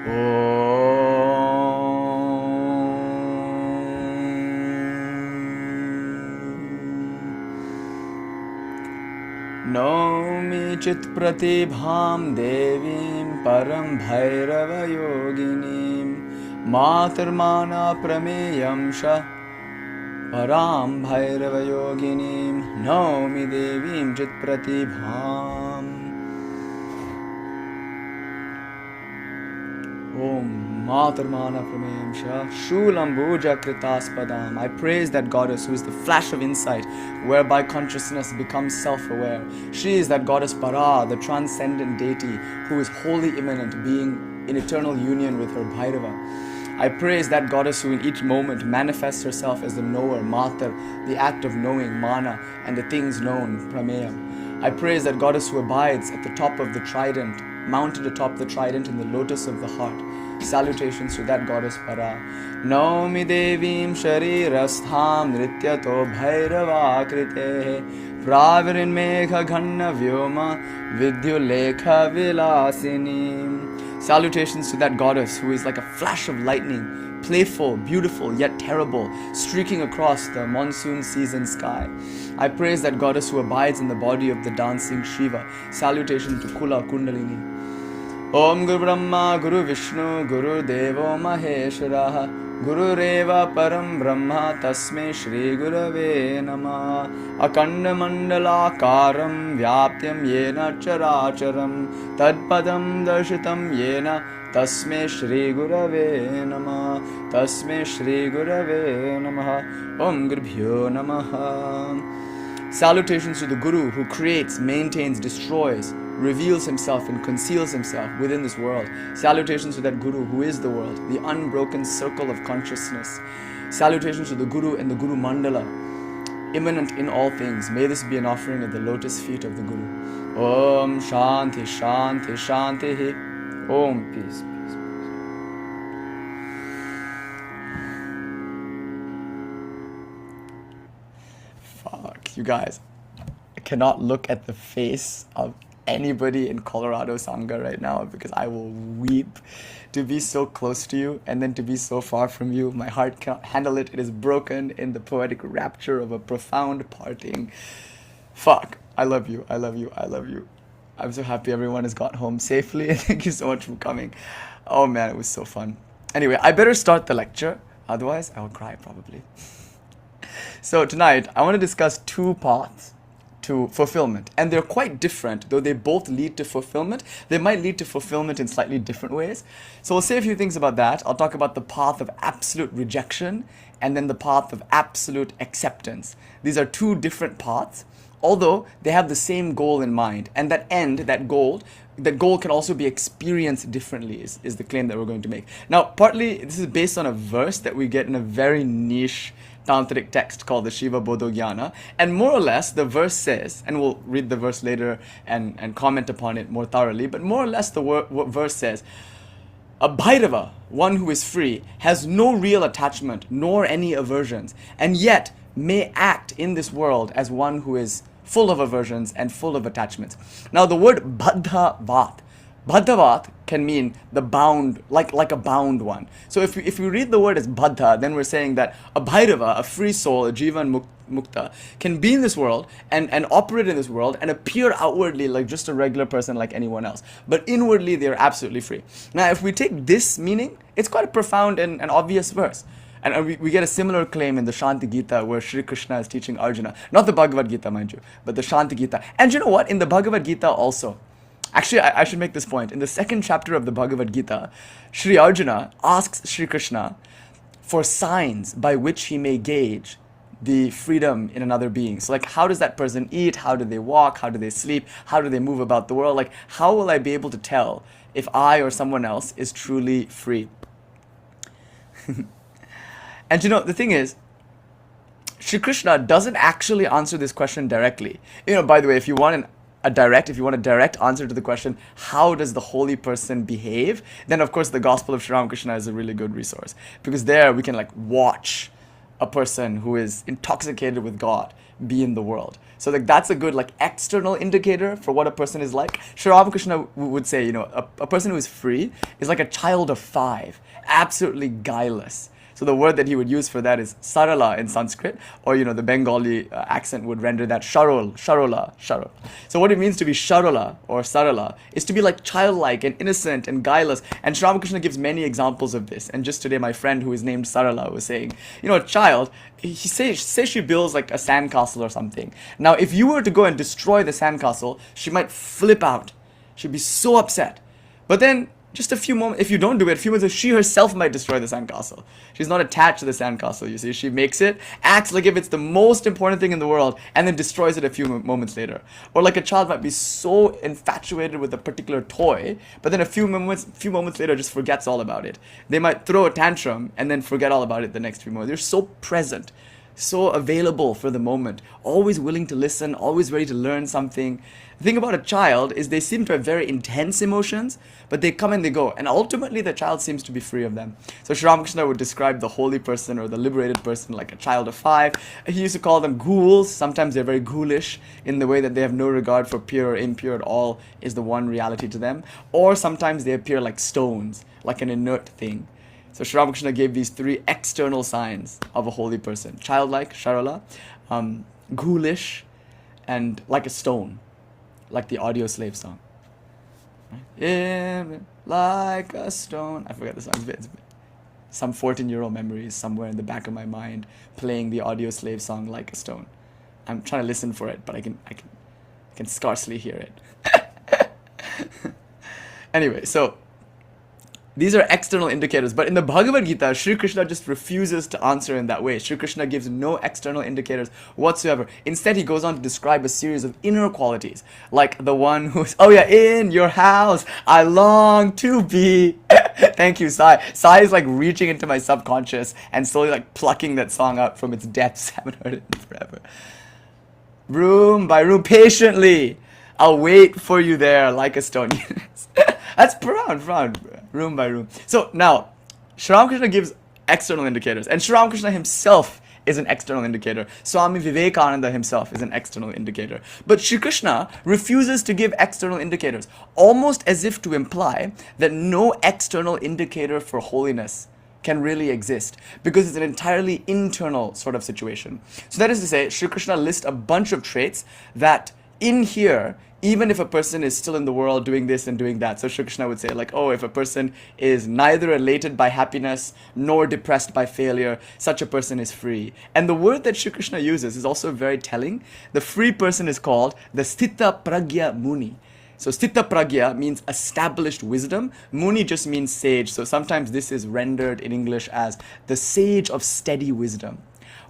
Naumi chit pratibham devim param bhairava yoginim matarmana prameyam sha param bhairava yoginim naumi devim chit pratibham. Om Matarmana Prameyamsha Shulambuja Kritaspadam. I praise that goddess who is the flash of insight, whereby consciousness becomes self-aware. She is that goddess Para, the transcendent deity, who is wholly immanent, being in eternal union with her bhairava. I praise that goddess who in each moment manifests herself as the knower, Matar, the act of knowing, Mana, and the things known, Prameyam. I praise that goddess who abides at the top of the trident, mounted atop the trident in the lotus of the heart. Salutations to that goddess Para. Naumi devim sharirastham nrityato bhairava kritehe pravirin mekha ghanna vyoma vidyulekha vilasini. Salutations to that goddess who is like a flash of lightning, playful, beautiful, yet terrible, streaking across the monsoon season sky. I praise that goddess who abides in the body of the dancing Shiva. Salutations to Kula Kundalini. Om Guru Brahma Guru Vishnu Guru Devo Maheshwara Guru Reva Param Brahma Tasme Shri Gurave Nama Akanda Mandala Karam Vyaptyam Yena Characharam Tadpadam Darshitam Yena Tasme Shri Gurave Nama Tasme Shri Gurave Namaha Om Gurbhyo Namaha. Salutations to the Guru who creates, maintains, destroys, reveals himself and conceals himself within this world. Salutations to that Guru who is the world, the unbroken circle of consciousness. Salutations to the Guru and the Guru Mandala, immanent in all things. May this be an offering at the lotus feet of the Guru. Om Shanti Shanti Shanti. Om peace. You guys, I cannot look at the face of anybody in Colorado Sangha right now because I will weep to be so close to you and then to be so far from you. My heart cannot handle it. It is broken in the poetic rapture of a profound parting. Fuck. I love you. I love you. I love you. I'm so happy everyone has got home safely. Thank you so much for coming. Oh man, it was so fun. Anyway, I better start the lecture. Otherwise, I will cry probably. So tonight, I want to discuss two paths to fulfillment. And they're quite different, though they both lead to fulfillment. They might lead to fulfillment in slightly different ways. So we'll say a few things about that. I'll talk about the path of absolute rejection and then the path of absolute acceptance. These are two different paths, although they have the same goal in mind. And that goal can also be experienced differently is the claim that we're going to make. Now, partly this is based on a verse that we get in a very niche Tantric text called the Shiva Bodhogyana. And more or less, the verse says, and we'll read the verse later and comment upon it more thoroughly, but more or less the verse says, a bhairava, one who is free, has no real attachment nor any aversions, and yet may act in this world as one who is full of aversions and full of attachments. Now the word baddhavat can mean the bound, like a bound one. So if we read the word as baddha, then we're saying that a bhairava, a free soul, a jivan mukta, can be in this world and operate in this world and appear outwardly like just a regular person like anyone else. But inwardly, they're absolutely free. Now, if we take this meaning, it's quite a profound and obvious verse. And we get a similar claim in the Shanti Gita where Sri Krishna is teaching Arjuna. Not the Bhagavad Gita, mind you, but the Shanti Gita. And you know what? In the Bhagavad Gita also, actually, I should make this point. In the second chapter of the Bhagavad Gita, Sri Arjuna asks Sri Krishna for signs by which he may gauge the freedom in another being. So like, how does that person eat? How do they walk? How do they sleep? How do they move about the world? Like, how will I be able to tell if I or someone else is truly free? And you know, the thing is, Sri Krishna doesn't actually answer this question directly. You know, by the way, if you want a direct answer to the question, how does the holy person behave? Then of course the Gospel of Sri Ramakrishna is a really good resource, because there we can like watch a person who is intoxicated with God be in the world. So like that's a good like external indicator for what a person is like. Sri Ramakrishna would say, a person who is free is like a child of 5, absolutely guileless. So the word that he would use for that is sarala in Sanskrit, or the Bengali accent would render that sharola. So what it means to be sharola or sarala is to be like childlike and innocent and guileless. And Sri Ramakrishna gives many examples of this. And just today, my friend who is named Sarala was saying, a child, say she builds like a sandcastle or something. Now, if you were to go and destroy the sandcastle, she might flip out. She'd be so upset. But then, just a few moments, if you don't do it, a few moments, she herself might destroy the sandcastle. She's not attached to the sandcastle, you see. She makes it, acts like if it's the most important thing in the world, and then destroys it a few moments later. Or like a child might be so infatuated with a particular toy, but then a few moments later just forgets all about it. They might throw a tantrum and then forget all about it the next few moments. They're so present, so available for the moment, always willing to listen, always ready to learn something. The thing about a child is they seem to have very intense emotions, but they come and they go. And ultimately, the child seems to be free of them. So Sri Ramakrishna would describe the holy person or the liberated person like a child of 5. He used to call them ghouls. Sometimes they're very ghoulish in the way that they have no regard for pure or impure at all is the one reality to them. Or sometimes they appear like stones, like an inert thing. So Sri Ramakrishna gave these 3 external signs of a holy person. Childlike, sharala, ghoulish, and like a stone. Like the Audio Slave song. Like a stone. I forgot the song. It's some 14-year-old memories somewhere in the back of my mind playing the Audio Slave song Like a Stone. I'm trying to listen for it, but I can scarcely hear it. Anyway, so these are external indicators, but in the Bhagavad Gita, Sri Krishna just refuses to answer in that way. Sri Krishna gives no external indicators whatsoever. Instead, he goes on to describe a series of inner qualities, like the one who's, in your house, I long to be. Thank you, Sai. Sai is like reaching into my subconscious and slowly like plucking that song up from its depths. I haven't heard it in forever. Room by room, patiently, I'll wait for you there like a stone. That's profound. Room by room. So now, Sri Ramakrishna gives external indicators. And Sri Ramakrishna himself is an external indicator. Swami Vivekananda himself is an external indicator. But Sri Krishna refuses to give external indicators, almost as if to imply that no external indicator for holiness can really exist, because it's an entirely internal sort of situation. So that is to say, Sri Krishna lists a bunch of traits that in here, even if a person is still in the world doing this and doing that. So Shri Krishna would say like, if a person is neither elated by happiness nor depressed by failure, such a person is free. And the word that Shri Krishna uses is also very telling. The free person is called the Sthita Pragya Muni. So Sthita Pragya means established wisdom. Muni just means sage. So sometimes this is rendered in English as the sage of steady wisdom,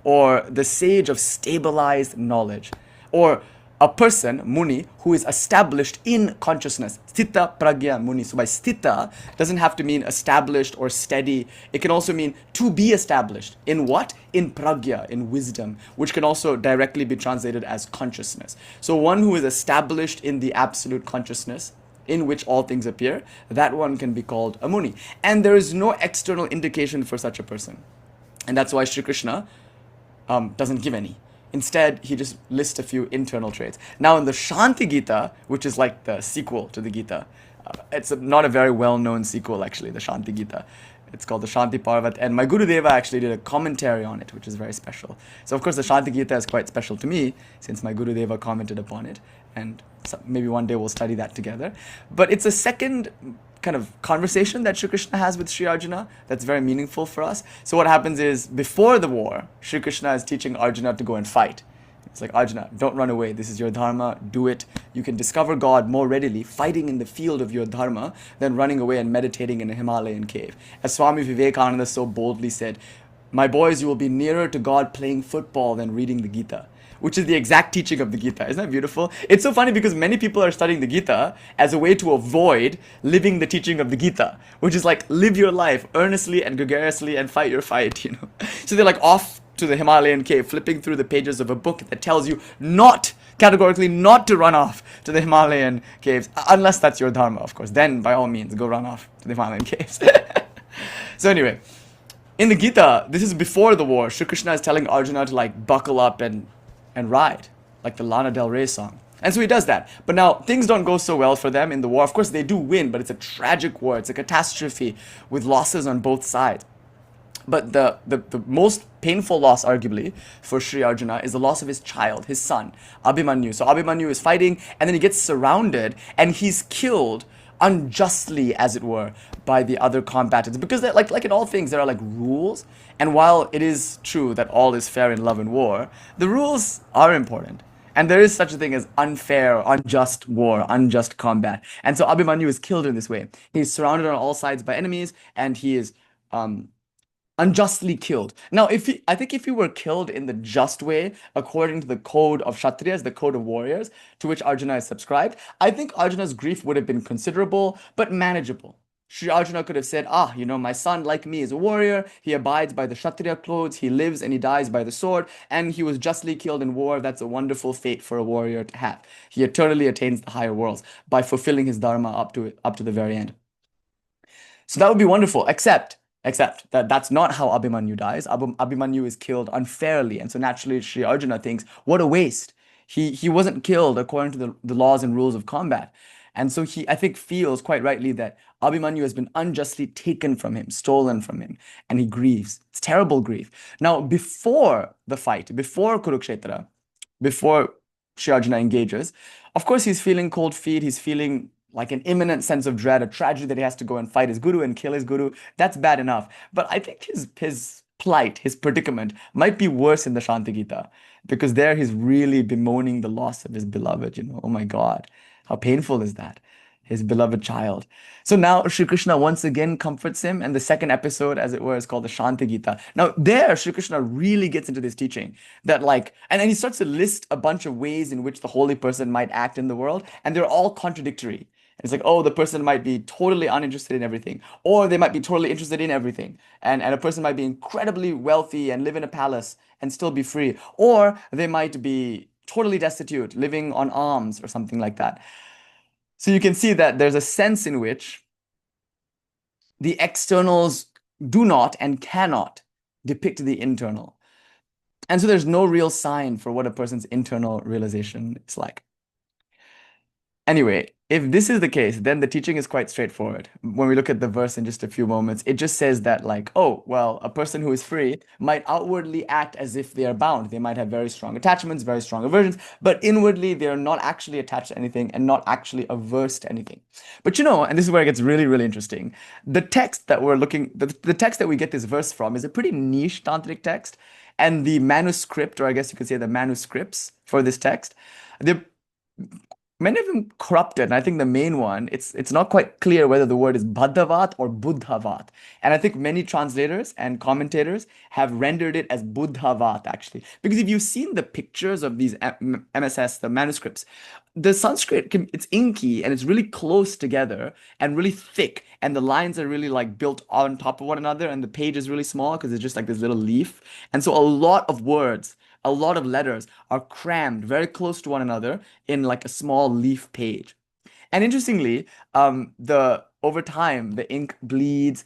or the sage of stabilized knowledge, or a person, Muni, who is established in consciousness. Sthita Pragya Muni. So by Sthita doesn't have to mean established or steady. It can also mean to be established. In what? In Pragya, in wisdom, which can also directly be translated as consciousness. So one who is established in the absolute consciousness in which all things appear, that one can be called a Muni. And there is no external indication for such a person. And that's why Sri Krishna doesn't give any. Instead, he just lists a few internal traits. Now, in the Shanti Gita, which is like the sequel to the Gita, it's not a very well-known sequel, actually, the Shanti Gita. It's called the Shanti Parvat, and my Gurudeva actually did a commentary on it, which is very special. So, of course, the Shanti Gita is quite special to me, since my Gurudeva commented upon it, and maybe one day we'll study that together. But it's a second kind of conversation that Shri Krishna has with Sri Arjuna that's very meaningful for us. So what happens is, before the war, Shri Krishna is teaching Arjuna to go and fight. It's like, Arjuna, don't run away. This is your dharma. Do it. You can discover God more readily fighting in the field of your dharma than running away and meditating in a Himalayan cave. As Swami Vivekananda so boldly said, my boys, you will be nearer to God playing football than reading the Gita, which is the exact teaching of the Gita. Isn't that beautiful? It's so funny because many people are studying the Gita as a way to avoid living the teaching of the Gita, which is like, live your life earnestly and gregariously and fight your fight, So they're like off to the Himalayan cave, flipping through the pages of a book that tells you categorically not to run off to the Himalayan caves, unless that's your dharma, of course. Then, by all means, go run off to the Himalayan caves. So anyway, in the Gita, this is before the war. Shri Krishna is telling Arjuna to like buckle up and ride. like the Lana Del Rey song. And so he does that. But now things don't go so well for them in the war. Of course, they do win, but it's a tragic war. It's a catastrophe with losses on both sides. But the most painful loss, arguably, for Sri Arjuna is the loss of his child, his son, Abhimanyu. So Abhimanyu is fighting, and then he gets surrounded, and he's killed unjustly, as it were, by the other combatants. Because like in all things, there are like rules. And while it is true that all is fair in love and war, the rules are important. And there is such a thing as unfair, unjust war, unjust combat. And so Abhimanyu is killed in this way. He's surrounded on all sides by enemies, and he is unjustly killed. Now, I think if he were killed in the just way, according to the code of Kshatriyas, the code of warriors, to which Arjuna is subscribed, I think Arjuna's grief would have been considerable, but manageable. Sri Arjuna could have said, my son, like me, is a warrior. He abides by the Kshatriya codes. He lives and he dies by the sword. And he was justly killed in war. That's a wonderful fate for a warrior to have. He eternally attains the higher worlds by fulfilling his dharma up to the very end. So that would be wonderful, except that that's not how Abhimanyu dies. Abhimanyu is killed unfairly. And so naturally, Sri Arjuna thinks, what a waste. He wasn't killed according to the laws and rules of combat. And so he, I think, feels quite rightly that Abhimanyu has been unjustly taken from him, stolen from him, and he grieves. It's terrible grief. Now, before the fight, before Kurukshetra, before Sri Arjuna engages, of course, he's feeling cold feet. He's feeling like an imminent sense of dread, a tragedy that he has to go and fight his guru and kill his guru. That's bad enough. But I think his plight, his predicament, might be worse in the Shanti Gita, because there he's really bemoaning the loss of his beloved, Oh my God, how painful is that? His beloved child. So now Sri Krishna once again comforts him, and the second episode, as it were, is called the Shanti Gita. Now there, Sri Krishna really gets into this teaching that and then he starts to list a bunch of ways in which the holy person might act in the world, and they're all contradictory. It's like, the person might be totally uninterested in everything, or they might be totally interested in everything. And a person might be incredibly wealthy and live in a palace and still be free, or they might be totally destitute, living on alms or something like that. So you can see that there's a sense in which the externals do not and cannot depict the internal. And so there's no real sign for what a person's internal realization is like. Anyway, if this is the case, then the teaching is quite straightforward. When we look at the verse in just a few moments, it just says that a person who is free might outwardly act as if they are bound. They might have very strong attachments, very strong aversions, but inwardly they are not actually attached to anything and not actually averse to anything. But and this is where it gets really, really interesting. The text that the text that we get this verse from is a pretty niche tantric text. And the manuscript, or I guess you could say the manuscripts for this text, many of them corrupted, and I think the main one, it's not quite clear whether the word is Bhadavat or Buddhavat. And I think many translators and commentators have rendered it as Buddhavat, actually. Because if you've seen the pictures of these MSS, the manuscripts, the Sanskrit, it's inky, and it's really close together and really thick, and the lines are really built on top of one another, and the page is really small because it's just like this little leaf. And so a lot of words, a lot of letters are crammed very close to one another in a small leaf page. And interestingly, over time, the ink bleeds,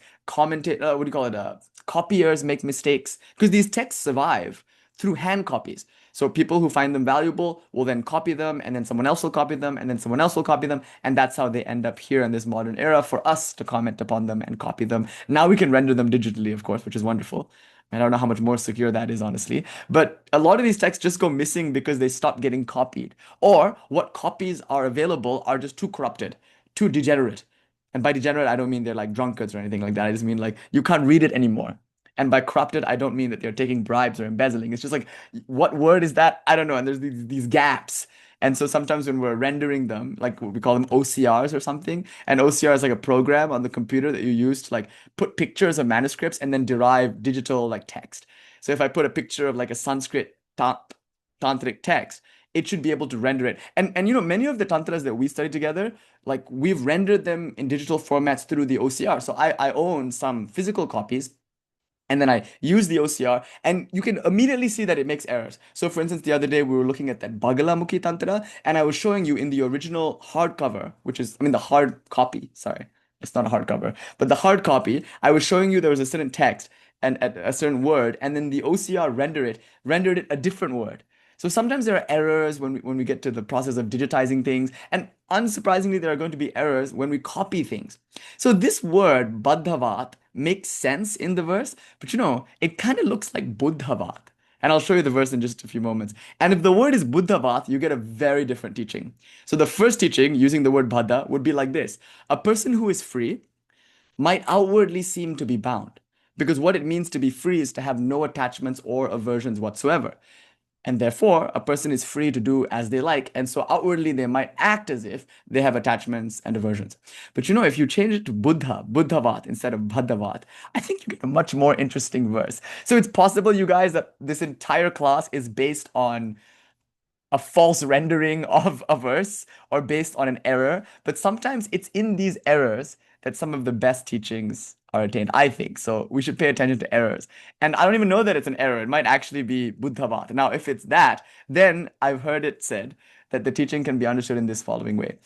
copiers make mistakes, because these texts survive through hand copies. So people who find them valuable will then copy them, and then someone else will copy them, and then someone else will copy them, and that's how they end up here in this modern era for us to comment upon them and copy them. Now we can render them digitally, of course, which is wonderful. I don't know how much more secure that is, honestly. But a lot of these texts just go missing because they stop getting copied. Or what copies are available are just too corrupted, too degenerate. And by degenerate, I don't mean they're like drunkards or anything like that. I just mean you can't read it anymore. And by corrupted, I don't mean that they're taking bribes or embezzling. It's just what word is that? I don't know. And there's these gaps. And so sometimes when we're rendering them, we call them OCRs or something, and OCR is a program on the computer that you use to put pictures of manuscripts and then derive digital text. So if I put a picture of a Sanskrit tantric text, it should be able to render it. And many of the tantras that we study together, we've rendered them in digital formats through the OCR. So I own some physical copies. And then I use the OCR, and you can immediately see that it makes errors. So for instance, the other day we were looking at that Bagalamukhi Tantra, and I was showing you in the original hardcover, the hard copy, sorry, it's not a hardcover, but the hard copy, I was showing you there was a certain text and a certain word, and then the OCR rendered it a different word. So sometimes there are errors when we get to the process of digitizing things. And unsurprisingly, there are going to be errors when we copy things. So this word, baddhavat, makes sense in the verse, but it kind of looks like buddhavat. And I'll show you the verse in just a few moments. And if the word is buddhavat, you get a very different teaching. So the first teaching, using the word baddha, would be like this. A person who is free might outwardly seem to be bound, because what it means to be free is to have no attachments or aversions whatsoever. And therefore, a person is free to do as they like. And so outwardly, they might act as if they have attachments and aversions. But if you change it to buddhavat instead of bhadavat, I think you get a much more interesting verse. So it's possible, you guys, that this entire class is based on a false rendering of a verse or based on an error. But sometimes it's in these errors that some of the best teachings are attained, I think. So we should pay attention to errors. And I don't even know that it's an error. It might actually be buddhavat. Now, if it's that, then I've heard it said that the teaching can be understood in this following way.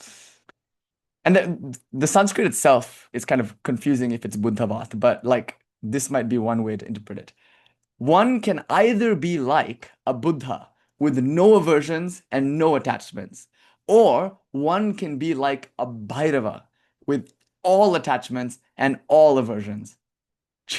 And the Sanskrit itself is kind of confusing if it's buddhavat, but like this might be one way to interpret it. One can either be like a Buddha with no aversions and no attachments, or one can be like a bhairava with all attachments and all aversions.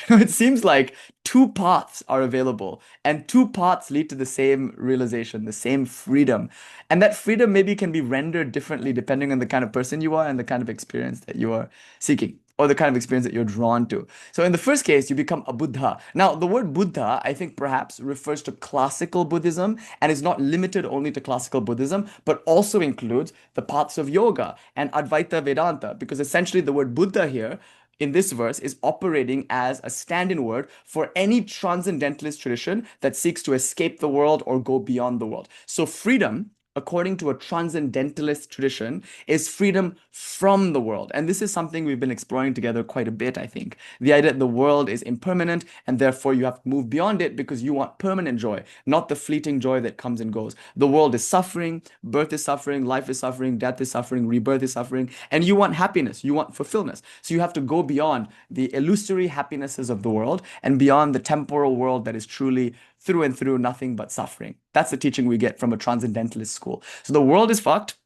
It seems like two paths are available, and two paths lead to the same realization, the same freedom. And that freedom maybe can be rendered differently depending on the kind of person you are and the kind of experience that you are seeking, or the kind of experience that you're drawn to. So in the first case, you become a Buddha. Now, the word Buddha, I think perhaps refers to classical Buddhism and is not limited only to classical Buddhism, but also includes the paths of yoga and Advaita Vedanta, because essentially the word Buddha here in this verse is operating as a stand-in word for any transcendentalist tradition that seeks to escape the world or go beyond the world. So freedom, according to a transcendentalist tradition, is freedom from the world. And this is something we've been exploring together quite a bit, I think. The idea that the world is impermanent and therefore you have to move beyond it because you want permanent joy, not the fleeting joy that comes and goes. The world is suffering, birth is suffering, life is suffering, death is suffering, rebirth is suffering, and you want happiness, you want fulfillment. So you have to go beyond the illusory happinesses of the world and beyond the temporal world that is truly through and through nothing but suffering. That's the teaching we get from a transcendentalist school. So the world is fucked,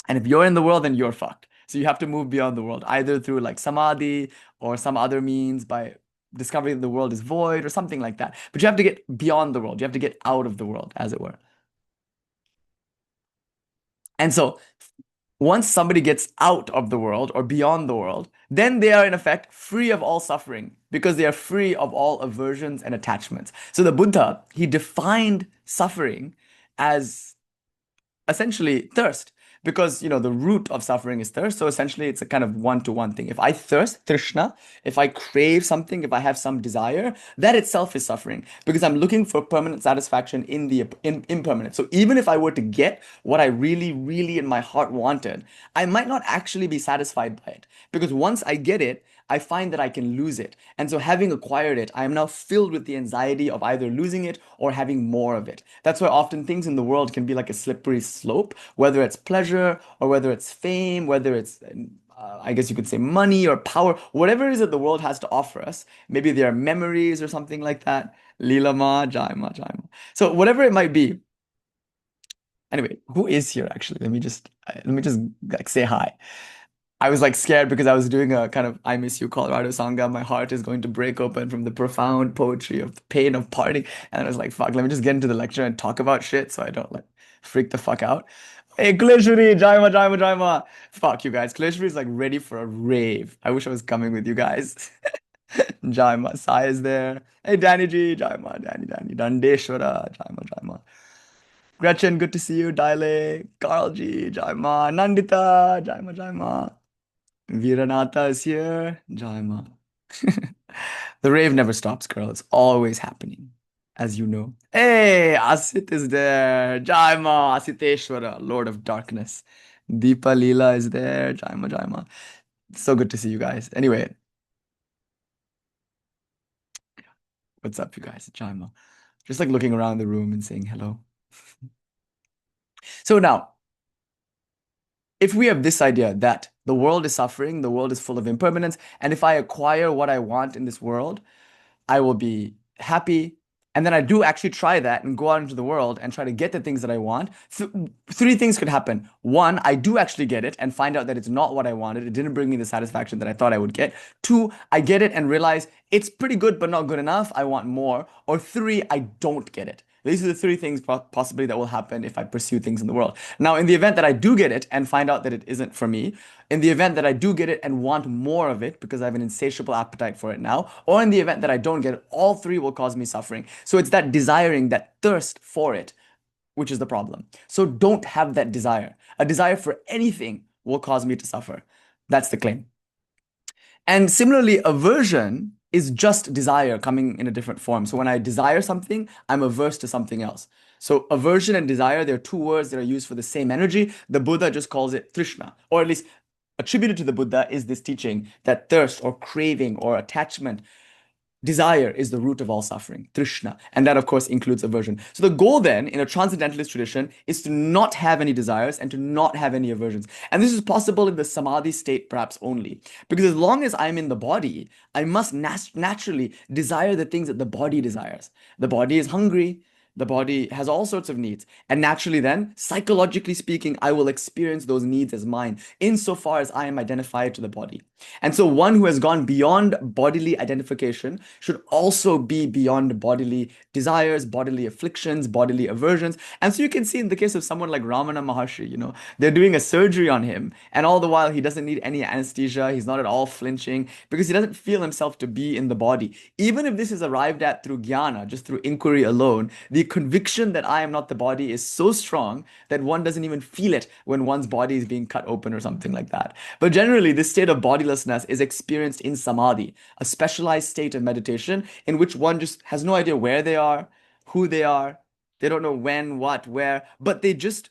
and if you're in the world, then you're fucked. So you have to move beyond the world, either through like samadhi or some other means by discovering that the world is void or something like that. But you have to get beyond the world. You have to get out of the world, as it were. And so once somebody gets out of the world or beyond the world, then they are in effect free of all suffering because they are free of all aversions and attachments. So the Buddha, he defined suffering as essentially thirst, because the root of suffering is thirst. So essentially it's a kind of one-to-one thing. If I thirst, trishna, if I crave something, if I have some desire, that itself is suffering because I'm looking for permanent satisfaction in the impermanent. So even if I were to get what I really, really in my heart wanted, I might not actually be satisfied by it, because once I get it, I find that I can lose it. And so having acquired it, I am now filled with the anxiety of either losing it or having more of it. That's why often things in the world can be like a slippery slope, whether it's pleasure or whether it's fame, whether it's I guess you could say money or power, whatever it is that the world has to offer us. Maybe they are memories or something like that. Lilama, Jaima, Jaima. So whatever it might be. Anyway, who is here actually? Let me just like say hi. I was like scared because I was doing a kind of I Miss You Colorado Sangha. My heart is going to break open from the profound poetry of the pain of parting. And I was like, fuck, let me just get into the lecture and talk about shit so I don't like freak the fuck out. Hey, Kuleshwari, Jaima, Jaima, Jaima. Fuck you guys. Kuleshwari is like ready for a rave. I wish I was coming with you guys. Jaima, Sai is there. Hey, Danny G, Jaima, Danny, Dandeshwara, Jaima, Jaima. Gretchen, good to see you. Dile, Carl G, Jaima, Nandita, Jaima, Jaima. Viranata is here. Jaima. The rave never stops, girl. It's always happening, as you know. Hey, Asit is there. Jaima, Asiteshwara, Lord of Darkness. Deepa Leela is there. Jaima, Jaima. So good to see you guys. Anyway, what's up, you guys? Jaima. Just like looking around the room and saying hello. So now, if we have this idea that the world is suffering, the world is full of impermanence, and if I acquire what I want in this world, I will be happy, and then I do actually try that and go out into the world and try to get the things that I want, three things could happen. One, I do actually get it and find out that it's not what I wanted. It didn't bring me the satisfaction that I thought I would get. Two, I get it and realize it's pretty good, but not good enough. I want more. Or three, I don't get it. These are the three things possibly that will happen if I pursue things in the world. Now, in the event that I do get it and find out that it isn't for me, in the event that I do get it and want more of it because I have an insatiable appetite for it now, or in the event that I don't get it, all three will cause me suffering. So it's that desiring, that thirst for it, which is the problem. So don't have that desire. A desire for anything will cause me to suffer. That's the claim. And similarly, aversion is just desire coming in a different form. So when I desire something, I'm averse to something else. So aversion and desire, they're two words that are used for the same energy. The Buddha just calls it Trishna, or at least attributed to the Buddha is this teaching that thirst or craving or attachment, desire is the root of all suffering, Trishna. And that, of course, includes aversion. So the goal then in a transcendentalist tradition is to not have any desires and to not have any aversions. And this is possible in the samadhi state perhaps only. Because as long as I'm in the body, I must naturally desire the things that the body desires. The body is hungry. The body has all sorts of needs. And naturally then, psychologically speaking, I will experience those needs as mine, insofar as I am identified to the body. And so one who has gone beyond bodily identification should also be beyond bodily desires, bodily afflictions, bodily aversions. And so you can see in the case of someone like Ramana Maharshi, they're doing a surgery on him. And all the while, he doesn't need any anesthesia. He's not at all flinching because he doesn't feel himself to be in the body. Even if this is arrived at through jnana, just through inquiry alone, the conviction that I am not the body is so strong that one doesn't even feel it when one's body is being cut open or something like that. But generally, this state of bodilessness is experienced in samadhi, a specialized state of meditation in which one just has no idea where they are, who they are. They don't know when, what, where, but they just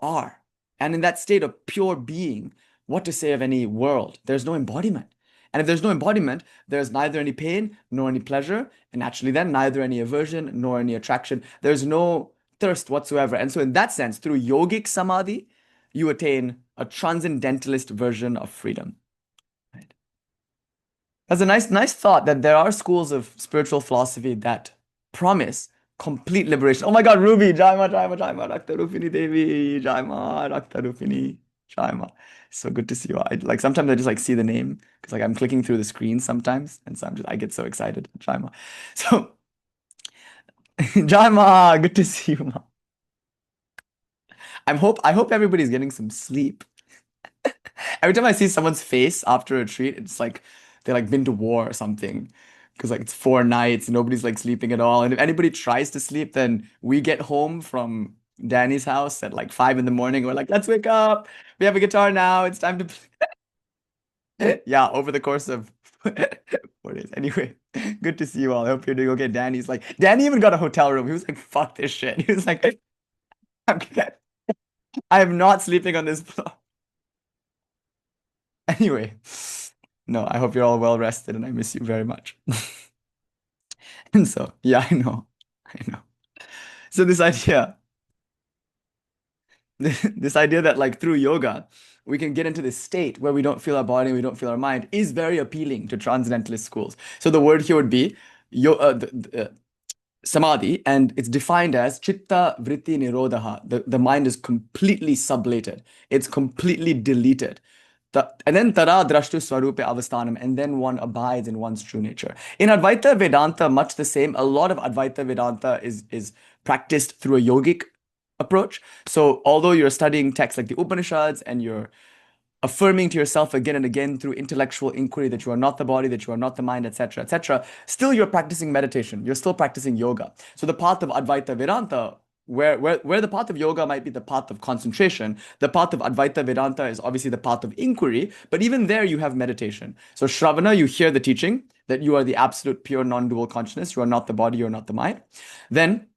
are. And in that state of pure being, what to say of any world? There's no embodiment. And if there's no embodiment, there's neither any pain nor any pleasure, and naturally then neither any aversion nor any attraction. There's no thirst whatsoever. And so in that sense, through yogic samadhi, you attain a transcendentalist version of freedom. Right? That's a nice thought that there are schools of spiritual philosophy that promise complete liberation. Oh my God, Ruby, Jaima, Rakta Rupini Devi, Jaima, Rakta Rupini, Jaima. So good to see you. Sometimes I just see the name because I'm clicking through the screen sometimes, and so I get so excited. Jaima. So Jaima, good to see you, Ma. I hope everybody's getting some sleep. Every time I see someone's face after a retreat, it's like they're been to war or something. Because it's 4 nights, nobody's sleeping at all. And if anybody tries to sleep, then we get home from Danny's house at 5 in the morning. We're like, let's wake up. We have a guitar now. It's time to play. Yeah, over the course of 4 days. Anyway, good to see you all. I hope you're doing okay. Danny even got a hotel room. He was like, fuck this shit. He was like, I am not sleeping on this floor. Anyway, no, I hope you're all well rested and I miss you very much. And so, yeah, I know. So this idea that through yoga, we can get into this state where we don't feel our body, we don't feel our mind is very appealing to transcendentalist schools. So the word here would be samadhi, and it's defined as chitta vritti nirodha. The mind is completely sublated. It's completely deleted. And then tara drashtu swarupe avasthanam, and then one abides in one's true nature. In Advaita Vedanta, much the same. A lot of Advaita Vedanta is practiced through a yogic approach. So although you're studying texts like the Upanishads and you're affirming to yourself again and again through intellectual inquiry that you are not the body, that you are not the mind, etc., etc., still you're practicing meditation. You're still practicing yoga. So the path of Advaita Vedanta, where the path of yoga might be the path of concentration, the path of Advaita Vedanta is obviously the path of inquiry, but even there you have meditation. So Shravana, you hear the teaching that you are the absolute pure non-dual consciousness, you are not the body, you are not the mind. Then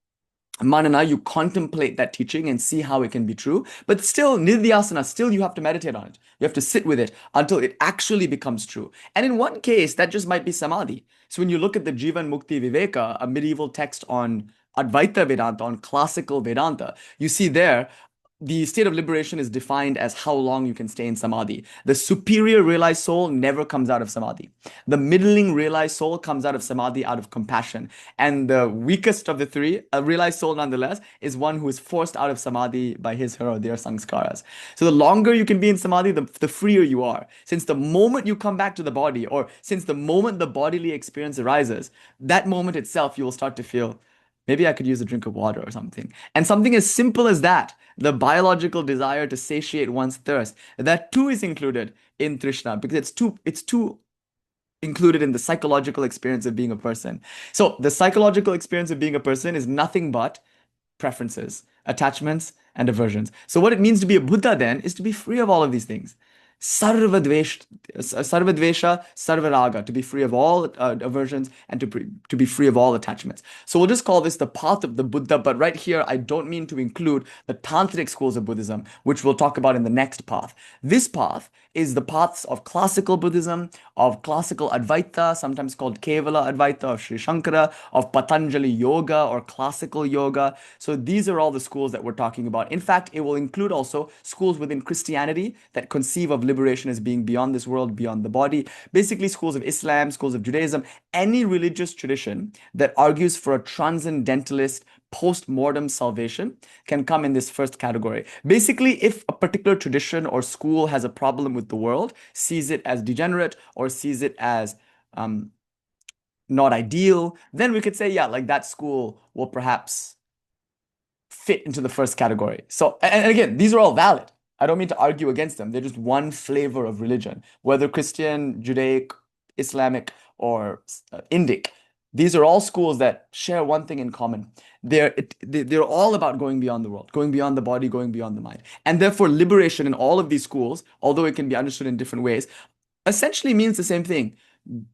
Manana, you contemplate that teaching and see how it can be true, but still, nidhyasana, still you have to meditate on it. You have to sit with it until it actually becomes true. And in one case, that just might be samadhi. So when you look at the Jivan Mukti Viveka, a medieval text on Advaita Vedanta, on classical Vedanta, you see there the state of liberation is defined as how long you can stay in samadhi. The superior realized soul never comes out of samadhi. The middling realized soul comes out of samadhi out of compassion. And the weakest of the three, a realized soul nonetheless, is one who is forced out of samadhi by his, her, or their sanskaras. So the longer you can be in samadhi, the freer you are. Since the moment you come back to the body, or since the moment the bodily experience arises, that moment itself, you will start to feel, maybe I could use a drink of water or something. And something as simple as that, the biological desire to satiate one's thirst, that too is included in Trishna because it's too included in the psychological experience of being a person. So the psychological experience of being a person is nothing but preferences, attachments, and aversions. So what it means to be a Buddha then is to be free of all of these things. Sarvadvesha, sarvaraga, to be free of all aversions and to be free of all attachments. So we'll just call this the path of the Buddha, but right here, I don't mean to include the tantric schools of Buddhism, which we'll talk about in the next path. This path is the paths of classical Buddhism, of classical Advaita, sometimes called Kevala Advaita, of Sri Shankara, of Patanjali Yoga or classical yoga. So these are all the schools that we're talking about. In fact, it will include also schools within Christianity that conceive of liberation as being beyond this world, beyond the body. Basically, schools of Islam, schools of Judaism, any religious tradition that argues for a transcendentalist post-mortem salvation can come in this first category. Basically, if a particular tradition or school has a problem with the world, sees it as degenerate or sees it as not ideal, then we could say, yeah, like that school will perhaps fit into the first category. So, and again, these are all valid. I don't mean to argue against them. They're just one flavor of religion, whether Christian, Judaic, Islamic, or Indic. These are all schools that share one thing in common. They're all about going beyond the world, going beyond the body, going beyond the mind. And therefore, liberation in all of these schools, although it can be understood in different ways, essentially means the same thing.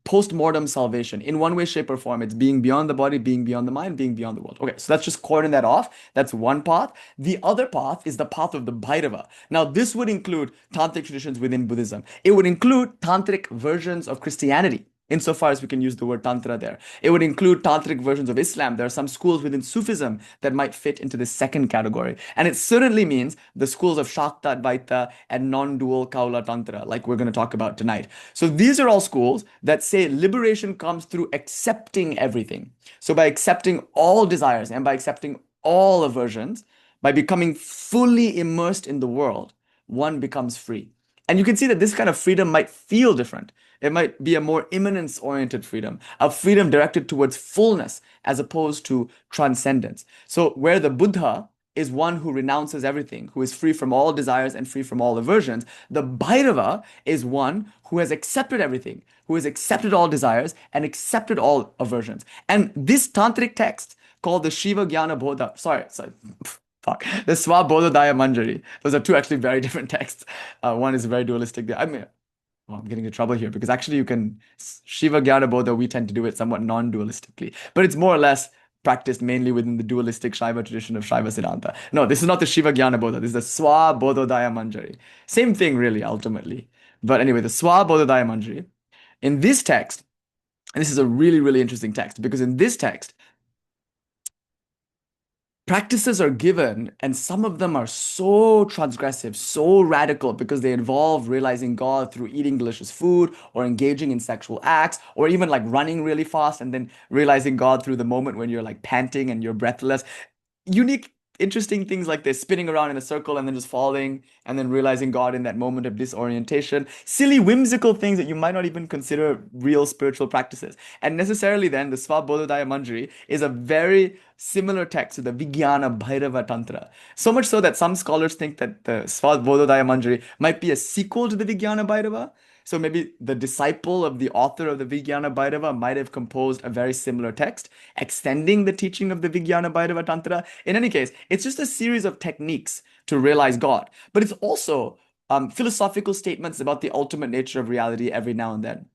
Post-mortem salvation. In one way, shape, or form, it's being beyond the body, being beyond the mind, being beyond the world. Okay, so that's just cordon that off. That's one path. The other path is the path of the bhairava. Now, this would include tantric traditions within Buddhism. It would include tantric versions of Christianity, insofar as we can use the word tantra there. It would include tantric versions of Islam. There are some schools within Sufism that might fit into the second category. And it certainly means the schools of Shakta Advaita and non-dual Kaula Tantra, like we're going to talk about tonight. So these are all schools that say liberation comes through accepting everything. So by accepting all desires and by accepting all aversions, by becoming fully immersed in the world, one becomes free. And you can see that this kind of freedom might feel different. It might be a more immanence-oriented freedom, a freedom directed towards fullness as opposed to transcendence. So where the Buddha is one who renounces everything, who is free from all desires and free from all aversions, the bhairava is one who has accepted everything, who has accepted all desires and accepted all aversions. And this tantric text called the Shiva Jnana Bodha, the Swabodhodaya Manjari. Those are two actually very different texts. One is very dualistic. I mean, well, I'm getting into trouble here because actually you can, Shiva Jnana Bodha, we tend to do it somewhat non-dualistically, but it's more or less practiced mainly within the dualistic Shaiva tradition of Shaiva Siddhanta. No, this is not the Shiva Jnana Bodha. This is the Swabodhodaya Manjari. Same thing really, ultimately. But anyway, the Swabodhodaya Manjari, in this text, and this is a really, really interesting text because in this text, practices are given, and some of them are so transgressive, so radical, because they involve realizing God through eating delicious food or engaging in sexual acts, or even like running really fast and then realizing God through the moment when you're like panting and you're breathless. Unique, interesting things like this, spinning around in a circle and then just falling and then realizing God in that moment of disorientation. Silly, whimsical things that you might not even consider real spiritual practices. And necessarily then, the Svabodhodaya Manjari is a very similar text to the Vijnana Bhairava Tantra. So much so that some scholars think that the Svabodhodaya Manjari might be a sequel to the Vijnana Bhairava. So maybe the disciple of the author of the Vijnana Bhairava might have composed a very similar text, extending the teaching of the Vijnana Bhairava Tantra. In any case, it's just a series of techniques to realize God. But it's also philosophical statements about the ultimate nature of reality every now and then.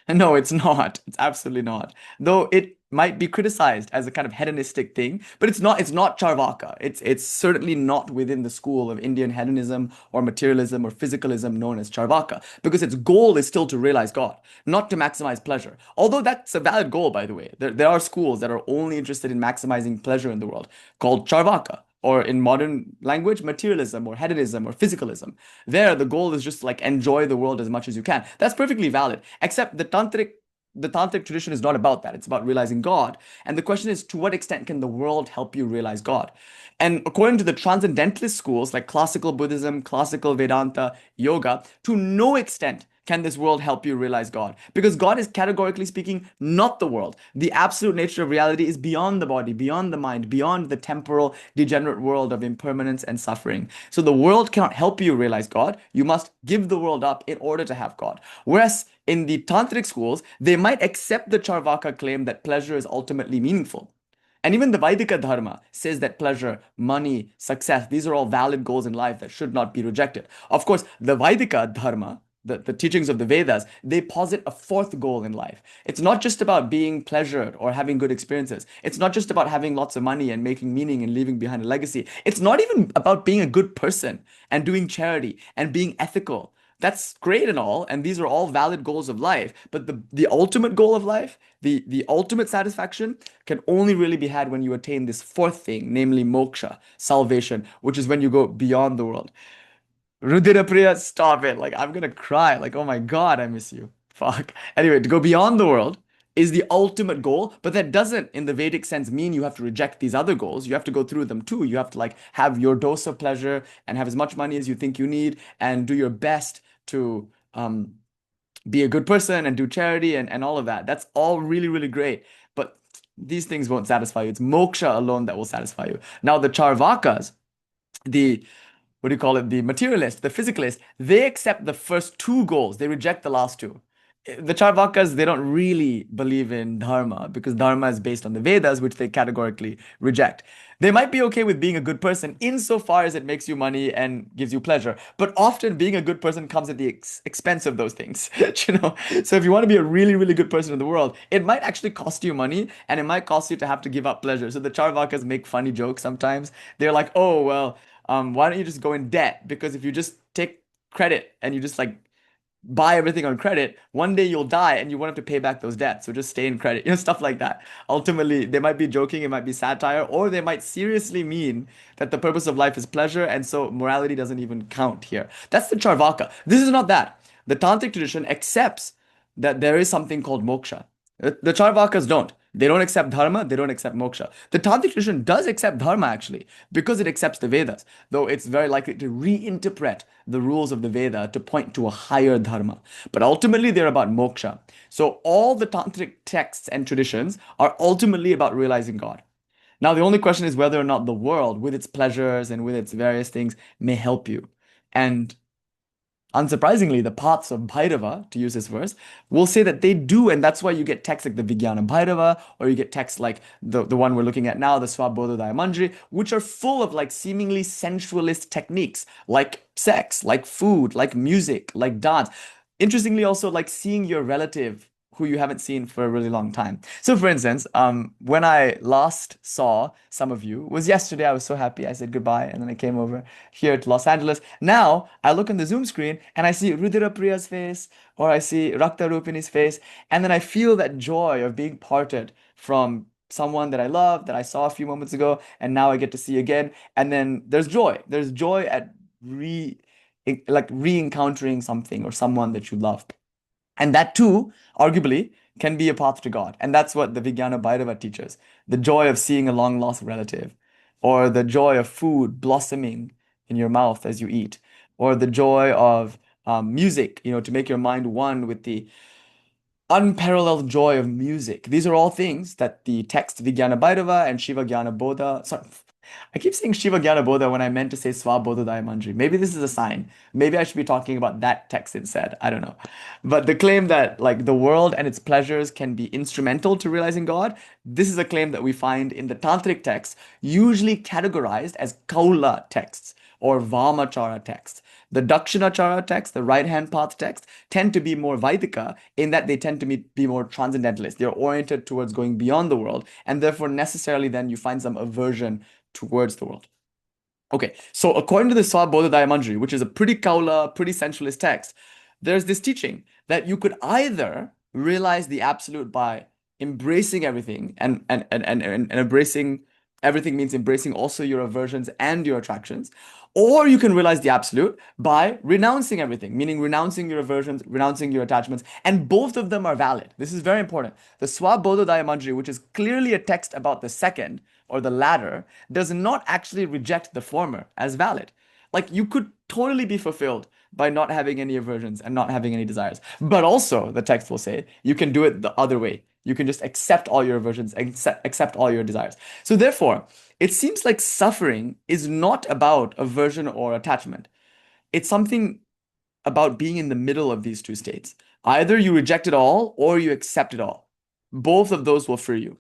And no, it's not. It's absolutely not. Though it might be criticized as a kind of hedonistic thing, but it's not Charvaka. It's certainly not within the school of Indian hedonism or materialism or physicalism known as Charvaka, because its goal is still to realize God, not to maximize pleasure. Although that's a valid goal, by the way. There are schools that are only interested in maximizing pleasure in the world, called Charvaka. or in modern language, materialism or hedonism or physicalism. There, the goal is just like enjoy the world as much as you can. That's perfectly valid, except the tantric tradition is not about that. It's about realizing God. And the question is, to what extent can the world help you realize God? And according to the transcendentalist schools like classical Buddhism, classical Vedanta, yoga, to no extent can this world help you realize God? Because God is categorically speaking not the world. The absolute nature of reality is beyond the body, beyond the mind, beyond the temporal, degenerate world of impermanence and suffering. So the world cannot help you realize God. You must give the world up in order to have God. Whereas in the tantric schools, they might accept the Charvaka claim that pleasure is ultimately meaningful. And even the Vaidika Dharma says that pleasure, money, success, these are all valid goals in life that should not be rejected. Of course, the Vaidika Dharma, the teachings of the Vedas, they posit a fourth goal in life. It's not just about being pleasured or having good experiences. It's not just about having lots of money and making meaning and leaving behind a legacy. It's not even about being a good person and doing charity and being ethical. That's great and all, and these are all valid goals of life. But the ultimate goal of life, the ultimate satisfaction, can only really be had when you attain this fourth thing, namely moksha, salvation, which is when you go beyond the world. Rudira Priya, stop it. Like, I'm gonna cry. Like, oh my God, I miss you. Fuck. Anyway, to go beyond the world is the ultimate goal, but that doesn't, in the Vedic sense, mean you have to reject these other goals. You have to go through them too. You have to, like, have your dose of pleasure and have as much money as you think you need and do your best to be a good person and do charity and all of that. That's all really, really great. But these things won't satisfy you. It's moksha alone that will satisfy you. Now, the Charvakas, the what do you call it? The materialist, the physicalist, they accept the first two goals. They reject the last two. The Charvakas, they don't really believe in dharma because dharma is based on the Vedas, which they categorically reject. They might be okay with being a good person insofar as it makes you money and gives you pleasure. But often being a good person comes at the expense of those things, you know? So if you want to be a really, really good person in the world, it might actually cost you money and it might cost you to have to give up pleasure. So the Charvakas make funny jokes sometimes. They're like, oh, well, why don't you just go in debt? Because if you just take credit and you just like buy everything on credit, one day you'll die and you won't have to pay back those debts. So just stay in credit, stuff like that. Ultimately, they might be joking, it might be satire, or they might seriously mean that the purpose of life is pleasure, and so morality doesn't even count here. That's the Charvaka. This is not that. The Tantric tradition accepts that there is something called moksha. The Charvakas don't. They don't accept dharma, they don't accept moksha. The Tantric tradition does accept dharma actually, because it accepts the Vedas, though it's very likely to reinterpret the rules of the Veda to point to a higher dharma. But ultimately, they're about moksha. So all the Tantric texts and traditions are ultimately about realizing God. Now, the only question is whether or not the world, with its pleasures and with its various things, may help you. And unsurprisingly, the paths of bhairava, to use this verse, will say that they do, and that's why you get texts like the Vijnana Bhairava, or you get texts like the one we're looking at now, the Svabodhodaya Manjari, which are full of like seemingly sensualist techniques, like sex, like food, like music, like dance. Interestingly, also like seeing your relative who you haven't seen for a really long time. So for instance, when I last saw some of you, was yesterday. I was so happy. I said goodbye and then I came over here to Los Angeles. Now I look on the Zoom screen and I see Rudira Priya's face or I see Rakta Rupini's face, and then I feel that joy of being parted from someone that I love, that I saw a few moments ago, and now I get to see again. And then there's joy. There's joy at re-encountering something or someone that you love. And that too, arguably, can be a path to God. And that's what the Vijnana Bhairava teaches. The joy of seeing a long lost relative, or the joy of food blossoming in your mouth as you eat, or the joy of music, to make your mind one with the unparalleled joy of music. These are all things that the text Vijnana Bhairava and Shiva Jnana Bodha, sorry, I keep saying Shiva Jnana Bodha when I meant to say Svabodhodaya Manjari. Maybe this is a sign. Maybe I should be talking about that text instead. I don't know. But the claim that like the world and its pleasures can be instrumental to realizing God, this is a claim that we find in the Tantric texts, usually categorized as Kaula texts or Vamachara texts. The Dakṣiṇa texts, the right-hand path texts, tend to be more Vaidika in that they tend to be more transcendentalist. They're oriented towards going beyond the world, and therefore necessarily then you find some aversion towards the world. Okay, so according to the Svabodhodaya Manjari, which is a pretty kaula, pretty sensualist text, there's this teaching that you could either realize the absolute by embracing everything and embracing Everything means embracing also your aversions and your attractions. Or you can realize the absolute by renouncing everything, meaning renouncing your aversions, renouncing your attachments, and both of them are valid. This is very important. The Swabodhodaya Manjari, which is clearly a text about the second or the latter, does not actually reject the former as valid. Like you could totally be fulfilled by not having any aversions and not having any desires. But also, the text will say, you can do it the other way. You can just accept all your aversions, accept all your desires. So therefore, it seems like suffering is not about aversion or attachment. It's something about being in the middle of these two states. Either you reject it all or you accept it all. Both of those will free you.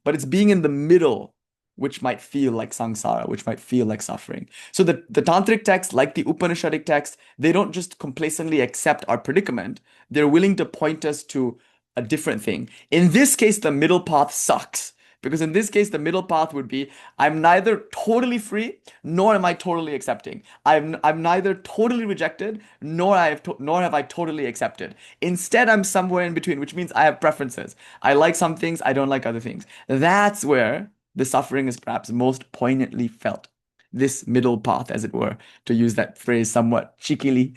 But it's being in the middle which might feel like samsara, which might feel like suffering. So the tantric text, like the Upanishadic text, they don't just complacently accept our predicament. They're willing to point us to a different thing. In this case, the middle path sucks. Because in this case, the middle path would be, I'm neither totally free, nor am I totally accepting. I'm neither totally rejected, nor have I totally accepted. Instead, I'm somewhere in between, which means I have preferences. I like some things, I don't like other things. That's where the suffering is perhaps most poignantly felt. This middle path, as it were, to use that phrase somewhat cheekily.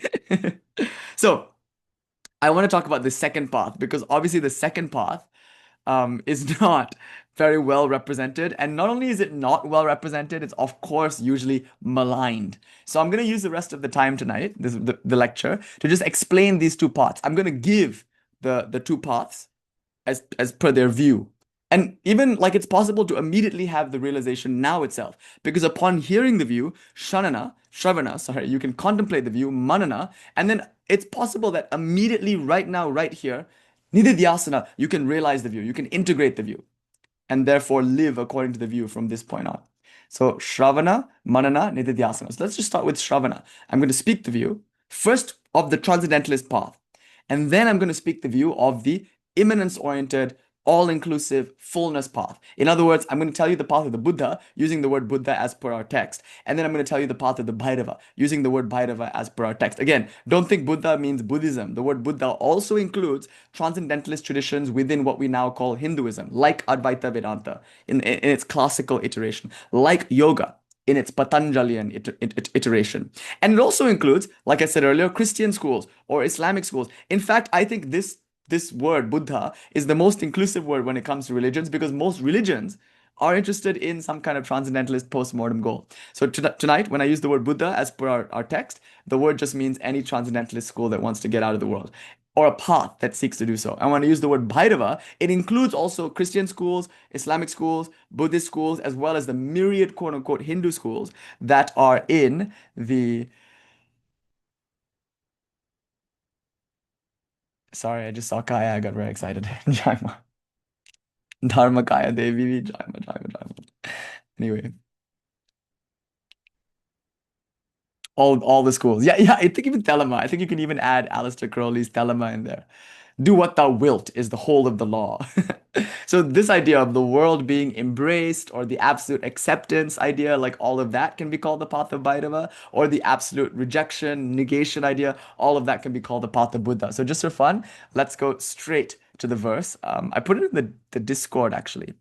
So, I want to talk about the second path, because obviously the second path is not very well represented. And not only is it not well represented, it's of course usually maligned. So I'm going to use the rest of the time tonight, the lecture, to just explain these two paths. I'm going to give the two paths as per their view. And even like it's possible to immediately have the realization now itself. Because upon hearing the view, Shravana, you can contemplate the view, Manana, and then it's possible that immediately right now, right here, Nididhyasana, you can realize the view, you can integrate the view, and therefore live according to the view from this point on. So Shravana, Manana, Nididhyasana. So let's just start with Shravana. I'm going to speak the view, first of the transcendentalist path, and then I'm going to speak the view of the immanence-oriented, all-inclusive fullness path. In other words, I'm going to tell you the path of the Buddha using the word Buddha as per our text. And then I'm going to tell you the path of the bhairava using the word bhairava as per our text. Again, don't think Buddha means Buddhism. The word Buddha also includes transcendentalist traditions within what we now call Hinduism, like Advaita Vedanta in its classical iteration, like yoga in its Patanjalian iteration. And it also includes, like I said earlier, Christian schools or Islamic schools. In fact, I think this word, Buddha, is the most inclusive word when it comes to religions, because most religions are interested in some kind of transcendentalist post-mortem goal. So tonight, when I use the word Buddha as per our text, the word just means any transcendentalist school that wants to get out of the world, or a path that seeks to do so. And when I use the word bhairava, it includes also Christian schools, Islamic schools, Buddhist schools, as well as the myriad quote-unquote Hindu schools that are in the... Sorry, I just saw Kaya. I got very excited. Jaima. Dharmakaya Devi, Jaima. Anyway, all the schools. Yeah, I think even Telema. I think you can even add Aleister Crowley's Telema in there. Do what thou wilt is the whole of the law. So this idea of the world being embraced, or the absolute acceptance idea, like all of that can be called the path of Bhairava, or the absolute rejection, negation idea, all of that can be called the path of Buddha. So just for fun, let's go straight to the verse. I put it in the Discord actually.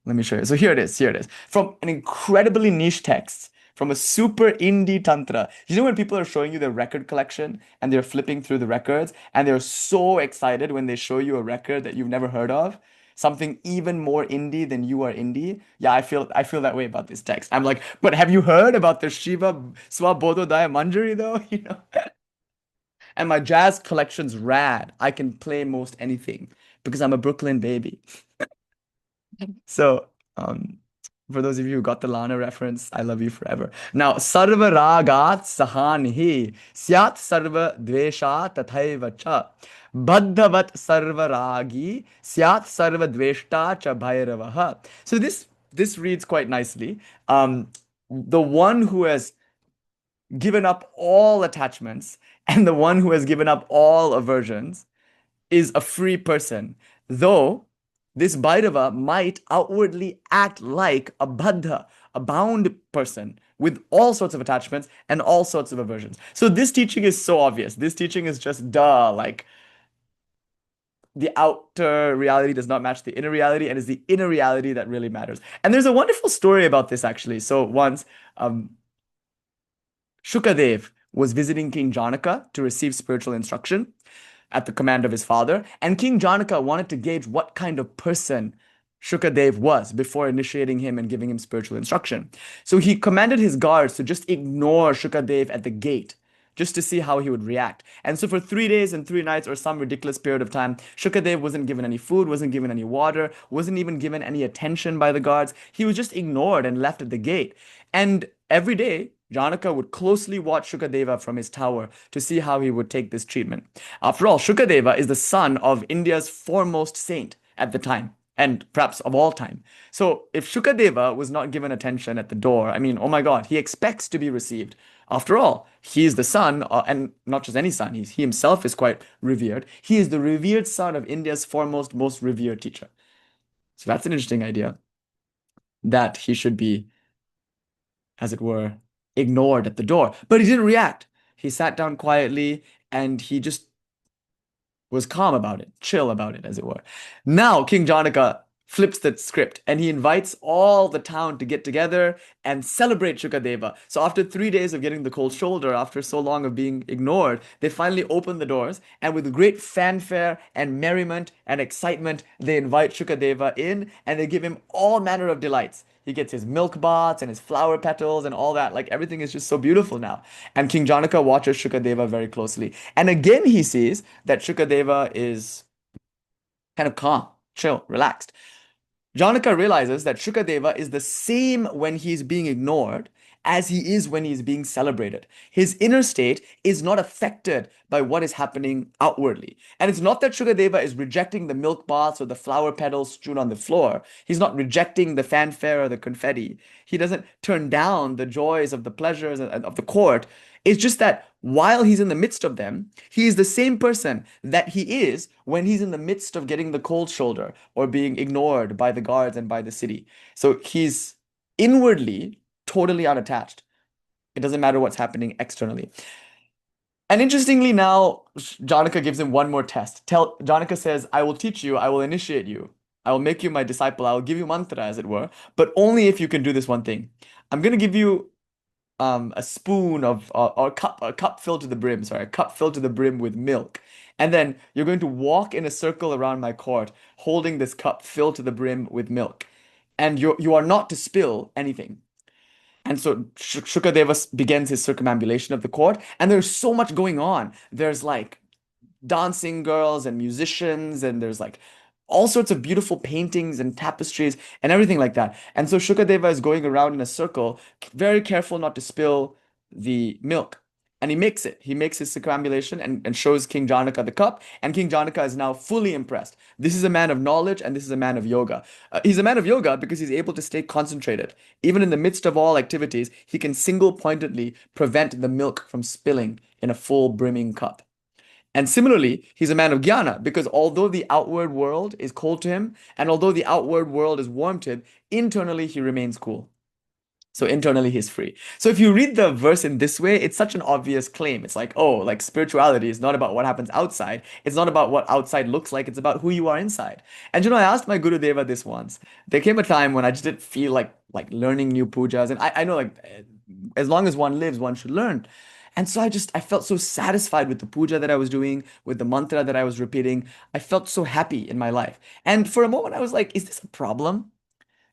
Let me show you. So here it is. Here it is. From an incredibly niche text, from a super indie tantra. You know when people are showing you their record collection and they're flipping through the records and they're so excited when they show you a record that you've never heard of? Something even more indie than you are indie. Yeah, I feel that way about this text. I'm like, but have you heard about the Shiva Swabodhodaya Manjari though? You know? And my jazz collection's rad. I can play most anything because I'm a Brooklyn baby. So, for those of you who got the Lana reference, I love you forever. Now, sarva ragat sahanihi syat sarva dvesha tathaiva cha baddhavat sarva ragi syat sarva dveshta cha bhairavaha. So this reads quite nicely. The one who has given up all attachments and the one who has given up all aversions is a free person, though this bhairava might outwardly act like a baddha, a bound person with all sorts of attachments and all sorts of aversions. So this teaching is so obvious. This teaching is just duh, like the outer reality does not match the inner reality, and it's the inner reality that really matters. And there's a wonderful story about this actually. So once Shukadeva was visiting King Janaka to receive spiritual instruction at the command of his father, and King Janaka wanted to gauge what kind of person Shukadeva was before initiating him and giving him spiritual instruction. So he commanded his guards to just ignore Shukadeva at the gate, just to see how he would react. And so for 3 days and 3 nights, or some ridiculous period of time, Shukadeva wasn't given any food, wasn't given any water, wasn't even given any attention by the guards. He was just ignored and left at the gate. And every day, Janaka would closely watch Shukadeva from his tower to see how he would take this treatment. After all, Shukadeva is the son of India's foremost saint at the time, and perhaps of all time. So if Shukadeva was not given attention at the door, I mean, oh my God, he expects to be received. After all, he is the son, and not just any son, he himself is quite revered. He is the revered son of India's foremost, most revered teacher. So that's an interesting idea, that he should be, as it were, ignored at the door. But he didn't react. He sat down quietly and he just was calm about it, chill about it, as it were. Now, King Janaka flips the script and he invites all the town to get together and celebrate Shukadeva. So after 3 days of getting the cold shoulder, after so long of being ignored, they finally open the doors, and with great fanfare and merriment and excitement, they invite Shukadeva in and they give him all manner of delights. He gets his milk baths and his flower petals and all that. Like, everything is just so beautiful now. And King Janaka watches Shukadeva very closely. And again, he sees that Shukadeva is kind of calm, chill, relaxed. Janaka realizes that Shukadeva is the same when he's being ignored as he is when he's being celebrated. His inner state is not affected by what is happening outwardly. And it's not that Shukadeva is rejecting the milk baths or the flower petals strewn on the floor. He's not rejecting the fanfare or the confetti. He doesn't turn down the joys of the pleasures of the court. It's just that while he's in the midst of them, he is the same person that he is when he's in the midst of getting the cold shoulder or being ignored by the guards and by the city. So he's inwardly totally unattached. It doesn't matter what's happening externally. And interestingly, now Janaka gives him one more test. Janaka says, I will teach you, I will initiate you, I will make you my disciple, I will give you mantra, as it were, but only if you can do this one thing. I'm going to give you a spoon of or a cup filled to the brim, sorry, a cup filled to the brim with milk. And then you're going to walk in a circle around my court, holding this cup filled to the brim with milk. And you are not to spill anything. And so Shukadeva begins his circumambulation of the court, and there's so much going on. There's like dancing girls and musicians, and there's like all sorts of beautiful paintings and tapestries and everything like that. And so Shukadeva is going around in a circle, very careful not to spill the milk. And he makes it. He makes his circumambulation and shows King Janaka the cup. And King Janaka is now fully impressed. This is a man of knowledge and this is a man of yoga. He's a man of yoga because he's able to stay concentrated. Even in the midst of all activities, he can single-pointedly prevent the milk from spilling in a full brimming cup. And similarly, he's a man of jnana because although the outward world is cold to him and although the outward world is warm to him, internally he remains cool. So internally he's free. So if you read the verse in this way, it's such an obvious claim. It's like, oh, like spirituality is not about what happens outside. It's not about what outside looks like. It's about who you are inside. And I asked my Gurudeva this once. There came a time when I just didn't feel like learning new pujas. And I know like as long as one lives, one should learn. And so I felt so satisfied with the puja that I was doing, with the mantra that I was repeating. I felt so happy in my life. And for a moment I was like, is this a problem?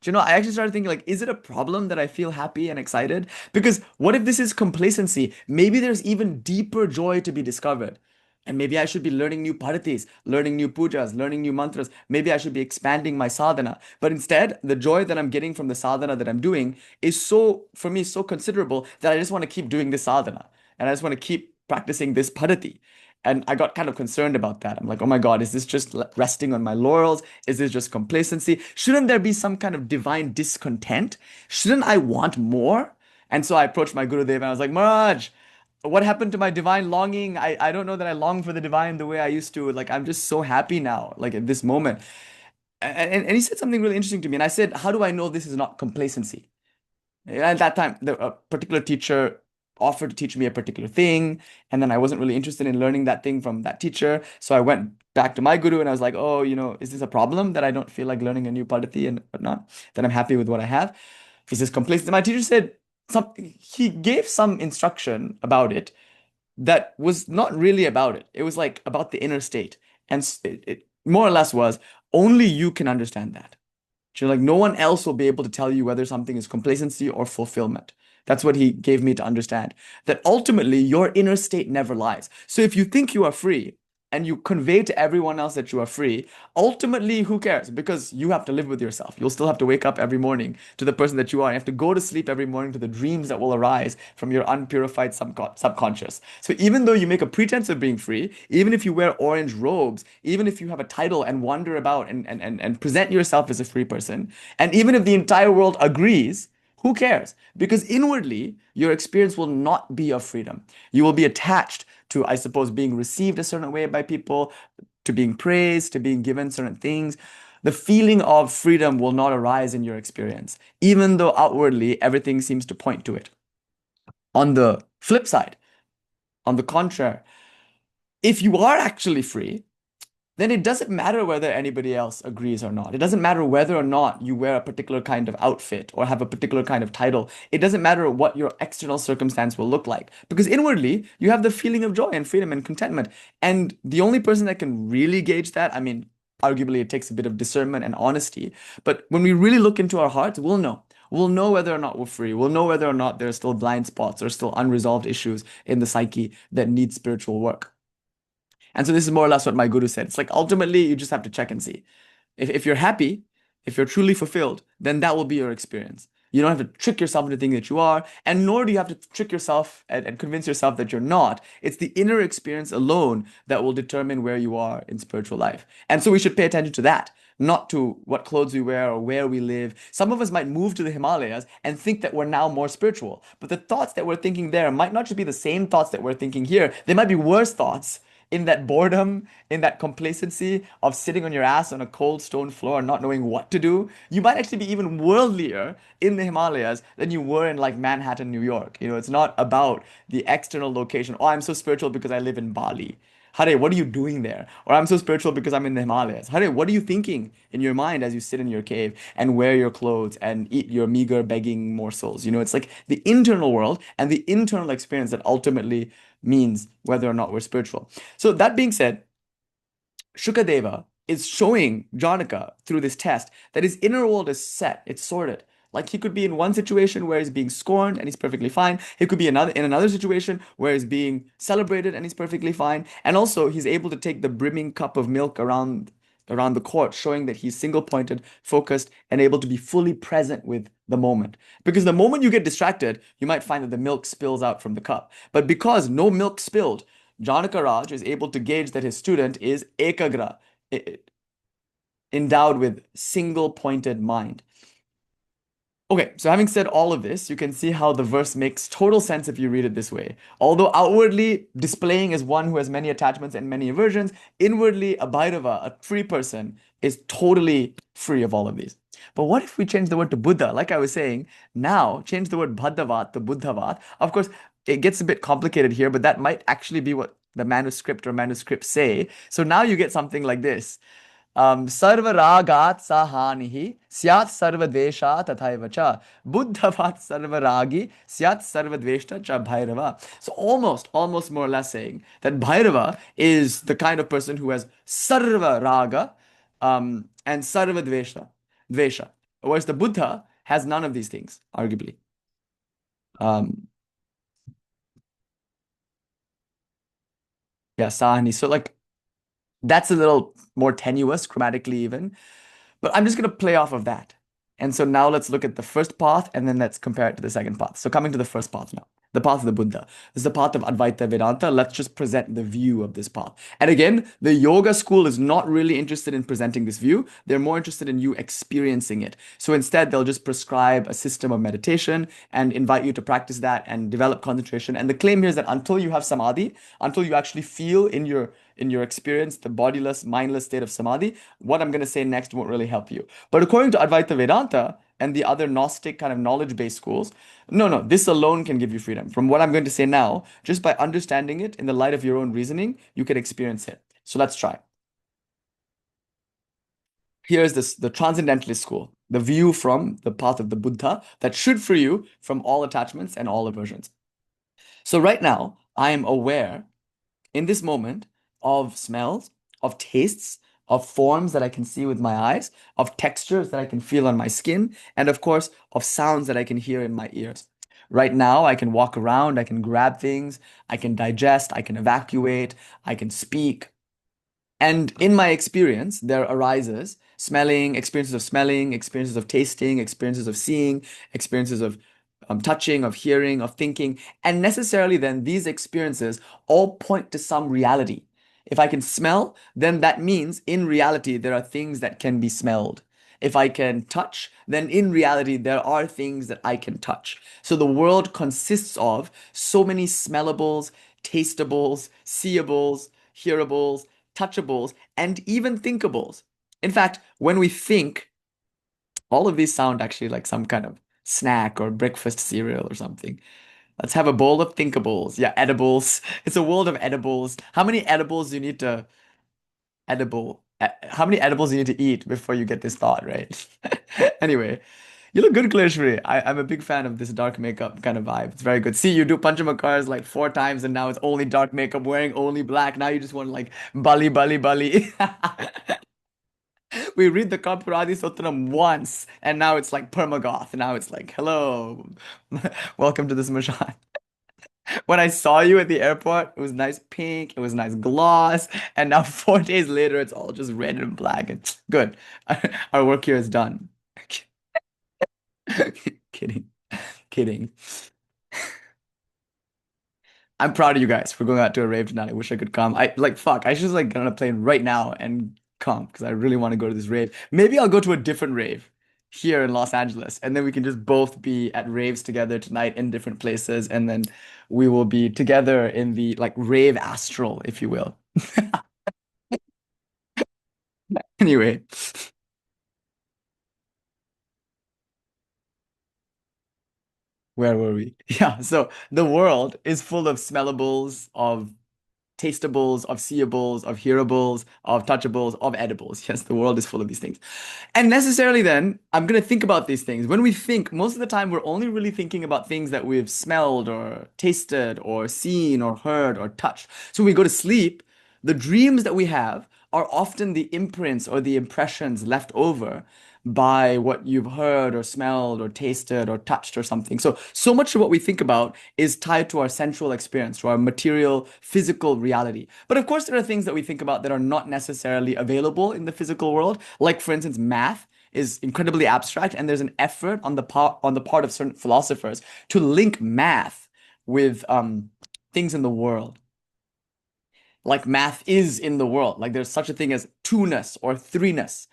I actually started thinking like, is it a problem that I feel happy and excited? Because what if this is complacency? Maybe there's even deeper joy to be discovered. And maybe I should be learning new paritis, learning new pujas, learning new mantras. Maybe I should be expanding my sadhana. But instead, the joy that I'm getting from the sadhana that I'm doing is for me, so considerable that I just want to keep doing this sadhana. And I just want to keep practicing this parity. And I got kind of concerned about that. I'm like, oh my God, is this just resting on my laurels? Is this just complacency? Shouldn't there be some kind of divine discontent? Shouldn't I want more? And so I approached my Gurudev and I was like, Maharaj, what happened to my divine longing? I don't know that I long for the divine the way I used to. Like, I'm just so happy now, like at this moment. And he said something really interesting to me. And I said, how do I know this is not complacency? And at that time, a particular teacher offered to teach me a particular thing, and then I wasn't really interested in learning that thing from that teacher, so I went back to my guru and I was like, oh, is this a problem that I don't feel like learning a new Padati and whatnot? That I'm happy with what I have? Is this complacent? My teacher said he gave some instruction about it that was not really about it. It was like about the inner state. And it more or less was only you can understand that. So like no one else will be able to tell you whether something is complacency or fulfillment. That's what he gave me to understand. That ultimately your inner state never lies. So if you think you are free and you convey to everyone else that you are free, ultimately who cares? Because you have to live with yourself. You'll still have to wake up every morning to the person that you are. You have to go to sleep every morning to the dreams that will arise from your unpurified subconscious. So even though you make a pretense of being free, even if you wear orange robes, even if you have a title and wander about and present yourself as a free person, and even if the entire world agrees, who cares? Because inwardly, your experience will not be of freedom. You will be attached to, I suppose, being received a certain way by people, to being praised, to being given certain things. The feeling of freedom will not arise in your experience, even though outwardly everything seems to point to it. On the flip side, on the contrary, if you are actually free, then it doesn't matter whether anybody else agrees or not. It doesn't matter whether or not you wear a particular kind of outfit or have a particular kind of title. It doesn't matter what your external circumstance will look like, because inwardly you have the feeling of joy and freedom and contentment. And the only person that can really gauge that, I mean, arguably it takes a bit of discernment and honesty, but when we really look into our hearts, we'll know. We'll know whether or not we're free. We'll know whether or not there are still blind spots or still unresolved issues in the psyche that need spiritual work. And so this is more or less what my guru said. It's like ultimately you just have to check and see. If you're happy, if you're truly fulfilled, then that will be your experience. You don't have to trick yourself into thinking that you are, and nor do you have to trick yourself and convince yourself that you're not. It's the inner experience alone that will determine where you are in spiritual life. And so we should pay attention to that, not to what clothes we wear or where we live. Some of us might move to the Himalayas and think that we're now more spiritual, but the thoughts that we're thinking there might not just be the same thoughts that we're thinking here. They might be worse thoughts in that boredom, in that complacency of sitting on your ass on a cold stone floor and not knowing what to do. You might actually be even worldlier in the Himalayas than you were in like Manhattan, New York. It's not about the external location. Oh, I'm so spiritual because I live in Bali. Hare, what are you doing there? Or I'm so spiritual because I'm in the Himalayas. Hare, what are you thinking in your mind as you sit in your cave and wear your clothes and eat your meager begging morsels? It's like the internal world and the internal experience that ultimately means whether or not we're spiritual. So that being said, Shukadeva is showing Janaka through this test that his inner world is set, it's sorted. Like he could be in one situation where he's being scorned and he's perfectly fine. He could be in another situation where he's being celebrated and he's perfectly fine. And also he's able to take the brimming cup of milk around the court, showing that he's single-pointed, focused, and able to be fully present with the moment. Because the moment you get distracted, you might find that the milk spills out from the cup. But because no milk spilled, Janaka Raj is able to gauge that his student is ekagra, endowed with single-pointed mind. Okay, so having said all of this, you can see how the verse makes total sense if you read it this way. Although outwardly displaying as one who has many attachments and many aversions, inwardly a bhairava, a free person, is totally free of all of these. But what if we change the word to Buddha? Like I was saying, now change the word Bhadavat to Buddhavat. Of course, it gets a bit complicated here, but that might actually be what the manuscript or manuscripts say. So now you get something like this. Sarva ragat sahanihi syat sarva dvesha tathaiva cha buddhavat sarva ragi syat sarva dveshta cha bhairava. So almost more or less saying that bhairava is the kind of person who has sarva raga and sarva dvesha, whereas the Buddha has none of these things, arguably. Yeah, sahani. So like that's a little more tenuous grammatically even, but I'm just going to play off of that. And so now let's look at the first path and then let's compare it to the second path. So coming to the first path now, the path of the Buddha. This is the path of Advaita Vedanta. Let's just present the view of this path. And again, the yoga school is not really interested in presenting this view. They're more interested in you experiencing it. So instead, they'll just prescribe a system of meditation and invite you to practice that and develop concentration. And the claim here is that until you have samadhi, until you actually feel in your experience, the bodiless, mindless state of samadhi, what I'm going to say next won't really help you. But according to Advaita Vedanta and the other Gnostic kind of knowledge-based schools, no, this alone can give you freedom. From what I'm going to say now, just by understanding it in the light of your own reasoning, you can experience it. So let's try. Here's the transcendentalist school, the view from the path of the Buddha that should free you from all attachments and all aversions. So right now, I am aware in this moment of smells, of tastes, of forms that I can see with my eyes, of textures that I can feel on my skin, and of course, of sounds that I can hear in my ears. Right now, I can walk around, I can grab things, I can digest, I can evacuate, I can speak. And in my experience, there arises smelling, experiences of tasting, experiences of seeing, experiences of touching, of hearing, of thinking. And necessarily, then, these experiences all point to some reality. If I can smell, then that means in reality, there are things that can be smelled. If I can touch, then in reality, there are things that I can touch. So the world consists of so many smellables, tastables, seeables, hearables, touchables, and even thinkables. In fact, when we think, all of these sound actually like some kind of snack or breakfast cereal or something. Let's have a bowl of thinkables. Yeah, edibles. It's a world of edibles. How many edibles do you need to how many edibles do you need to eat before you get this thought, right? Anyway, you look good, Kaleshwari. I'm a big fan of this dark makeup kind of vibe. It's very good. See, you do Panchamakars like 4 times and now it's only dark makeup, wearing only black. Now you just want like Bali, Bali, Bali. We read the Kapuradi Sutram once and now it's like permagoth. Now it's like, hello, welcome to the Smaśāna. When I saw you at the airport, it was nice pink, it was nice gloss, and now 4 days later, it's all just red and black. And good. Our work here is done. Kidding. Kidding. I'm proud of you guys for going out to a rave tonight. I wish I could come. I like fuck. I should just like get on a plane right now and come because I really want to go to this rave. Maybe I'll go to a different rave here in Los Angeles, and then we can just both be at raves together tonight in different places, and then we will be together in the like rave astral, if you will. Anyway, where were we? Yeah, so the world is full of smellables, of tastables, of seeables, of hearables, of touchables, of edibles. Yes, the world is full of these things. And necessarily then, I'm going to think about these things. When we think, most of the time, we're only really thinking about things that we've smelled or tasted or seen or heard or touched. So when we go to sleep, the dreams that we have are often the imprints or the impressions left over by what you've heard or smelled or tasted or touched or something. So much of what we think about is tied to our sensual experience, to our material, physical reality. But of course, there are things that we think about that are not necessarily available in the physical world. Like, for instance, math is incredibly abstract, and there's an effort on the part of certain philosophers to link math with things in the world. Like math is in the world. Like there's such a thing as two-ness or three-ness.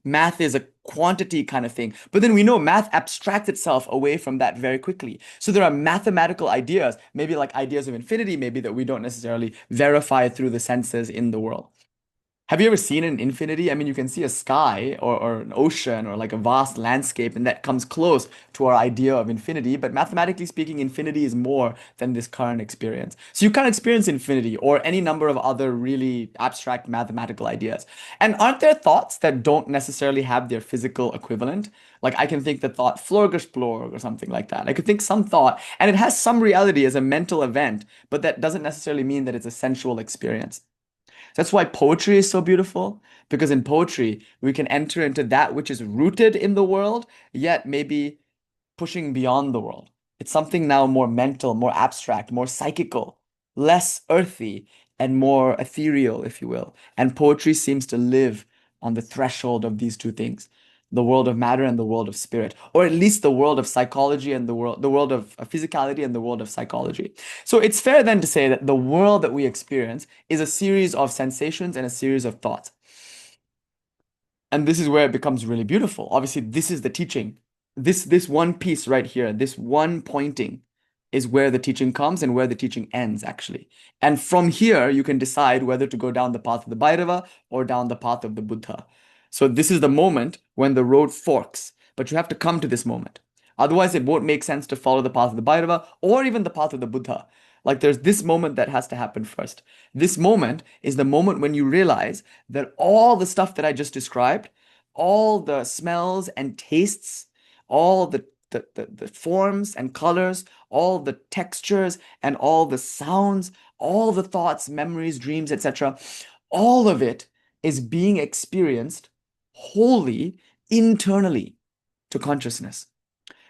Math is a quantity kind of thing. But then we know math abstracts itself away from that very quickly. So there are mathematical ideas, maybe like ideas of infinity, maybe that we don't necessarily verify through the senses in the world. Have you ever seen an infinity? I mean, you can see a sky or an ocean or like a vast landscape, and that comes close to our idea of infinity. But mathematically speaking, infinity is more than this current experience. So you can't experience infinity or any number of other really abstract mathematical ideas. And aren't there thoughts that don't necessarily have their physical equivalent? Like I can think the thought Florgersplorg or something like that. I could think some thought, and it has some reality as a mental event, but that doesn't necessarily mean that it's a sensual experience. That's why poetry is so beautiful, because in poetry, we can enter into that which is rooted in the world, yet maybe pushing beyond the world. It's something now more mental, more abstract, more psychical, less earthy, and more ethereal, if you will. And poetry seems to live on the threshold of these two things, the world of matter and the world of spirit, or at least the world of psychology and the world of physicality and the world of psychology. So it's fair then to say that the world that we experience is a series of sensations and a series of thoughts. And this is where it becomes really beautiful. Obviously, this is the teaching. This one piece right here, this one pointing is where the teaching comes and where the teaching ends, actually. And from here, you can decide whether to go down the path of the bhairava or down the path of the Buddha. So this is the moment when the road forks, but you have to come to this moment. Otherwise, it won't make sense to follow the path of the bhairava or even the path of the Buddha. Like there's this moment that has to happen first. This moment is the moment when you realize that all the stuff that I just described, all the smells and tastes, all the forms and colors, all the textures and all the sounds, all the thoughts, memories, dreams, etc. All of it is being experienced wholly internally to consciousness.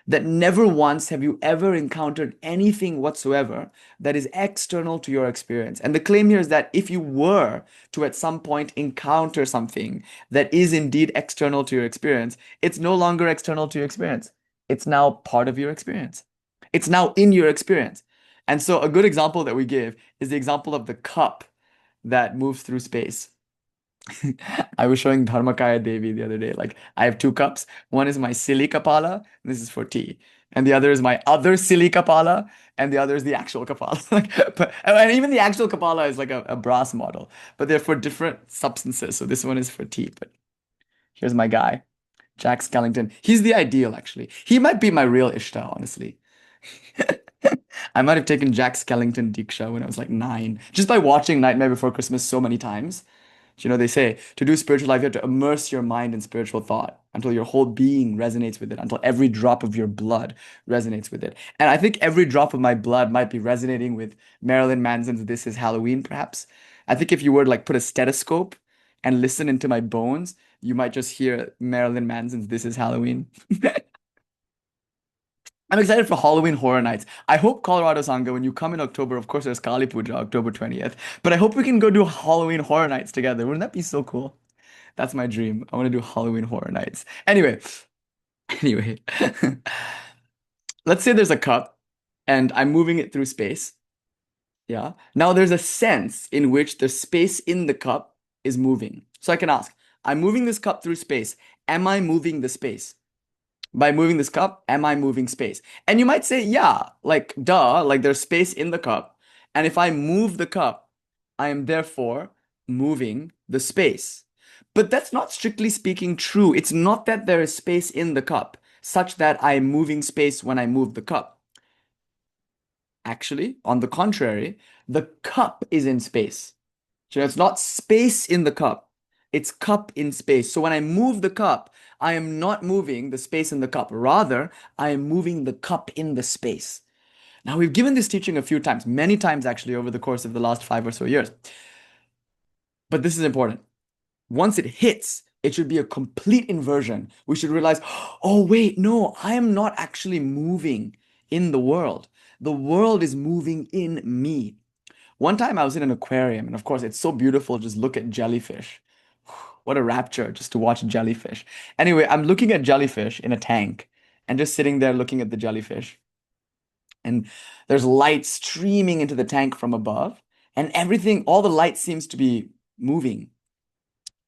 That never once have you ever encountered anything whatsoever that is external to your experience. And the claim here is that if you were to at some point encounter something that is indeed external to your experience, it's no longer external to your experience. It's now part of your experience. It's now in your experience. And so a good example that we give is the example of the cup that moves through space. I was showing Dharmakaya Devi the other day. Like, I have two cups. One is my silly kapala, this is for tea. And the other is my other silly kapala, and the other is the actual kapala. And even the actual kapala is like a brass model, but they're for different substances. So this one is for tea. But here's my guy, Jack Skellington. He's the ideal, actually. He might be my real Ishta, honestly. I might have taken Jack Skellington Diksha when I was like 9, just by watching Nightmare Before Christmas so many times. You know, they say to do spiritual life, you have to immerse your mind in spiritual thought until your whole being resonates with it, until every drop of your blood resonates with it. And I think every drop of my blood might be resonating with Marilyn Manson's This Is Halloween, perhaps. I think if you were to like put a stethoscope and listen into my bones, you might just hear Marilyn Manson's This Is Halloween. I'm excited for Halloween Horror Nights. I hope Colorado Sangha, when you come in October, of course, there's Kali Puja, October 20th, but I hope we can go do Halloween Horror Nights together. Wouldn't that be so cool? That's my dream. I want to do Halloween Horror Nights. Anyway, let's say there's a cup and I'm moving it through space. Yeah. Now there's a sense in which the space in the cup is moving. So I can ask, I'm moving this cup through space. Am I moving the space? By moving this cup, am I moving space? And you might say, yeah, like, duh, like there's space in the cup. And if I move the cup, I am therefore moving the space. But that's not strictly speaking true. It's not that there is space in the cup, such that I am moving space when I move the cup. Actually, on the contrary, the cup is in space. So it's not space in the cup, it's cup in space. So when I move the cup, I am not moving the space in the cup. Rather, I am moving the cup in the space. Now, we've given this teaching a few times, many times actually, over the course of the last 5 or so years. But this is important. Once it hits, it should be a complete inversion. We should realize, oh, wait, no, I am not actually moving in the world. The world is moving in me. One time I was in an aquarium, and of course, it's so beautiful to just look at jellyfish. What a rapture just to watch jellyfish. Anyway, I'm looking at jellyfish in a tank and just sitting there looking at the jellyfish. And there's light streaming into the tank from above, and everything, all the light seems to be moving.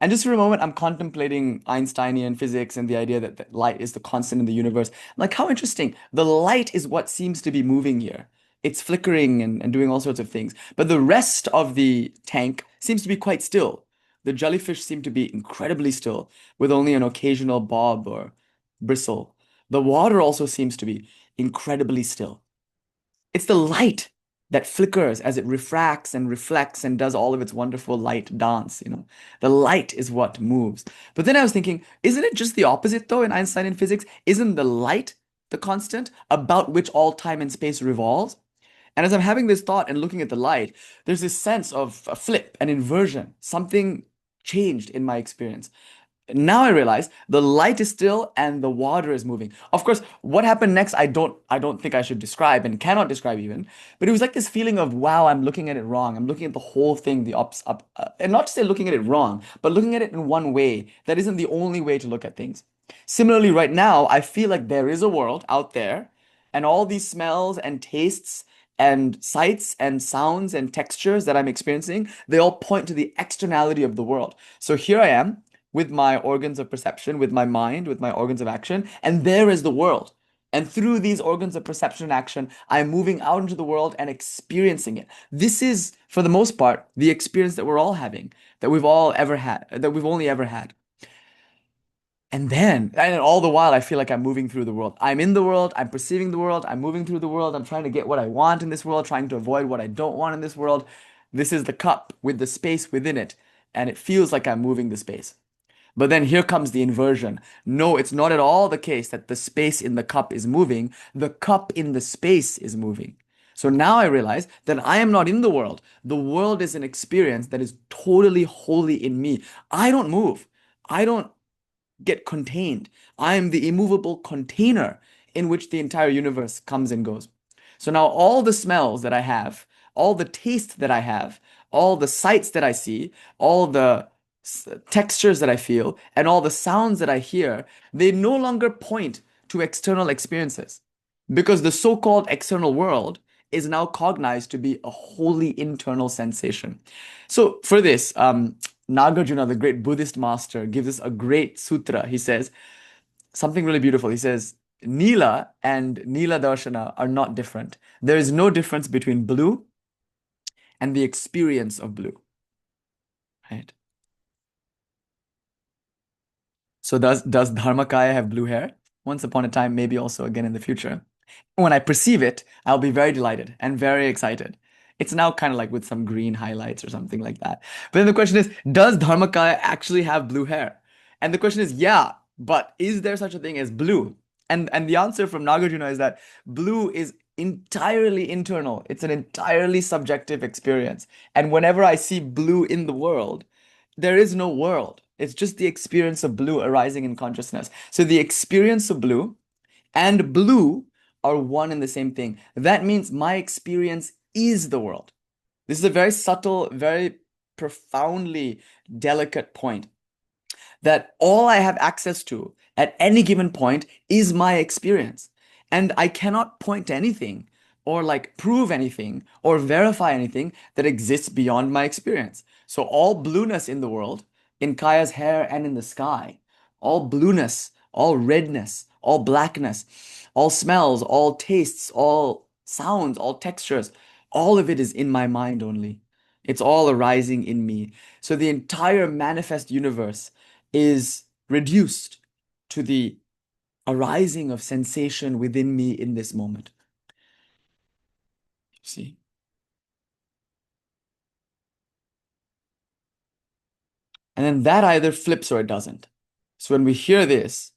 And just for a moment, I'm contemplating Einsteinian physics and the idea that light is the constant in the universe. Like, how interesting. The light is what seems to be moving here. It's flickering and doing all sorts of things. But the rest of the tank seems to be quite still. The jellyfish seem to be incredibly still, with only an occasional bob or bristle. The water also seems to be incredibly still. It's the light that flickers as it refracts and reflects and does all of its wonderful light dance, you know. The light is what moves. But then I was thinking, isn't it just the opposite though in Einsteinian physics? Isn't the light the constant about which all time and space revolves? And as I'm having this thought and looking at the light, there's this sense of a flip, an inversion. Something changed in my experience. Now I realize the light is still and the water is moving. Of course, what happened next, I don't think I should describe and cannot describe even. But it was like this feeling of, wow, I'm looking at it wrong. I'm looking at the whole thing, and not to say looking at it wrong, but looking at it in one way that isn't the only way to look at things. Similarly, right now, I feel like there is a world out there, and all these smells and tastes and sights and sounds and textures that I'm experiencing, they all point to the externality of the world. So here I am with my organs of perception, with my mind, with my organs of action, and there is the world. And through these organs of perception and action, I'm moving out into the world and experiencing it. This is, for the most part, the experience that we're all having, that we've all ever had, that we've only ever had. And all the while, I feel like I'm moving through the world. I'm in the world, I'm perceiving the world, I'm moving through the world, I'm trying to get what I want in this world, trying to avoid what I don't want in this world. This is the cup with the space within it, and it feels like I'm moving the space. But then here comes the inversion. No, it's not at all the case that the space in the cup is moving. The cup in the space is moving. So now I realize that I am not in the world. The world is an experience that is totally wholly in me. I don't move. I don't get contained. I am the immovable container in which the entire universe comes and goes. So now all the smells that I have, all the taste that I have, all the sights that I see, all the textures that I feel, and all the sounds that I hear, they no longer point to external experiences because the so-called external world is now cognized to be a wholly internal sensation. So for this, Nagarjuna, the great Buddhist master, gives us a great sutra. He says something really beautiful. He says, Nila and Nila Darshana are not different. There is no difference between blue and the experience of blue. Right? So does Dharmakaya have blue hair? Once upon a time, maybe also again in the future. When I perceive it, I'll be very delighted and very excited. It's now kind of like with some green highlights or something like that. But then the question is, does Dharmakaya actually have blue hair? And the question is, yeah, but is there such a thing as blue? And the answer from Nagarjuna is that blue is entirely internal. It's an entirely subjective experience. And whenever I see blue in the world, there is no world. It's just the experience of blue arising in consciousness. So the experience of blue and blue are one and the same thing. That means my experience is the world. This is a very subtle, very profoundly delicate point that all I have access to at any given point is my experience. And I cannot point to anything or like prove anything or verify anything that exists beyond my experience. So all blueness in the world, in Kaya's hair and in the sky, all blueness, all redness, all blackness, all smells, all tastes, all sounds, all textures, all of it is in my mind only. It's all arising in me. So the entire manifest universe is reduced to the arising of sensation within me in this moment. See? And then that either flips or it doesn't. So when we hear this,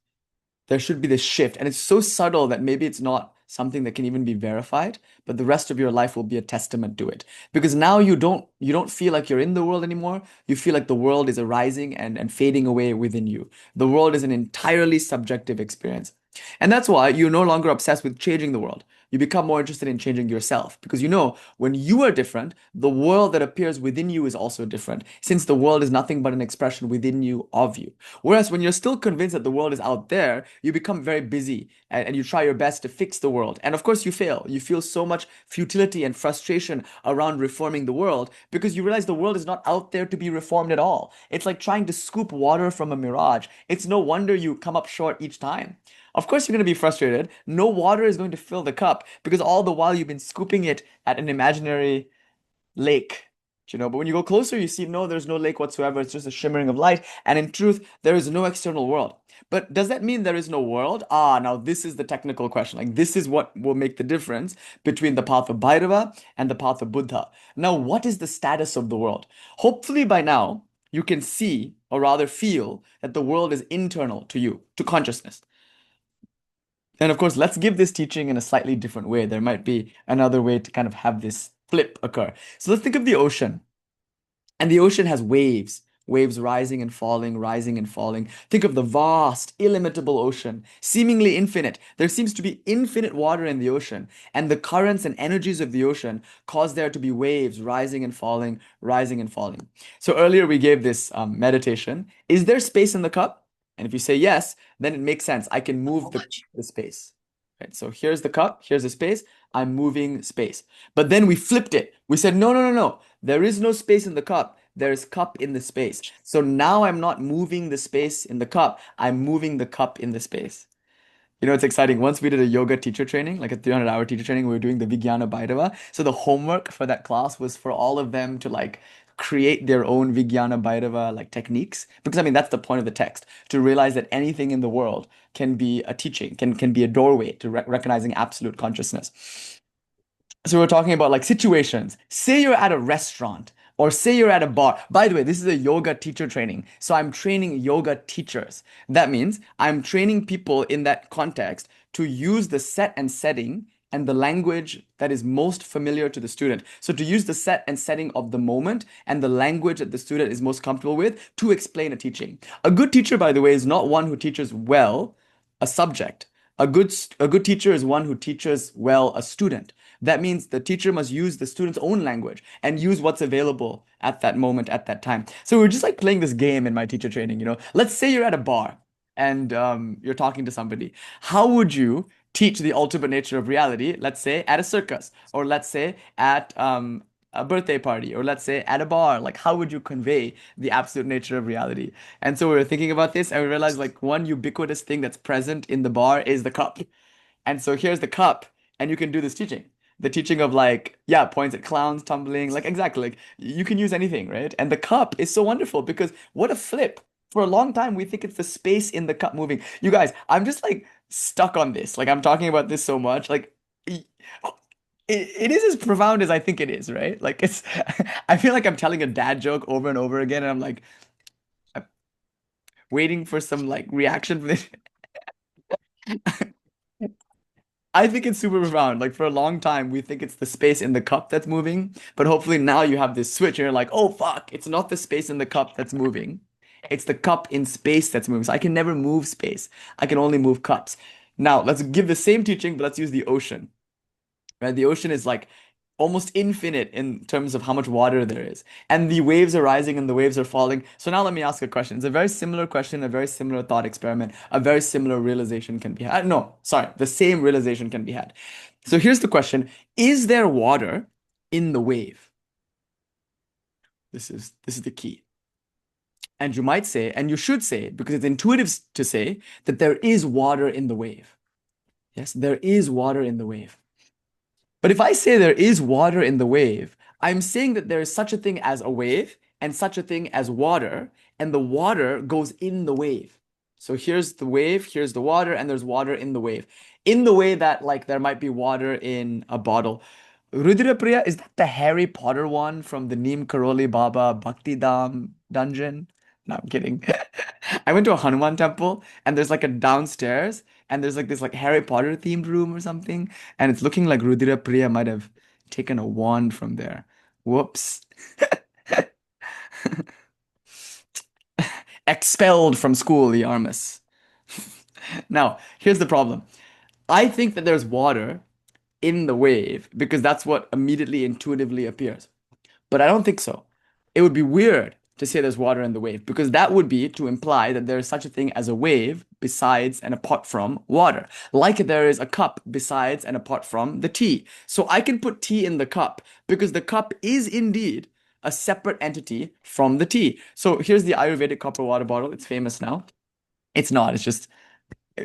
there should be this shift. And it's so subtle that maybe it's not something that can even be verified, but the rest of your life will be a testament to it. Because now you don't feel like you're in the world anymore. You feel like the world is arising and fading away within you. The world is an entirely subjective experience. And that's why you're no longer obsessed with changing the world. You become more interested in changing yourself because you know when you are different, the world that appears within you is also different, since the world is nothing but an expression within you of you. Whereas when you're still convinced that the world is out there, you become very busy and you try your best to fix the world. And of course, you fail. You feel so much futility and frustration around reforming the world because you realize the world is not out there to be reformed at all. It's like trying to scoop water from a mirage. It's no wonder you come up short each time. Of course, you're going to be frustrated. No water is going to fill the cup because all the while you've been scooping it at an imaginary lake. But when you go closer, you see, no, there's no lake whatsoever. It's just a shimmering of light. And in truth, there is no external world. But does that mean there is no world? Now this is the technical question. Like, this is what will make the difference between the path of bhairava and the path of Buddha. Now, what is the status of the world? Hopefully by now, you can see, or rather feel, that the world is internal to you, to consciousness. And of course, let's give this teaching in a slightly different way. There might be another way to kind of have this flip occur. So let's think of the ocean. And the ocean has waves, waves rising and falling, rising and falling. Think of the vast, illimitable ocean, seemingly infinite. There seems to be infinite water in the ocean, and the currents and energies of the ocean cause there to be waves rising and falling, rising and falling. So earlier we gave this meditation. Is there space in the cup? And if you say yes, then it makes sense. I can move the space. Right? So here's the cup, here's the space. I'm moving space. But then we flipped it. We said, no, no, no, no. There is no space in the cup. There is cup in the space. So now I'm not moving the space in the cup. I'm moving the cup in the space. It's exciting. Once we did a yoga teacher training, like a 300-hour teacher training, we were doing the Vijnana Bhairava. So the homework for that class was for all of them to like create their own Vijnana Bhairava like techniques. Because I mean, that's the point of the text, to realize that anything in the world can be a teaching, can be a doorway to recognizing absolute consciousness. So we're talking about like situations. Say you're at a restaurant, Or say you're at a bar. By the way, this is a yoga teacher training. So I'm training yoga teachers. That means I'm training people in that context to use the set and setting and the language that is most familiar to the student. So to use the set and setting of the moment and the language that the student is most comfortable with to explain a teaching. A good teacher, by the way, is not one who teaches well a subject. A good teacher is one who teaches well a student. That means the teacher must use the student's own language and use what's available at that moment, at that time. So we're just like playing this game in my teacher training, you know. Let's say you're at a bar and you're talking to somebody. How would you teach the ultimate nature of reality? Let's say at a circus, or let's say at a birthday party, or let's say at a bar. Like, how would you convey the absolute nature of reality? And so we were thinking about this, and we realized like one ubiquitous thing that's present in the bar is the cup. And so here's the cup, and you can do this teaching. The teaching of like, yeah, points at clowns tumbling, like exactly, like you can use anything, right? And the cup is so wonderful because what a flip. For a long time, we think it's the space in the cup moving. You guys, I'm just like stuck on this. Like I'm talking about this so much. Like it, it is as profound as I think it is, right? Like it's, I feel like I'm telling a dad joke over and over again, and I'm like waiting for some like reaction from this. I think it's super profound. Like for a long time, we think it's the space in the cup that's moving, but hopefully now you have this switch and you're like, oh fuck, it's not the space in the cup that's moving. It's the cup in space that's moving. So I can never move space. I can only move cups. Now let's give the same teaching, but let's use the ocean. Right? The ocean is like almost infinite in terms of how much water there is. And the waves are rising and the waves are falling. So now let me ask a question. It's a very similar question, a very similar thought experiment, a very similar realization can be had. No, sorry, the same realization can be had. So here's the question. Is there water in the wave? This is the key. And you might say, and you should say, because it's intuitive to say that there is water in the wave. Yes, there is water in the wave. But if I say there is water in the wave, I'm saying that there is such a thing as a wave and such a thing as water, and the water goes in the wave. So here's the wave, here's the water, and there's water in the wave. In the way that like there might be water in a bottle. Rudrapriya, is that the Harry Potter one from the Neem Karoli Baba Bhakti Dham dungeon? No, I'm kidding. I went to a Hanuman temple and there's like a downstairs and there's like this like Harry Potter themed room or something. And it's looking like Rudira Priya might have taken a wand from there. Whoops. Expelled from school, the Armas. Now, here's the problem. I think that there's water in the wave because that's what immediately intuitively appears. But I don't think so. It would be weird to say there's water in the wave because that would be to imply that there is such a thing as a wave besides and apart from water. Like there is a cup besides and apart from the tea. So I can put tea in the cup because the cup is indeed a separate entity from the tea. So here's the Ayurvedic copper water bottle. It's famous now. It's not. It's just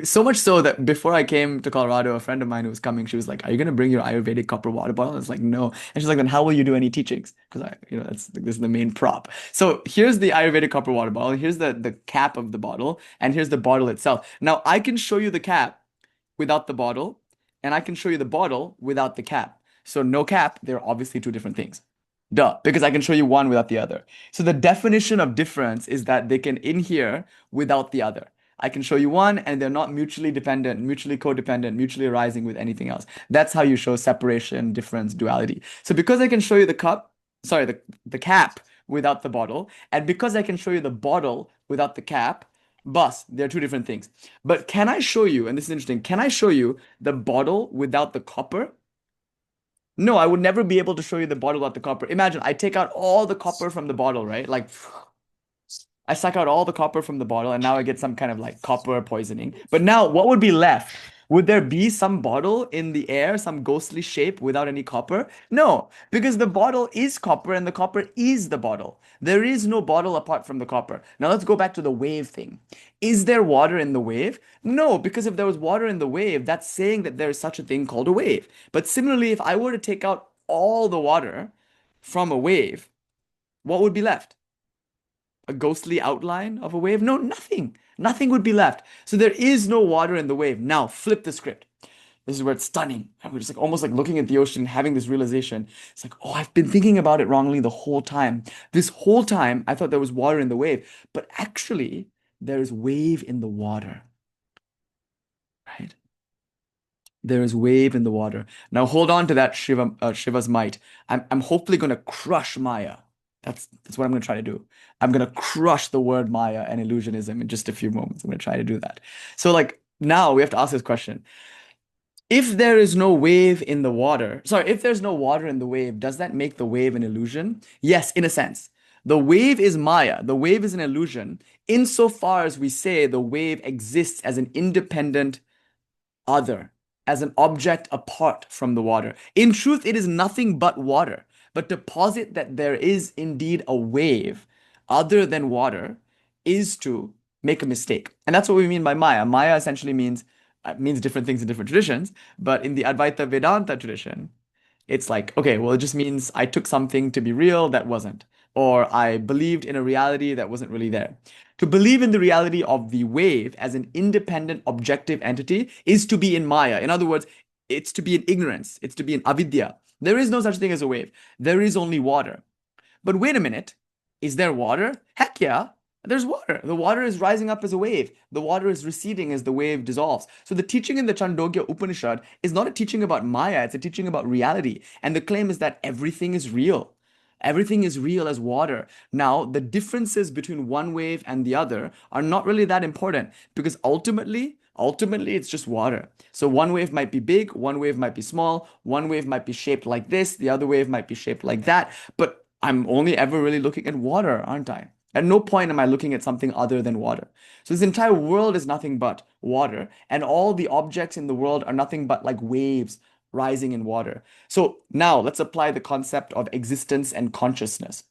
so much so that before I came to Colorado, a friend of mine who was coming, she was like, "Are you gonna bring your Ayurvedic copper water bottle?" I was like, "No." And she's like, "Then how will you do any teachings?" Because that's this is the main prop. So here's the Ayurvedic copper water bottle. Here's the cap of the bottle, and here's the bottle itself. Now I can show you the cap without the bottle, and I can show you the bottle without the cap. So no cap, they're obviously two different things. Duh, because I can show you one without the other. So the definition of difference is that they can inhere without the other. I can show you one and they're not mutually dependent, mutually codependent, mutually arising with anything else. That's how you show separation, difference, duality. So because I can show you the cap without the bottle, and because I can show you the bottle without the cap, bus, they're two different things. But can I show you, and this is interesting, can I show you the bottle without the copper? No, I would never be able to show you the bottle without the copper. Imagine I take out all the copper from the bottle, right? Like I suck out all the copper from the bottle and now I get some kind of like copper poisoning. But now what would be left? Would there be some bottle in the air, some ghostly shape without any copper? No, because the bottle is copper and the copper is the bottle. There is no bottle apart from the copper. Now let's go back to the wave thing. Is there water in the wave? No, because if there was water in the wave, that's saying that there is such a thing called a wave. But similarly, if I were to take out all the water from a wave, what would be left? A ghostly outline of a wave? No, nothing. Nothing would be left. So there is no water in the wave. Now flip the script. This is where it's stunning. And we're just like almost like looking at the ocean, having this realization. It's like, oh, I've been thinking about it wrongly the whole time. This whole time, I thought there was water in the wave, but actually, there is wave in the water, right? There is wave in the water. Now hold on to that Shiva's might. I'm hopefully going to crush Maya. That's what I'm going to try to do. I'm going to crush the word Maya and illusionism in just a few moments. I'm going to try to do that. So like now we have to ask this question. If there is no wave in the water, sorry, if there's no water in the wave, does that make the wave an illusion? Yes, in a sense. The wave is Maya. The wave is an illusion insofar as we say the wave exists as an independent other, as an object apart from the water. In truth, it is nothing but water. But to posit that there is indeed a wave other than water is to make a mistake. And that's what we mean by Maya. Maya essentially means different things in different traditions, but in the Advaita Vedanta tradition, it's like, okay, well, it just means I took something to be real that wasn't, or I believed in a reality that wasn't really there. To believe in the reality of the wave as an independent objective entity is to be in Maya. In other words, it's to be in ignorance, it's to be in avidya. There is no such thing as a wave. There is only water. But wait a minute, is there water? Heck yeah, there's water. The water is rising up as a wave. The water is receding as the wave dissolves. So the teaching in the Chandogya Upanishad is not a teaching about Maya, it's a teaching about reality. And the claim is that everything is real. Everything is real as water. Now, the differences between one wave and the other are not really that important because ultimately it's just water. So one wave might be big, one wave might be small, one wave might be shaped like this, the other wave might be shaped like that, but I'm only ever really looking at water, aren't I? At no point am I looking at something other than water. So this entire world is nothing but water, and all the objects in the world are nothing but like waves rising in water. So now let's apply the concept of existence and consciousness.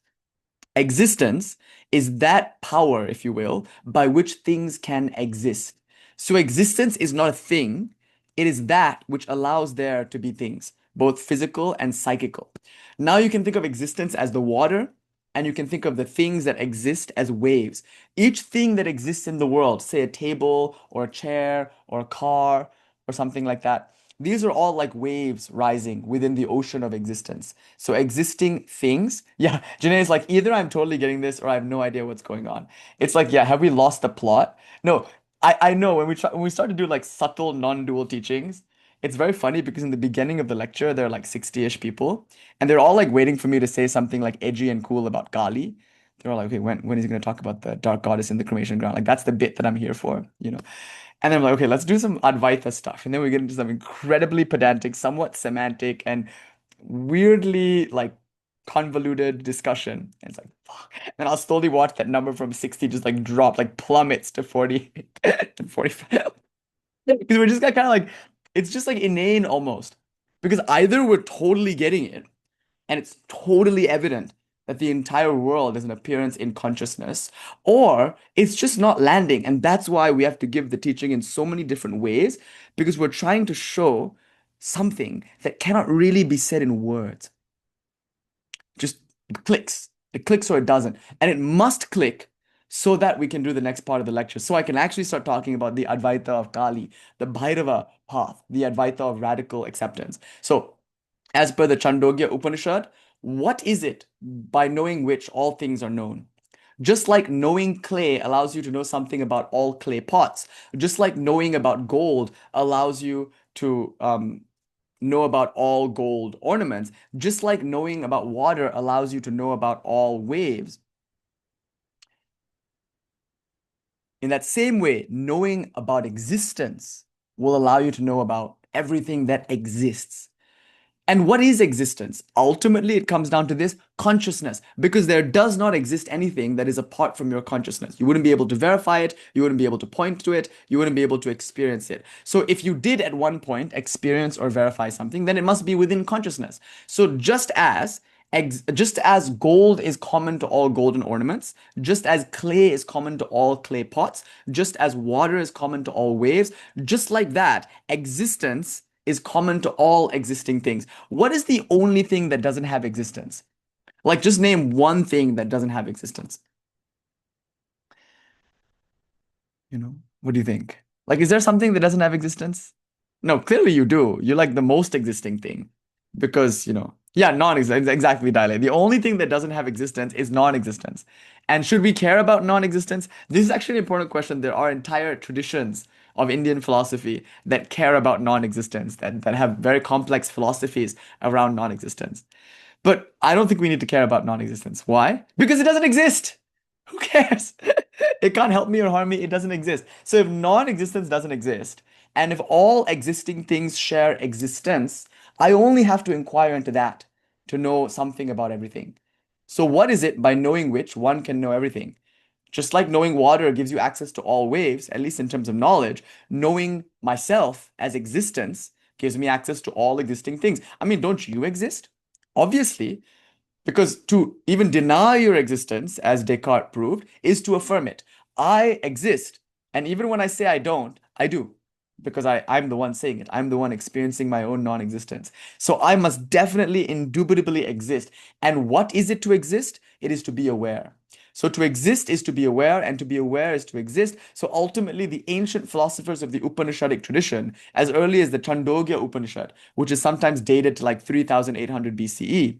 Existence is that power, if you will, by which things can exist. So existence is not a thing, it is that which allows there to be things, both physical and psychical. Now you can think of existence as the water, and you can think of the things that exist as waves. Each thing that exists in the world, say a table or a chair or a car or something like that, these are all like waves rising within the ocean of existence. So existing things, yeah, Janae is like, either I'm totally getting this or I have no idea what's going on. It's like, yeah, have we lost the plot? No, I know when we start to do like subtle non-dual teachings, it's very funny because in the beginning of the lecture, there are like 60-ish people, and they're all like waiting for me to say something like edgy and cool about Kali. They're all like, okay, when is he going to talk about the dark goddess in the cremation ground? Like that's the bit that I'm here for, you know? And then I'm like, okay, let's do some Advaita stuff. And then we get into some incredibly pedantic, somewhat semantic, and weirdly like convoluted discussion. And it's like, fuck. And I'll slowly watch that number from 60 just like drop, like plummets to 40 to 45. Because we're just kind of like, it's just like inane almost. Because either we're totally getting it, and it's totally evident that the entire world is an appearance in consciousness, or it's just not landing. And that's why we have to give the teaching in so many different ways, because we're trying to show something that cannot really be said in words. Just clicks. It clicks or it doesn't. And it must click so that we can do the next part of the lecture. So I can actually start talking about the Advaita of Kali, the bhairava path, the Advaita of radical acceptance. So as per the Chandogya Upanishad, what is it by knowing which all things are known? Just like knowing clay allows you to know something about all clay pots, just like knowing about gold allows you to know about all gold ornaments, just like knowing about water allows you to know about all waves. In that same way, knowing about existence will allow you to know about everything that exists. And what is existence? Ultimately, it comes down to this consciousness, because there does not exist anything that is apart from your consciousness. You wouldn't be able to verify it, you wouldn't be able to point to it, you wouldn't be able to experience it. So if you did at one point experience or verify something, then it must be within consciousness. So just as gold is common to all golden ornaments, just as clay is common to all clay pots, just as water is common to all waves, just like that, existence is common to all existing things. What is the only thing that doesn't have existence? Like, just name one thing that doesn't have existence. You know, what do you think? Like, is there something that doesn't have existence? No, clearly you do. You like the most existing thing because, yeah, non-existent, exactly, Dale. The only thing that doesn't have existence is non-existence. And should we care about non-existence? This is actually an important question. There are entire traditions of Indian philosophy that care about non-existence, that have very complex philosophies around non-existence. But I don't think we need to care about non-existence. Why? Because it doesn't exist. Who cares? It can't help me or harm me. It doesn't exist. So if non-existence doesn't exist, and if all existing things share existence, I only have to inquire into that to know something about everything. So what is it by knowing which one can know everything? Just like knowing water gives you access to all waves, at least in terms of knowledge, knowing myself as existence gives me access to all existing things. I mean, don't you exist? Obviously, because to even deny your existence, as Descartes proved, is to affirm it. I exist. And even when I say I don't, I do. Because I'm the one saying it. I'm the one experiencing my own non-existence. So I must definitely, indubitably exist. And what is it to exist? It is to be aware. So to exist is to be aware, and to be aware is to exist. So ultimately, the ancient philosophers of the Upanishadic tradition, as early as the Chandogya Upanishad, which is sometimes dated to like 3800 BCE,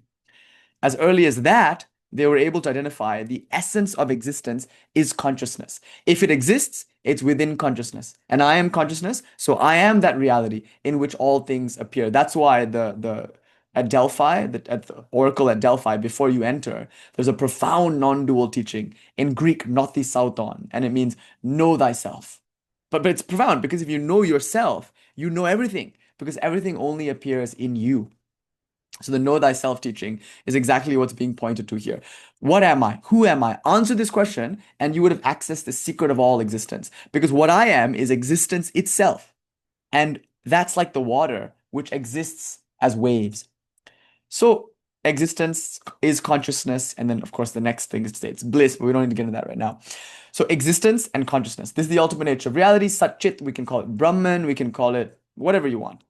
as early as that, they were able to identify the essence of existence is consciousness. If it exists, it's within consciousness. And I am consciousness, so I am that reality in which all things appear. That's why the at Delphi, at the oracle at Delphi, before you enter, there's a profound non-dual teaching in Greek, "Noti Sauton," and it means know thyself. But it's profound because if you know yourself, you know everything, because everything only appears in you. So the know thyself teaching is exactly what's being pointed to here. What am I? Who am I? Answer this question, and you would have accessed the secret of all existence. Because what I am is existence itself. And that's like the water, which exists as waves. So existence is consciousness. And then, of course, the next thing is to say it's bliss, but we don't need to get into that right now. So existence and consciousness. This is the ultimate nature of reality. Satchit, we can call it Brahman, we can call it whatever you want.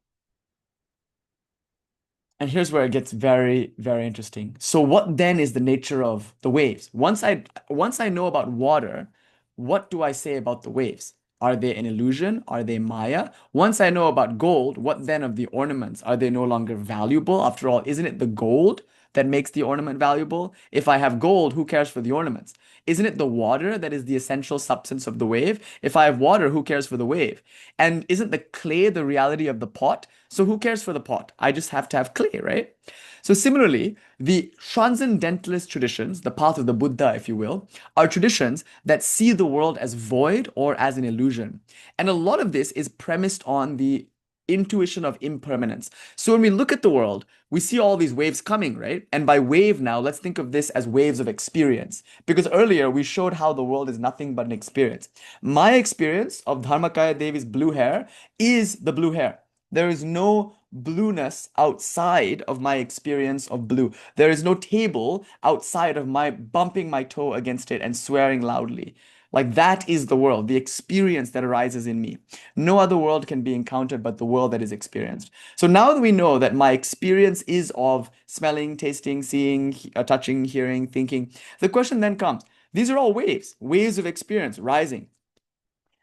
And here's where it gets very, very interesting. So what then is the nature of the waves? Once I know about water, what do I say about the waves? Are they an illusion? Are they Maya? Once I know about gold, what then of the ornaments? Are they no longer valuable? After all, isn't it the gold that makes the ornament valuable? If I have gold, who cares for the ornaments? Isn't it the water that is the essential substance of the wave? If I have water, who cares for the wave? And isn't the clay the reality of the pot? So who cares for the pot? I just have to have clay, right? So similarly, the transcendentalist traditions, the path of the Buddha, if you will, are traditions that see the world as void or as an illusion. And a lot of this is premised on the intuition of impermanence. So when we look at the world, we see all these waves coming, right? And by wave now, let's think of this as waves of experience. Because earlier we showed how the world is nothing but an experience. My experience of Dharmakaya Devi's blue hair is the blue hair. There is no blueness outside of my experience of blue. There is no table outside of my bumping my toe against it and swearing loudly. Like that is the world, the experience that arises in me. No other world can be encountered but the world that is experienced. So now that we know that my experience is of smelling, tasting, seeing, touching, hearing, thinking, the question then comes, these are all waves, waves of experience rising.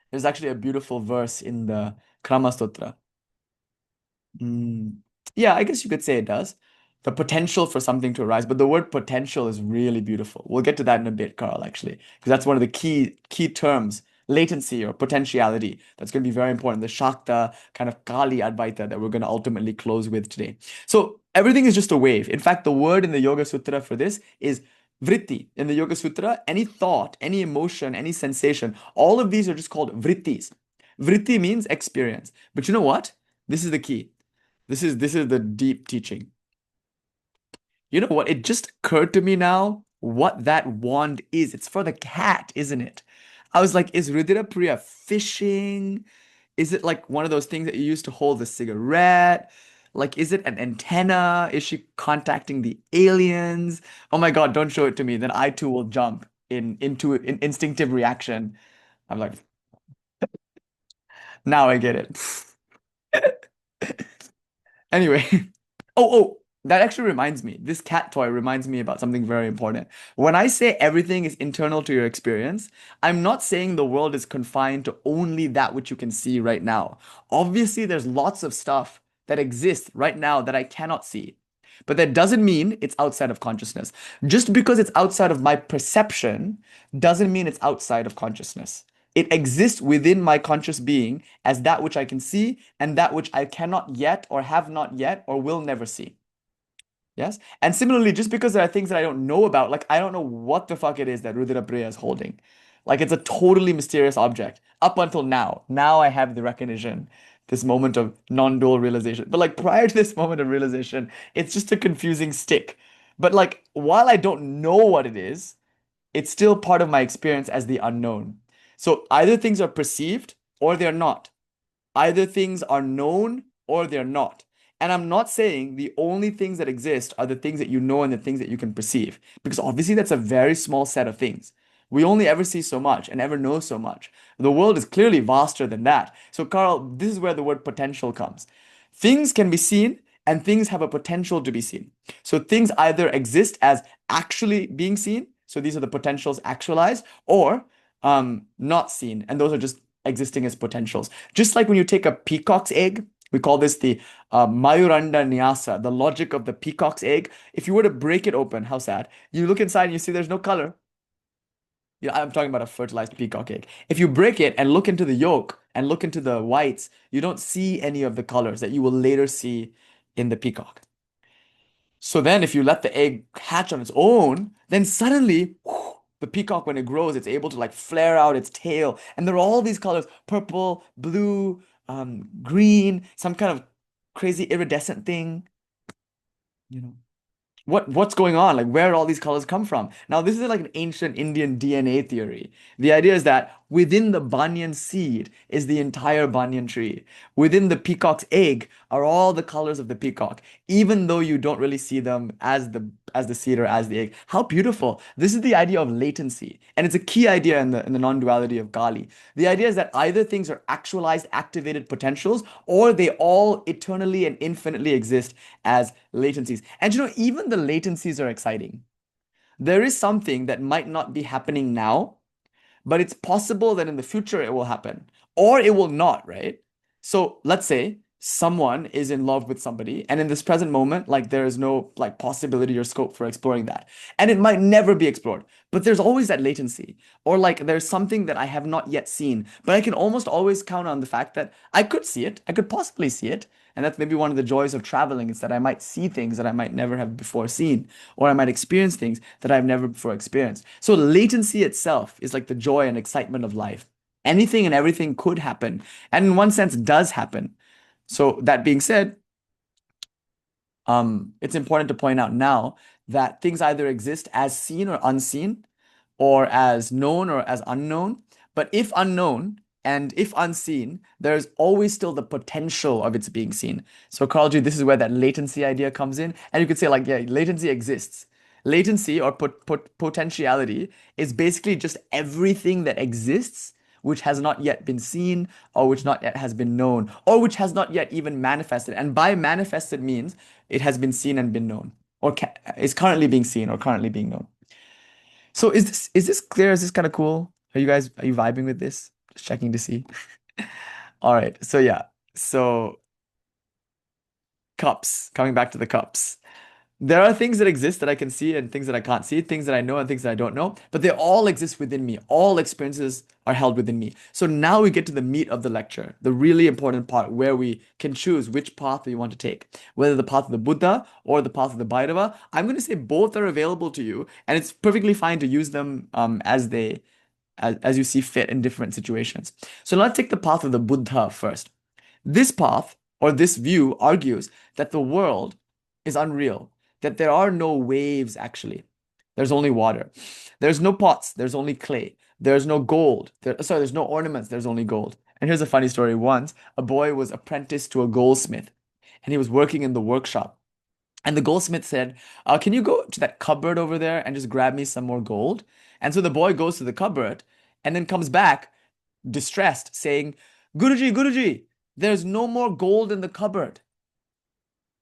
There's actually a beautiful verse in the Krama Sutra. Mm, yeah, I guess you could say it does. The potential for something to arise, but the word potential is really beautiful. We'll get to that in a bit, Carl, actually, because that's one of the key terms, latency or potentiality. That's going to be very important. The Shakta kind of Kālī Advaita that we're going to ultimately close with today. So everything is just a wave. In fact, the word in the Yoga Sutra for this is vritti. In the Yoga Sutra, any thought, any emotion, any sensation, all of these are just called vrittis. Vritti means experience. But you know what? This is the key. This is the deep teaching. You know what? It just occurred to me now what that wand is. It's for the cat, isn't it? I was like, is Rudira Priya fishing? Is it like one of those things that you use to hold the cigarette? Like, is it an antenna? Is she contacting the aliens? Oh my God, don't show it to me. Then I too will jump in instinctive reaction. I'm like, now I get it. Anyway. Oh, oh. That actually reminds me, this cat toy reminds me about something very important. When I say everything is internal to your experience, I'm not saying the world is confined to only that which you can see right now. Obviously, there's lots of stuff that exists right now that I cannot see. But that doesn't mean it's outside of consciousness. Just because it's outside of my perception doesn't mean it's outside of consciousness. It exists within my conscious being as that which I can see and that which I cannot yet or have not yet or will never see. Yes. And similarly, just because there are things that I don't know about, like I don't know what the fuck it is that Rudrapriya is holding. Like it's a totally mysterious object up until now. Now I have the recognition, this moment of non-dual realization. But like prior to this moment of realization, it's just a confusing stick. But like while I don't know what it is, it's still part of my experience as the unknown. So either things are perceived or they're not. Either things are known or they're not. And I'm not saying the only things that exist are the things that you know and the things that you can perceive, because obviously that's a very small set of things. We only ever see so much and ever know so much. The world is clearly vaster than that. So, Carl, this is where the word potential comes. Things can be seen and things have a potential to be seen. So, things either exist as actually being seen, so these are the potentials actualized, or not seen, and those are just existing as potentials. Just like when you take a peacock's egg, we call this the Mayuranda Nyasa, the logic of the peacock's egg. If you were to break it open, how sad, you look inside and you see there's no color. Yeah, I'm talking about a fertilized peacock egg. If you break it and look into the yolk and look into the whites, you don't see any of the colors that you will later see in the peacock. So then if you let the egg hatch on its own, then suddenly the peacock, when it grows, it's able to like flare out its tail. And there are all these colors, purple, blue, green, some kind of crazy iridescent thing, you know. What's going on? Like, where all these colors come from? Now, this is like an ancient Indian DNA theory. The idea is that within the banyan seed is the entire banyan tree. Within the peacock's egg are all the colors of the peacock, even though you don't really see them as the seed or as the egg. How beautiful. This is the idea of latency. And it's a key idea in the non-duality of Kālī. The idea is that either things are actualized, activated potentials, or they all eternally and infinitely exist as latencies. And you know, even the latencies are exciting. There is something that might not be happening now, but it's possible that in the future it will happen, or it will not, right? So let's say someone is in love with somebody, and in this present moment, like there is no like possibility or scope for exploring that. And it might never be explored, but there's always that latency. Or like there's something that I have not yet seen, but I can almost always count on the fact that I could see it, I could possibly see it. And that's maybe one of the joys of traveling, is that I might see things that I might never have before seen, or I might experience things that I've never before experienced. So latency itself is like the joy and excitement of life. Anything and everything could happen, and in one sense does happen. So that being said, it's important to point out now that things either exist as seen or unseen, or as known or as unknown. But if unknown and if unseen, there's always still the potential of its being seen. So Carlji, this is where that latency idea comes in. And you could say like, yeah, latency exists. Latency or potentiality is basically just everything that exists which has not yet been seen, or which not yet has been known, or which has not yet even manifested. And by manifested means it has been seen and been known, or is currently being seen or currently being known. So is this clear? Is this kind of cool? Are you vibing with this? Just checking to see. All right. So yeah. So cups, coming back to the cups. There are things that exist that I can see and things that I can't see, things that I know and things that I don't know, but they all exist within me. All experiences are held within me. So now we get to the meat of the lecture, the really important part where we can choose which path we want to take, whether the path of the Buddha or the path of the bhairava. I'm going to say both are available to you, and it's perfectly fine to use them as you see fit in different situations. So let's take the path of the Buddha first. This path or this view argues that the world is unreal, that there are no waves actually. There's only water. There's no pots, there's only clay. There's no gold. There's no ornaments, there's only gold. And here's a funny story. Once, a boy was apprenticed to a goldsmith, and he was working in the workshop. And the goldsmith said, can you go to that cupboard over there and just grab me some more gold? And so the boy goes to the cupboard and then comes back distressed, saying, Guruji, Guruji, there's no more gold in the cupboard.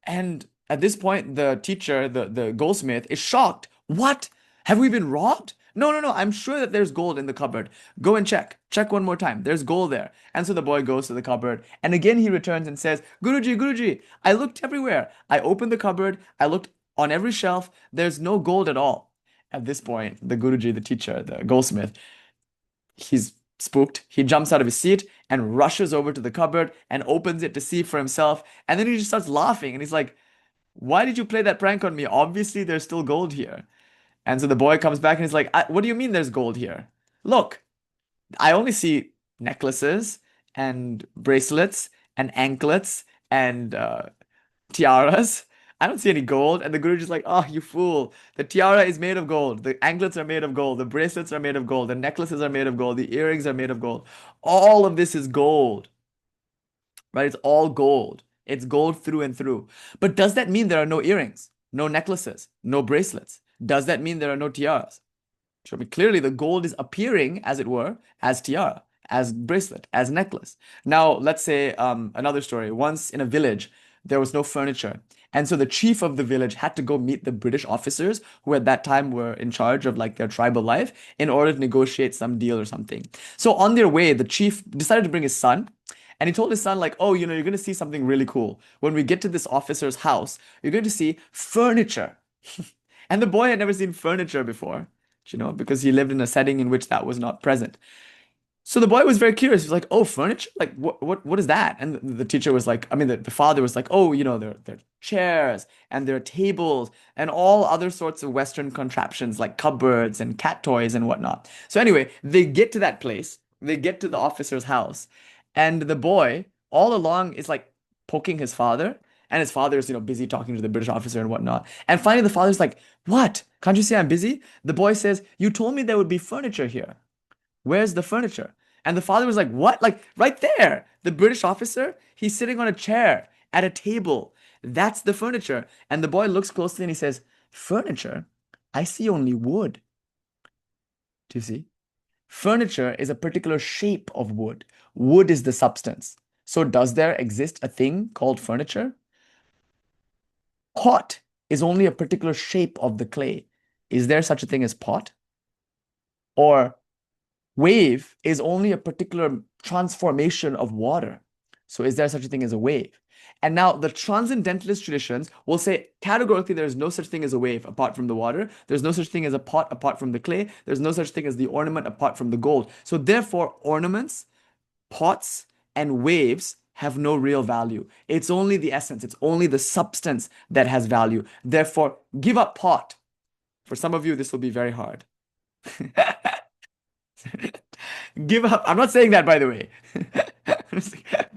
And At this point, the teacher, the goldsmith, is shocked. What? Have we been robbed? No, no, no. I'm sure that there's gold in the cupboard. Go and check. Check one more time. There's gold there. And so the boy goes to the cupboard. And again, he returns and says, Guruji, Guruji, I looked everywhere. I opened the cupboard. I looked on every shelf. There's no gold at all. At this point, the Guruji, the teacher, the goldsmith, he's spooked. He jumps out of his seat and rushes over to the cupboard and opens it to see for himself. And then he just starts laughing. And he's like, why did you play that prank on me? Obviously, there's still gold here. And so the boy comes back and he's like, what do you mean there's gold here? Look, I only see necklaces and bracelets and anklets and tiaras. I don't see any gold. And the Guruji's like, oh, you fool. The tiara is made of gold. The anklets are made of gold. The bracelets are made of gold. The necklaces are made of gold. The earrings are made of gold. All of this is gold, right? It's all gold. It's gold through and through. But does that mean there are no earrings, no necklaces, no bracelets? Does that mean there are no tiaras? Show me clearly the gold is appearing, as it were, as tiara, as bracelet, as necklace. Now, let's say another story. Once in a village, there was no furniture. And so the chief of the village had to go meet the British officers who at that time were in charge of like their tribal life in order to negotiate some deal or something. So on their way, the chief decided to bring his son. And he told his son, like, oh, you're going to see something really cool. When we get to this officer's house, you're going to see furniture. And the boy had never seen furniture before, because he lived in a setting in which that was not present. So the boy was very curious. He was like, "Oh, furniture? Like, what is that?" And the teacher was like, I mean, the father was like, "Oh, there are chairs and there are tables and all other sorts of Western contraptions like cupboards and cat toys and whatnot." So anyway, they get to that place. They get to the officer's house, and the boy all along is like poking his father, and his father is busy talking to the British officer and whatnot. And finally, the father's like, "What? Can't you see I'm busy?" The boy says, "You told me there would be furniture here. Where's the furniture?" And the father was like, "What? Like right there. The British officer, he's sitting on a chair at a table. That's the furniture." And the boy looks closely and he says, "Furniture? I see only wood." Do you see? Furniture is a particular shape of wood. Wood is the substance. So does there exist a thing called furniture? Pot is only a particular shape of the clay. Is there such a thing as pot? Or wave is only a particular transformation of water. So is there such a thing as a wave? And now the transcendentalist traditions will say categorically there is no such thing as a wave apart from the water. There's no such thing as a pot apart from the clay. There's no such thing as the ornament apart from the gold. So therefore, ornaments, pots, and waves have no real value. It's only the essence. It's only the substance that has value. Therefore, give up pot. For some of you, this will be very hard. Give up. I'm not saying that, by the way.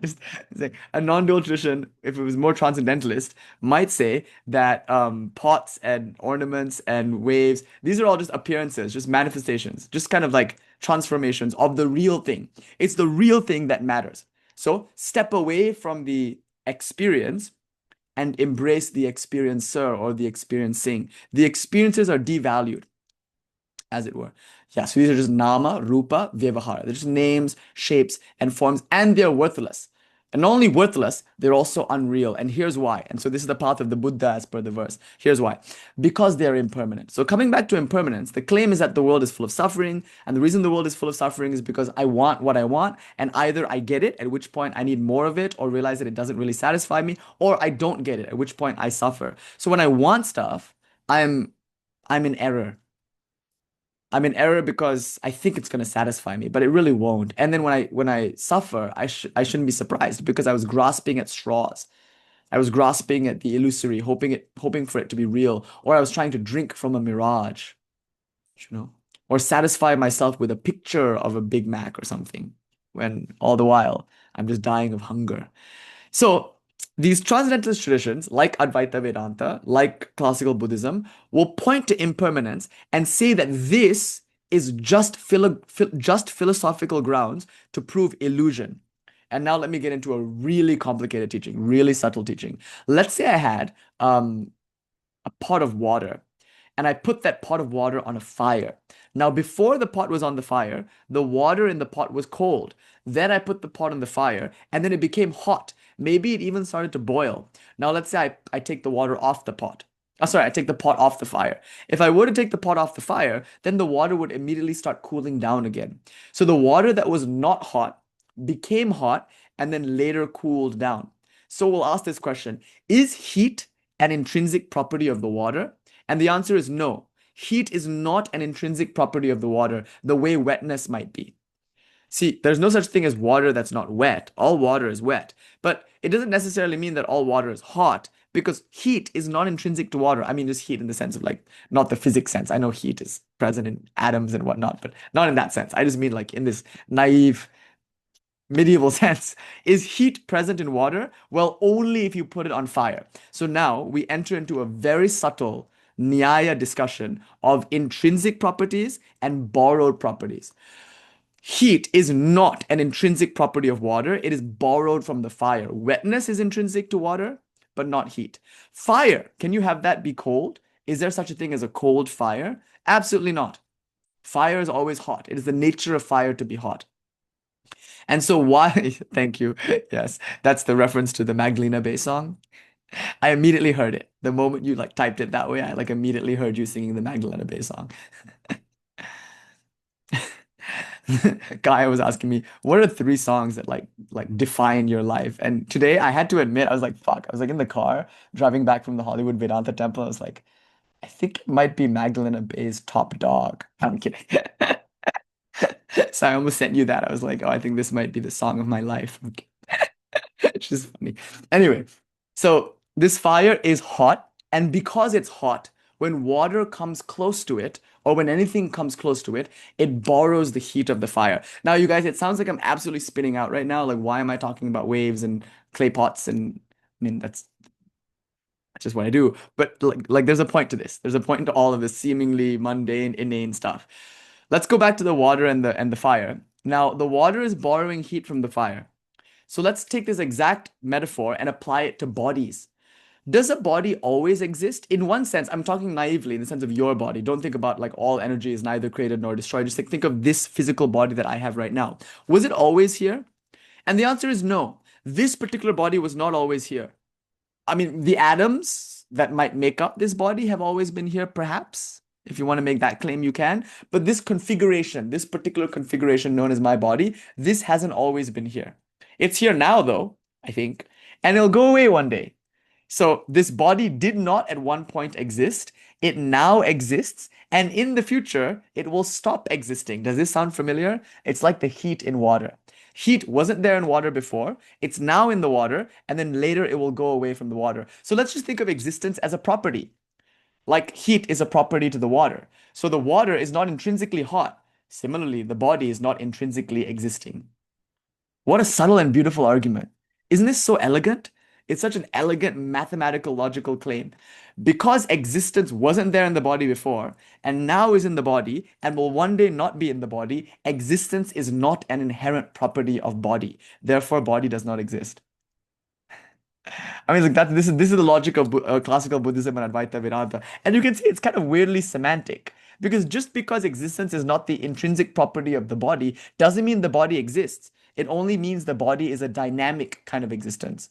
Just like a non-dual tradition, if it was more transcendentalist, might say that pots and ornaments and waves, these are all just appearances, just manifestations, just kind of like transformations of the real thing. It's the real thing that matters. So step away from the experience and embrace the experiencer or the experiencing. The experiences are devalued, as it were. Yeah, so these are just nama, rupa, vyavahara. They're just names, shapes, and forms, and they're worthless. And not only worthless, they're also unreal. And here's why. And so this is the path of the Buddha as per the verse. Here's why. Because they're impermanent. So coming back to impermanence, the claim is that the world is full of suffering. And the reason the world is full of suffering is because I want what I want. And either I get it, at which point I need more of it, or realize that it doesn't really satisfy me, or I don't get it, at which point I suffer. So when I want stuff, I'm in error. I'm in error because I think it's going to satisfy me, but it really won't. And then when I suffer, I shouldn't be surprised because I was grasping at straws. I was grasping at the illusory, hoping for it to be real, or I was trying to drink from a mirage, or satisfy myself with a picture of a Big Mac or something, when all the while I'm just dying of hunger. So these transcendentalist traditions, like Advaita Vedanta, like classical Buddhism, will point to impermanence and say that this is just philosophical grounds to prove illusion. And now let me get into a really complicated teaching, really subtle teaching. Let's say I had a pot of water, and I put that pot of water on a fire. Now, before the pot was on the fire, the water in the pot was cold. Then I put the pot on the fire, and then it became hot. Maybe it even started to boil. Now, let's say I take the water off the pot. Oh, sorry, I take the pot off the fire. If I were to take the pot off the fire, then the water would immediately start cooling down again. So the water that was not hot became hot and then later cooled down. So we'll ask this question: is heat an intrinsic property of the water? And the answer is no. Heat is not an intrinsic property of the water the way wetness might be. See, there's no such thing as water that's not wet. All water is wet. But it doesn't necessarily mean that all water is hot, because heat is not intrinsic to water. I mean, just heat in the sense of like, not the physics sense. I know heat is present in atoms and whatnot, but not in that sense. I just mean like in this naive medieval sense. Is heat present in water? Well, only if you put it on fire. So now we enter into a very subtle Nyaya discussion of intrinsic properties and borrowed properties. Heat is not an intrinsic property of water. It is borrowed from the fire. Wetness is intrinsic to water, but not heat. Fire, can you have that be cold? Is there such a thing as a cold fire? Absolutely not. Fire is always hot. It is the nature of fire to be hot. And so why, thank you. Yes, that's the reference to the Magdalena Bay song. I immediately heard it. The moment you like typed it that way, I like immediately heard you singing the Magdalena Bay song. Guy was asking me, what are 3 songs that like define your life? And today I had to admit, I was like, fuck. I was like in the car driving back from the Hollywood Vedanta temple. I was like, I think it might be Magdalena Bay's Top Dog. I'm kidding. So I almost sent you that. I was like, oh, I think this might be the song of my life. It's just funny. Anyway, so this fire is hot, and because it's hot, when water comes close to it, or when anything comes close to it, it borrows the heat of the fire. Now, you guys, it sounds like I'm absolutely spinning out right now. Like, why am I talking about waves and clay pots? And I mean, that's just what I do. But like, there's a point to this. There's a point to all of this seemingly mundane, inane stuff. Let's go back to the water and the fire. Now, the water is borrowing heat from the fire. So let's take this exact metaphor and apply it to bodies. Does a body always exist? In one sense, I'm talking naively in the sense of your body. Don't think about like all energy is neither created nor destroyed. Just think of this physical body that I have right now. Was it always here? And the answer is no. This particular body was not always here. I mean, the atoms that might make up this body have always been here, perhaps. If you want to make that claim, you can. But this configuration, this particular configuration known as my body, this hasn't always been here. It's here now, though, I think, and it'll go away one day. So this body did not at one point exist. It now exists, and in the future, it will stop existing. Does this sound familiar? It's like the heat in water. Heat wasn't there in water before. It's now in the water, and then later it will go away from the water. So let's just think of existence as a property. Like heat is a property to the water. So the water is not intrinsically hot. Similarly, the body is not intrinsically existing. What a subtle and beautiful argument. Isn't this so elegant? It's such an elegant mathematical logical claim. Because existence wasn't there in the body before, and now is in the body, and will one day not be in the body, existence is not an inherent property of body. Therefore, body does not exist. I mean, like this is the logic of classical Buddhism and Advaita Vedanta. And you can see it's kind of weirdly semantic. Because just because existence is not the intrinsic property of the body, doesn't mean the body exists. It only means the body is a dynamic kind of existence.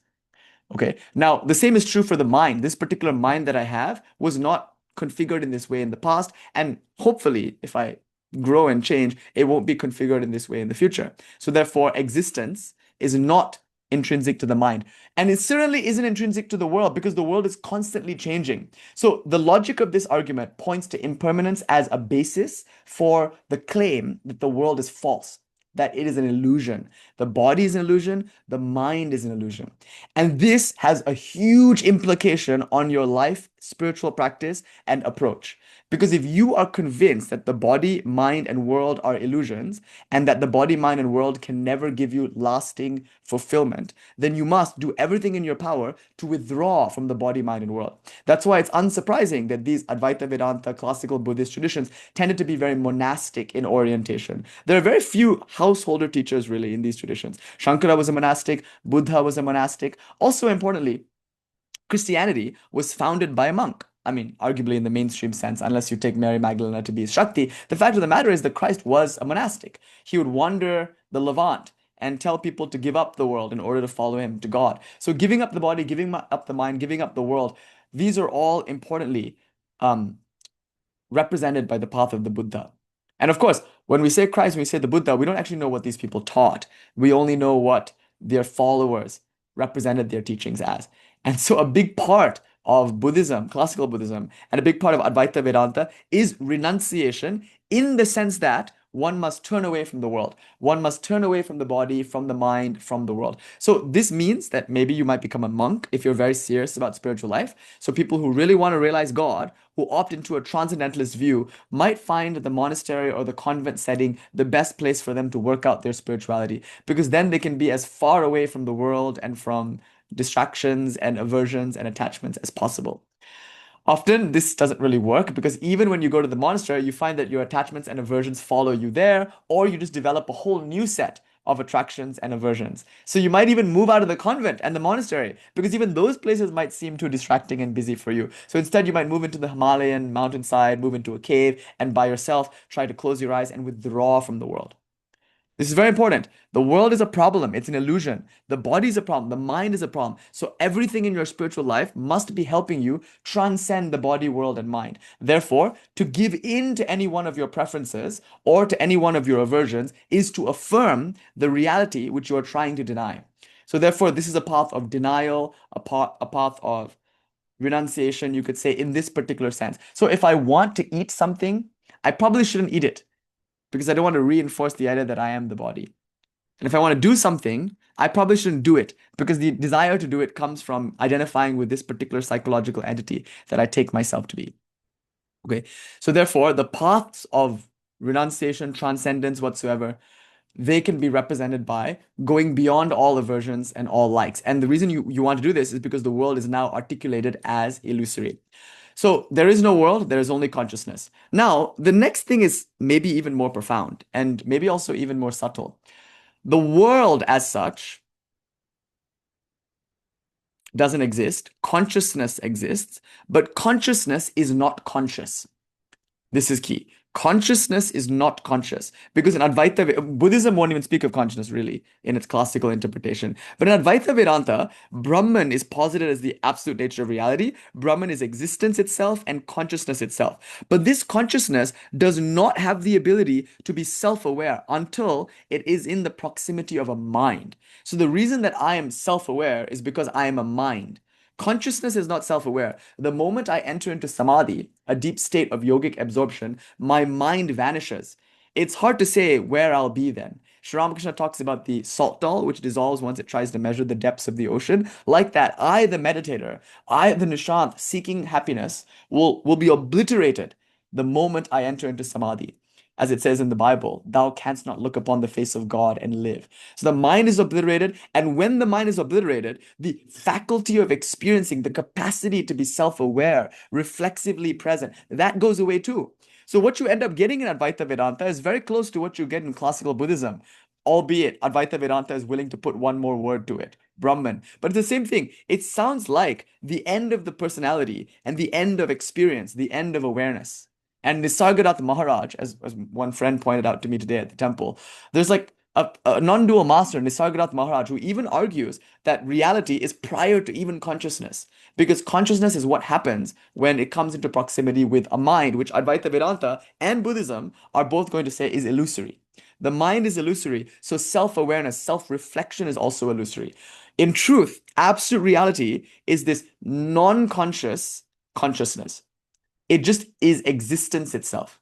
Okay, now the same is true for the mind. This particular mind that I have was not configured in this way in the past, and hopefully, if I grow and change, it won't be configured in this way in the future. So therefore, existence is not intrinsic to the mind. And it certainly isn't intrinsic to the world, because the world is constantly changing. So the logic of this argument points to impermanence as a basis for the claim that the world is false, that it is an illusion. The body is an illusion, the mind is an illusion. And this has a huge implication on your life, spiritual practice, and approach. Because if you are convinced that the body, mind, and world are illusions, and that the body, mind, and world can never give you lasting fulfillment, then you must do everything in your power to withdraw from the body, mind, and world. That's why it's unsurprising that these Advaita Vedanta classical Buddhist traditions tended to be very monastic in orientation. There are very few householder teachers really in these traditions. Shankara was a monastic, Buddha was a monastic. Also importantly, Christianity was founded by a monk. I mean, arguably in the mainstream sense, unless you take Mary Magdalene to be Shakti. The fact of the matter is that Christ was a monastic. He would wander the Levant and tell people to give up the world in order to follow him to God. So giving up the body, giving up the mind, giving up the world, these are all importantly represented by the path of the Buddha. And of course, when we say Christ, when we say the Buddha, we don't actually know what these people taught. We only know what their followers represented their teachings as. And so a big part of Buddhism, classical Buddhism, and a big part of Advaita Vedanta is renunciation in the sense that one must turn away from the world. One must turn away from the body, from the mind, from the world. So this means that maybe you might become a monk if you're very serious about spiritual life. So people who really want to realize God, who opt into a transcendentalist view, might find the monastery or the convent setting the best place for them to work out their spirituality, because then they can be as far away from the world and from distractions and aversions and attachments as possible. Often this doesn't really work because even when you go to the monastery, you find that your attachments and aversions follow you there, or you just develop a whole new set of attractions and aversions. So you might even move out of the convent and the monastery because even those places might seem too distracting and busy for you. So instead, you might move into the Himalayan mountainside, move into a cave, and by yourself try to close your eyes and withdraw from the world. This is very important. The world is a problem. It's an illusion. The body is a problem. The mind is a problem. So everything in your spiritual life must be helping you transcend the body, world, and mind. Therefore, to give in to any one of your preferences or to any one of your aversions is to affirm the reality which you are trying to deny. So therefore, this is a path of denial, a path of renunciation, you could say, in this particular sense. So if I want to eat something, I probably shouldn't eat it, because I don't want to reinforce the idea that I am the body. And if I want to do something, I probably shouldn't do it, because the desire to do it comes from identifying with this particular psychological entity that I take myself to be. Okay, so therefore, the paths of renunciation, transcendence, whatsoever, they can be represented by going beyond all aversions and all likes. And the reason you want to do this is because the world is now articulated as illusory. So there is no world, there is only consciousness. Now, the next thing is maybe even more profound and maybe also even more subtle. The world as such doesn't exist. Consciousness exists, but consciousness is not conscious. This is key. Consciousness is not conscious, because in Advaita, Buddhism won't even speak of consciousness really in its classical interpretation. But in Advaita Vedanta, Brahman is posited as the absolute nature of reality. Brahman is existence itself and consciousness itself. But this consciousness does not have the ability to be self-aware until it is in the proximity of a mind. So the reason that I am self-aware is because I am a mind. Consciousness is not self-aware. The moment I enter into samadhi, a deep state of yogic absorption, my mind vanishes. It's hard to say where I'll be then. Sri Ramakrishna talks about the salt doll, which dissolves once it tries to measure the depths of the ocean. Like that, I, the meditator, I, the nishant, seeking happiness, will be obliterated the moment I enter into samadhi. As it says in the Bible, thou canst not look upon the face of God and live. So the mind is obliterated, and when the mind is obliterated, the faculty of experiencing, the capacity to be self-aware, reflexively present, that goes away too. So what you end up getting in Advaita Vedanta is very close to what you get in classical Buddhism, albeit Advaita Vedanta is willing to put one more word to it, Brahman. But it's the same thing. It sounds like the end of the personality and the end of experience, the end of awareness. And Nisargadatta Maharaj, as one friend pointed out to me today at the temple, there's like a non-dual master, Nisargadatta Maharaj, who even argues that reality is prior to even consciousness, because consciousness is what happens when it comes into proximity with a mind, which Advaita Vedanta and Buddhism are both going to say is illusory. The mind is illusory, so self-awareness, self-reflection is also illusory. In truth, absolute reality is this non-conscious consciousness. It just is existence itself.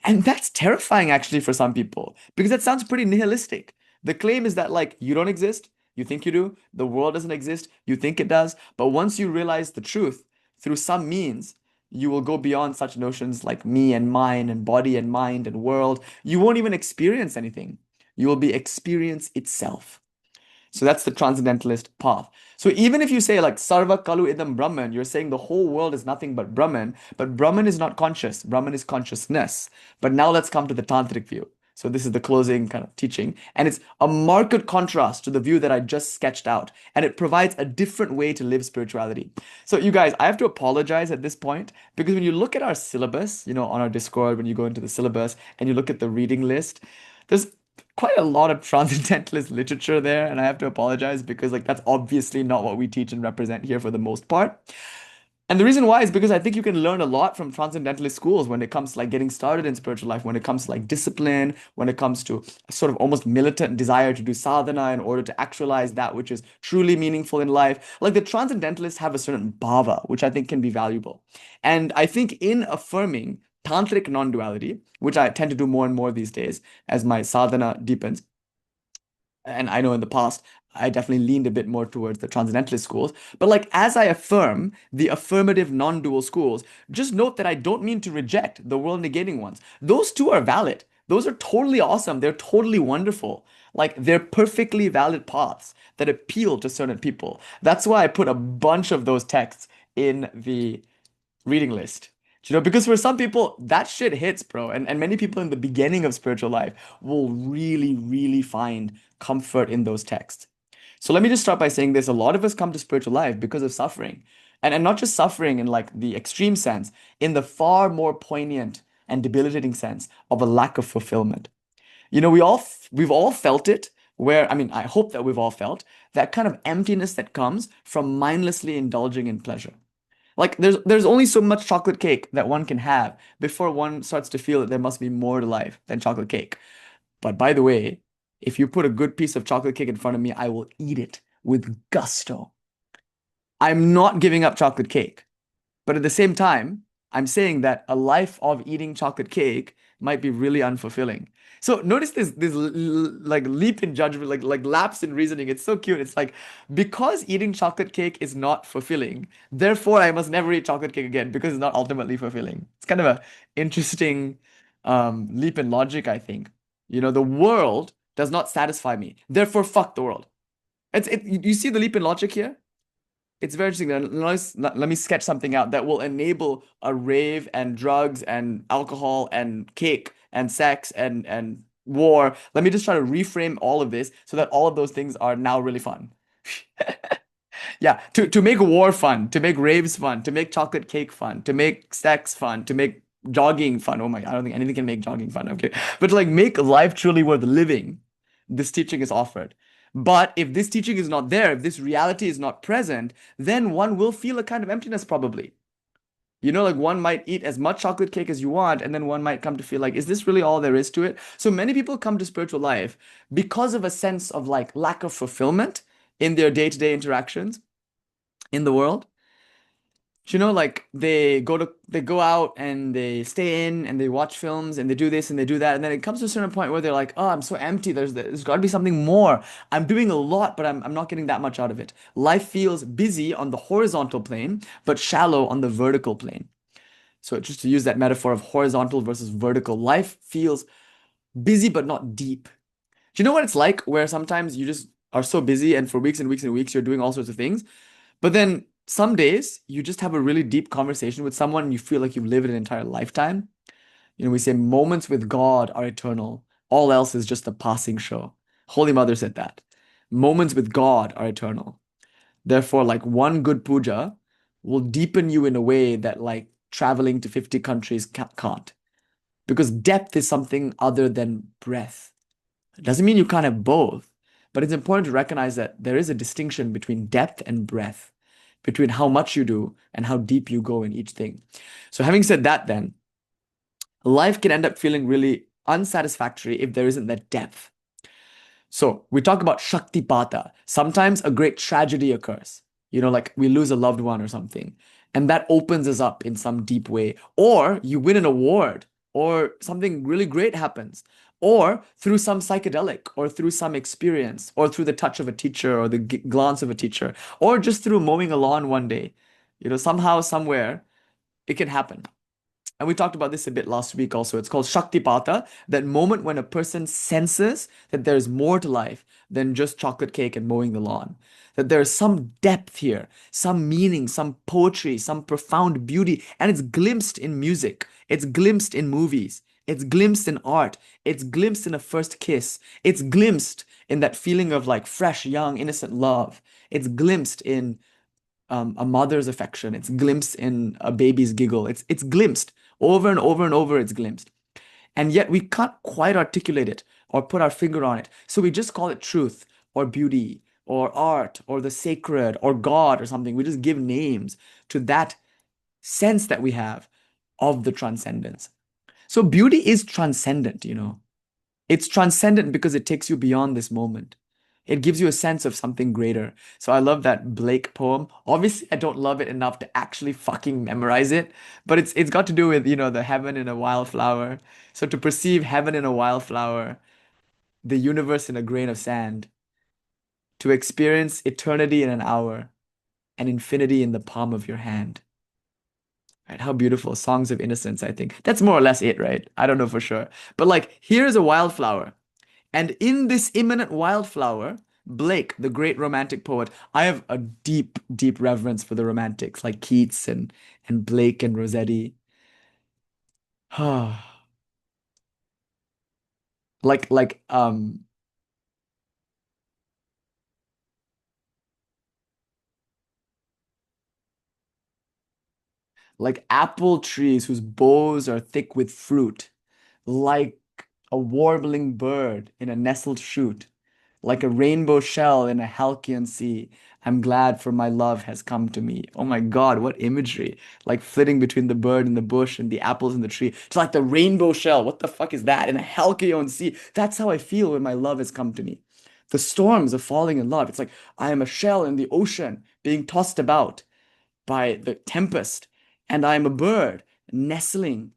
And that's terrifying actually for some people, because that sounds pretty nihilistic. The claim is that like you don't exist, you think you do, the world doesn't exist, you think it does, but once you realize the truth through some means, you will go beyond such notions like me and mine and body and mind and world. You won't even experience anything. You will be experience itself. So that's the transcendentalist path. So even if you say like Sarva Kalu Idam Brahman, you're saying the whole world is nothing but Brahman is not conscious. Brahman is consciousness. But now let's come to the Tantric view. So this is the closing kind of teaching. And it's a marked contrast to the view that I just sketched out. And it provides a different way to live spirituality. So you guys, I have to apologize at this point because when you look at our syllabus, on our Discord, when you go into the syllabus and you look at the reading list, there's quite a lot of transcendentalist literature there. And I have to apologize because that's obviously not what we teach and represent here for the most part. And the reason why is because I think you can learn a lot from transcendentalist schools when it comes to getting started in spiritual life, when it comes to discipline, when it comes to a sort of almost militant desire to do sadhana in order to actualize that which is truly meaningful in life. The transcendentalists have a certain bhava, which I think can be valuable. And I think in affirming Tāntrik Non-Duality, which I tend to do more and more these days as my sadhana deepens, and I know in the past, I definitely leaned a bit more towards the transcendentalist schools. But as I affirm the affirmative non-dual schools, just note that I don't mean to reject the world negating ones. Those two are valid. Those are totally awesome. They're totally wonderful. They're perfectly valid paths that appeal to certain people. That's why I put a bunch of those texts in the reading list. Because for some people, that shit hits, bro. And many people in the beginning of spiritual life will really, really find comfort in those texts. So let me just start by saying this. A lot of us come to spiritual life because of suffering. And not just suffering in the extreme sense, in the far more poignant and debilitating sense of a lack of fulfillment. We've all felt it where, I hope that we've all felt that kind of emptiness that comes from mindlessly indulging in pleasure. There's only so much chocolate cake that one can have before one starts to feel that there must be more to life than chocolate cake. But by the way, if you put a good piece of chocolate cake in front of me, I will eat it with gusto. I'm not giving up chocolate cake. But at the same time, I'm saying that a life of eating chocolate cake might be really unfulfilling. So notice this leap in judgment, lapse in reasoning. It's so cute. It's because eating chocolate cake is not fulfilling, therefore I must never eat chocolate cake again because it's not ultimately fulfilling. It's kind of a interesting leap in logic, I think. The world does not satisfy me, therefore fuck the world. You see the leap in logic here? It's very interesting. Let me sketch something out that will enable a rave and drugs and alcohol and cake and sex and war. Let me just try to reframe all of this so that all of those things are now really fun. Yeah, to make war fun, to make raves fun, to make chocolate cake fun, to make sex fun, to make jogging fun. Oh my, I don't think anything can make jogging fun. Okay. But to make life truly worth living, this teaching is offered. But if this teaching is not there, if this reality is not present, then one will feel a kind of emptiness probably. One might eat as much chocolate cake as you want, and then one might come to feel is this really all there is to it? So many people come to spiritual life because of a sense of lack of fulfillment in their day-to-day interactions in the world. They go out and they stay in and they watch films and they do this and they do that. And then it comes to a certain point where they're like, oh, I'm so empty. There's got to be something more. I'm doing a lot, but I'm not getting that much out of it. Life feels busy on the horizontal plane, but shallow on the vertical plane. So just to use that metaphor of horizontal versus vertical, life feels busy, but not deep. Do you know what it's like where sometimes you just are so busy and for weeks and weeks and weeks, you're doing all sorts of things, but then some days you just have a really deep conversation with someone and you feel like you've lived an entire lifetime. We say moments with God are eternal. All else is just a passing show. Holy Mother said that. Moments with God are eternal. Therefore, one good puja will deepen you in a way that traveling to 50 countries can't. Because depth is something other than breadth. It doesn't mean you can't have both, but it's important to recognize that there is a distinction between depth and breadth, between how much you do and how deep you go in each thing. So having said that, then, life can end up feeling really unsatisfactory if there isn't that depth. So we talk about Shaktipata. Sometimes a great tragedy occurs, we lose a loved one or something, and that opens us up in some deep way. Or you win an award, or something really great happens, or through some psychedelic, or through some experience, or through the touch of a teacher, or the glance of a teacher, or just through mowing a lawn one day. Somehow, somewhere, it can happen. And we talked about this a bit last week also. It's called Shaktipata, that moment when a person senses that there's more to life than just chocolate cake and mowing the lawn. That there's some depth here, some meaning, some poetry, some profound beauty, and it's glimpsed in music. It's glimpsed in movies. It's glimpsed in art. It's glimpsed in a first kiss. It's glimpsed in that feeling of like fresh, young, innocent love. It's glimpsed in a mother's affection. It's glimpsed in a baby's giggle. It's glimpsed over and over and over. It's glimpsed. And yet we can't quite articulate it or put our finger on it. So we just call it truth or beauty or art or the sacred or God or something. We just give names to that sense that we have of the transcendence. So beauty is transcendent, you know. It's transcendent because it takes you beyond this moment. It gives you a sense of something greater. So I love that Blake poem. Obviously, I don't love it enough to actually fucking memorize it, but it's got to do with, you know, the heaven in a wildflower. So to perceive heaven in a wildflower, the universe in a grain of sand, to experience eternity in an hour, and infinity in the palm of your hand. Right? How beautiful. Songs of Innocence, I think. That's more or less it, right? I don't know for sure. But like, here's a wildflower. And in this imminent wildflower, Blake, the great romantic poet, I have a deep, deep reverence for the romantics like Keats and Blake and Rossetti. like like um like apple trees whose boughs are thick with fruit, like a warbling bird in a nestled shoot, like a rainbow shell in a halcyon sea. I'm glad for my love has come to me. Oh my God, what imagery. Like flitting between the bird and the bush and the apples in the tree. It's like the rainbow shell. What the fuck is that? In a halcyon sea. That's how I feel when my love has come to me. The storms of falling in love. It's like I am a shell in the ocean being tossed about by the tempest, and I am a bird nestling,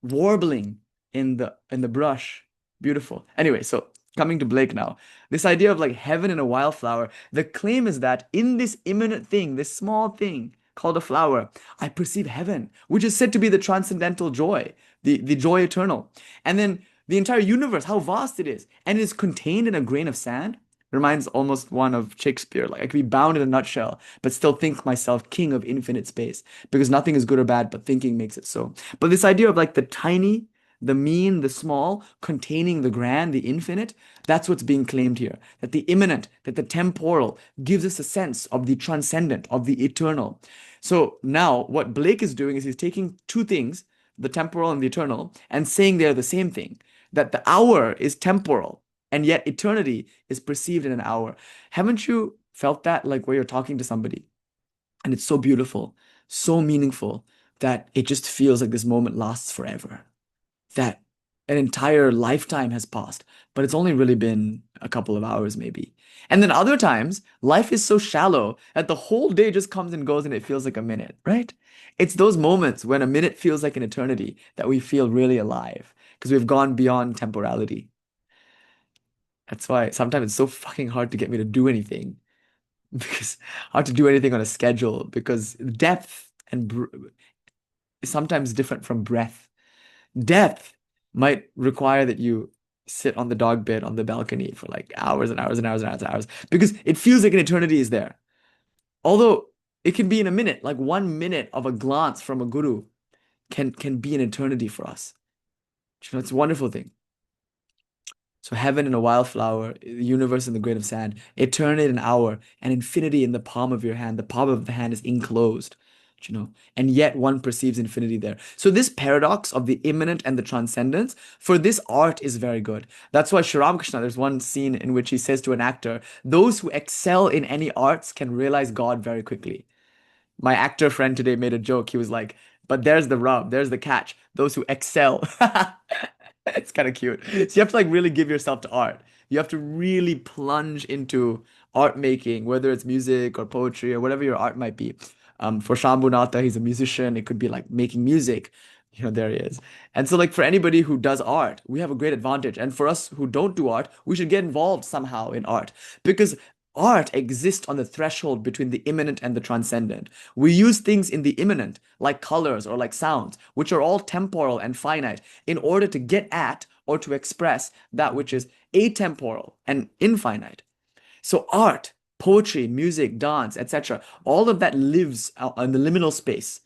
warbling in the brush. Beautiful. Anyway, so coming to Blake now. This idea of like heaven in a wildflower, the claim is that in this imminent thing, this small thing called a flower, I perceive heaven, which is said to be the transcendental joy, the joy eternal. And then the entire universe, how vast it is, and it is contained in a grain of sand. Reminds almost one of Shakespeare. Like I could be bound in a nutshell, but still think myself king of infinite space because nothing is good or bad, but thinking makes it so. But this idea of like the tiny, the mean, the small, containing the grand, the infinite, that's what's being claimed here. That the immanent, that the temporal gives us a sense of the transcendent, of the eternal. So now what Blake is doing is he's taking two things, the temporal and the eternal, and saying they're the same thing. That the hour is temporal, and yet eternity is perceived in an hour. Haven't you felt that, like where you're talking to somebody and it's so beautiful, so meaningful that it just feels like this moment lasts forever? That an entire lifetime has passed, but it's only really been a couple of hours, maybe. And then other times, life is so shallow that the whole day just comes and goes and it feels like a minute, right? It's those moments when a minute feels like an eternity that we feel really alive because we've gone beyond temporality. That's why sometimes it's so fucking hard to get me to do anything because hard to do anything on a schedule because depth is sometimes different from breadth. Depth might require that you sit on the dog bed on the balcony for like hours and hours and hours and hours and hours because it feels like an eternity is there. Although it can be in a minute, like 1 minute of a glance from a guru can be an eternity for us. You know, it's a wonderful thing. So heaven in a wildflower, the universe in the grain of sand, eternity in an hour, and infinity in the palm of your hand. The palm of the hand is enclosed, you know, and yet one perceives infinity there. So this paradox of the immanent and the transcendence, for this art is very good. That's why Sri Ramakrishna, there's one scene in which he says to an actor, those who excel in any arts can realize God very quickly. My actor friend today made a joke. He was like, but there's the rub, there's the catch. Those who excel. It's kind of cute. So you have to like really give yourself to art. You have to really plunge into art making, whether it's music or poetry or whatever your art might be. For Shambhunatha, he's a musician. It could be like making music. You know, there he is. And so like for anybody who does art, we have a great advantage. And for us who don't do art, we should get involved somehow in art because art exists on the threshold between the immanent and the transcendent. We use things in the immanent, like colors or like sounds, which are all temporal and finite, in order to get at or to express that which is atemporal and infinite. So art, poetry, music, dance, etc., all of that lives in the liminal space,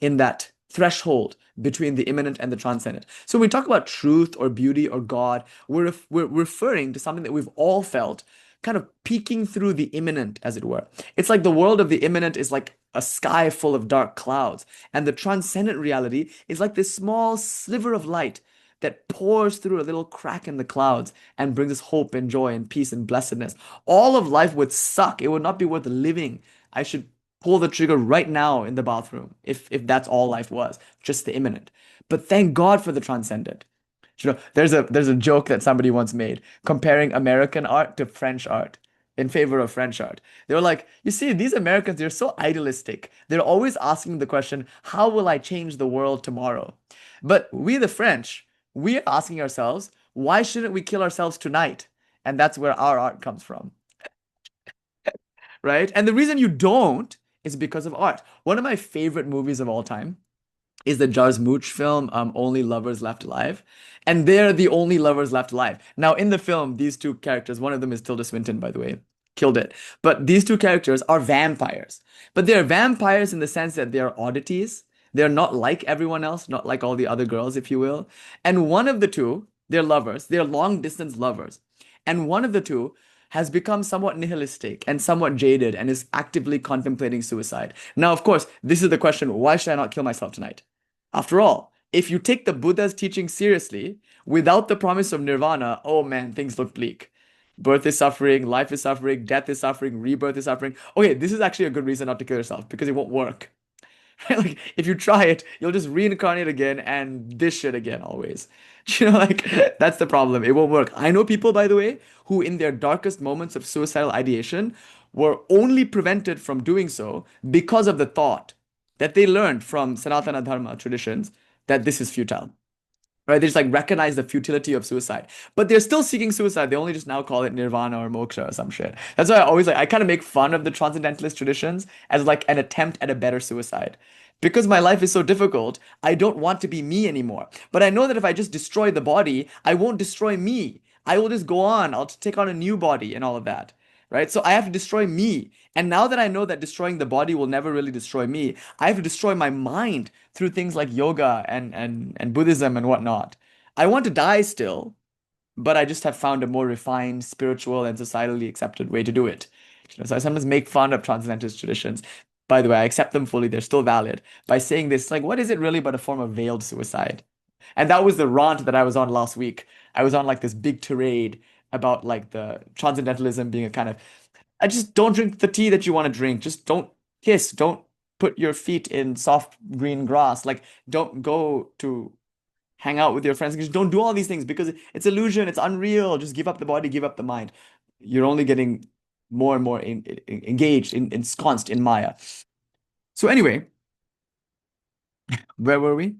in that threshold between the immanent and the transcendent. So when we talk about truth or beauty or God, we're referring to something that we've all felt, kind of peeking through the immanent, as it were. It's like the world of the immanent is like a sky full of dark clouds, and the transcendent reality is like this small sliver of light that pours through a little crack in the clouds and brings us hope and joy and peace and blessedness. All of life would suck. It would not be worth living. I should pull the trigger right now in the bathroom if that's all life was, just the immanent. But thank God for the transcendent. There's a joke that somebody once made comparing American art to French art in favor of French art. They were like, you see, these Americans, they're so idealistic. They're always asking the question, how will I change the world tomorrow? But we, the French, we are asking ourselves, why shouldn't we kill ourselves tonight? And that's where our art comes from, right? And the reason you don't is because of art. One of my favorite movies of all time is the Jarmusch film, Only Lovers Left Alive. And they're the only lovers left alive. Now, in the film, these two characters, one of them is Tilda Swinton, by the way, killed it. But these two characters are vampires. But they're vampires in the sense that they're oddities. They're not like everyone else, not like all the other girls, if you will. And one of the two, they're lovers, they're long distance lovers. And one of the two has become somewhat nihilistic and somewhat jaded and is actively contemplating suicide. Now, of course, this is the question, why should I not kill myself tonight? After all, if you take the Buddha's teaching seriously, without the promise of nirvana, oh man, things look bleak. Birth is suffering, life is suffering, death is suffering, rebirth is suffering. Okay, this is actually a good reason not to kill yourself because it won't work. Like if you try it, you'll just reincarnate again and this shit again always. Like that's the problem. It won't work. I know people, by the way, who in their darkest moments of suicidal ideation were only prevented from doing so because of the thought that they learned from Sanatana Dharma traditions that this is futile. Right? They just like recognize the futility of suicide. But they're still seeking suicide. They only just now call it nirvana or moksha or some shit. That's why I always like I kind of make fun of the transcendentalist traditions as like an attempt at a better suicide. Because my life is so difficult, I don't want to be me anymore. But I know that if I just destroy the body, I won't destroy me. I will just go on. I'll take on a new body and all of that. Right? So I have to destroy me. And now that I know that destroying the body will never really destroy me, I have to destroy my mind through things like yoga and Buddhism and whatnot. I want to die still, but I just have found a more refined, spiritual, and societally accepted way to do it. So I sometimes make fun of transcendentalist traditions. By the way, I accept them fully, they're still valid. By saying this, like, what is it really but a form of veiled suicide? And that was the rant that I was on last week. I was on like this big tirade about like the transcendentalism being a kind of I just don't drink the tea that you want to drink. Just don't kiss. Don't put your feet in soft green grass. Like, don't go to hang out with your friends. Just don't do all these things because it's illusion. It's unreal. Just give up the body, give up the mind. You're only getting more and more engaged, ensconced in Maya. So anyway, where were we?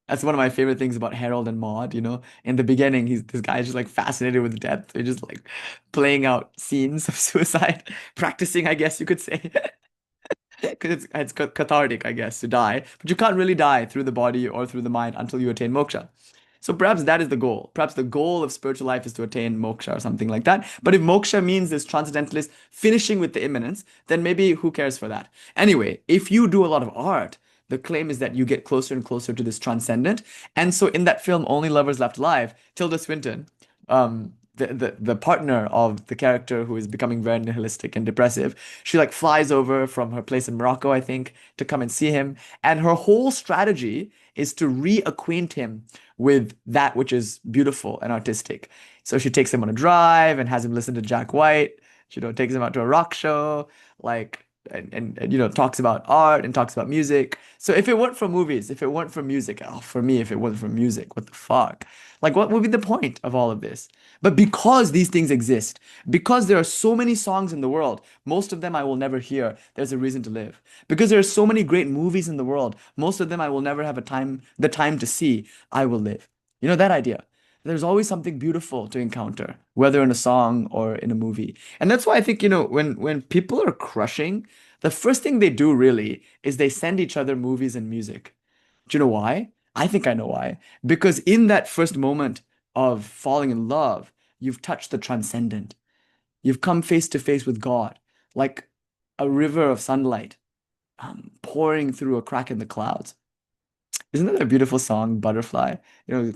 That's one of my favorite things about Harold and Maude, In the beginning, this guy's just like fascinated with death. They're just like playing out scenes of suicide, practicing, I guess you could say. Because it's cathartic, I guess, to die. But you can't really die through the body or through the mind until you attain moksha. So perhaps that is the goal. Perhaps the goal of spiritual life is to attain moksha or something like that. But if moksha means this transcendentalist finishing with the immanence, then maybe who cares for that? Anyway, if you do a lot of art, the claim is that you get closer and closer to this transcendent. And so in that film, Only Lovers Left Alive, Tilda Swinton, the partner of the character who is becoming very nihilistic and depressive, she like flies over from her place in Morocco, I think, to come and see him. And her whole strategy is to reacquaint him with that which is beautiful and artistic. So she takes him on a drive and has him listen to Jack White. She, takes him out to a rock show, like and talks about art and talks about music. So if it weren't for movies, if it weren't for music, for me, if it wasn't for music, what the fuck? Like, what would be the point of all of this? But because these things exist, because there are so many songs in the world, most of them I will never hear, there's a reason to live. Because there are so many great movies in the world, most of them I will never have the time to see, I will live. That idea. There's always something beautiful to encounter, whether in a song or in a movie. And that's why I think, when people are crushing, the first thing they do really is they send each other movies and music. Do you know why? I think I know why. Because in that first moment of falling in love, you've touched the transcendent. You've come face to face with God, like a river of sunlight pouring through a crack in the clouds. Isn't that a beautiful song, Butterfly?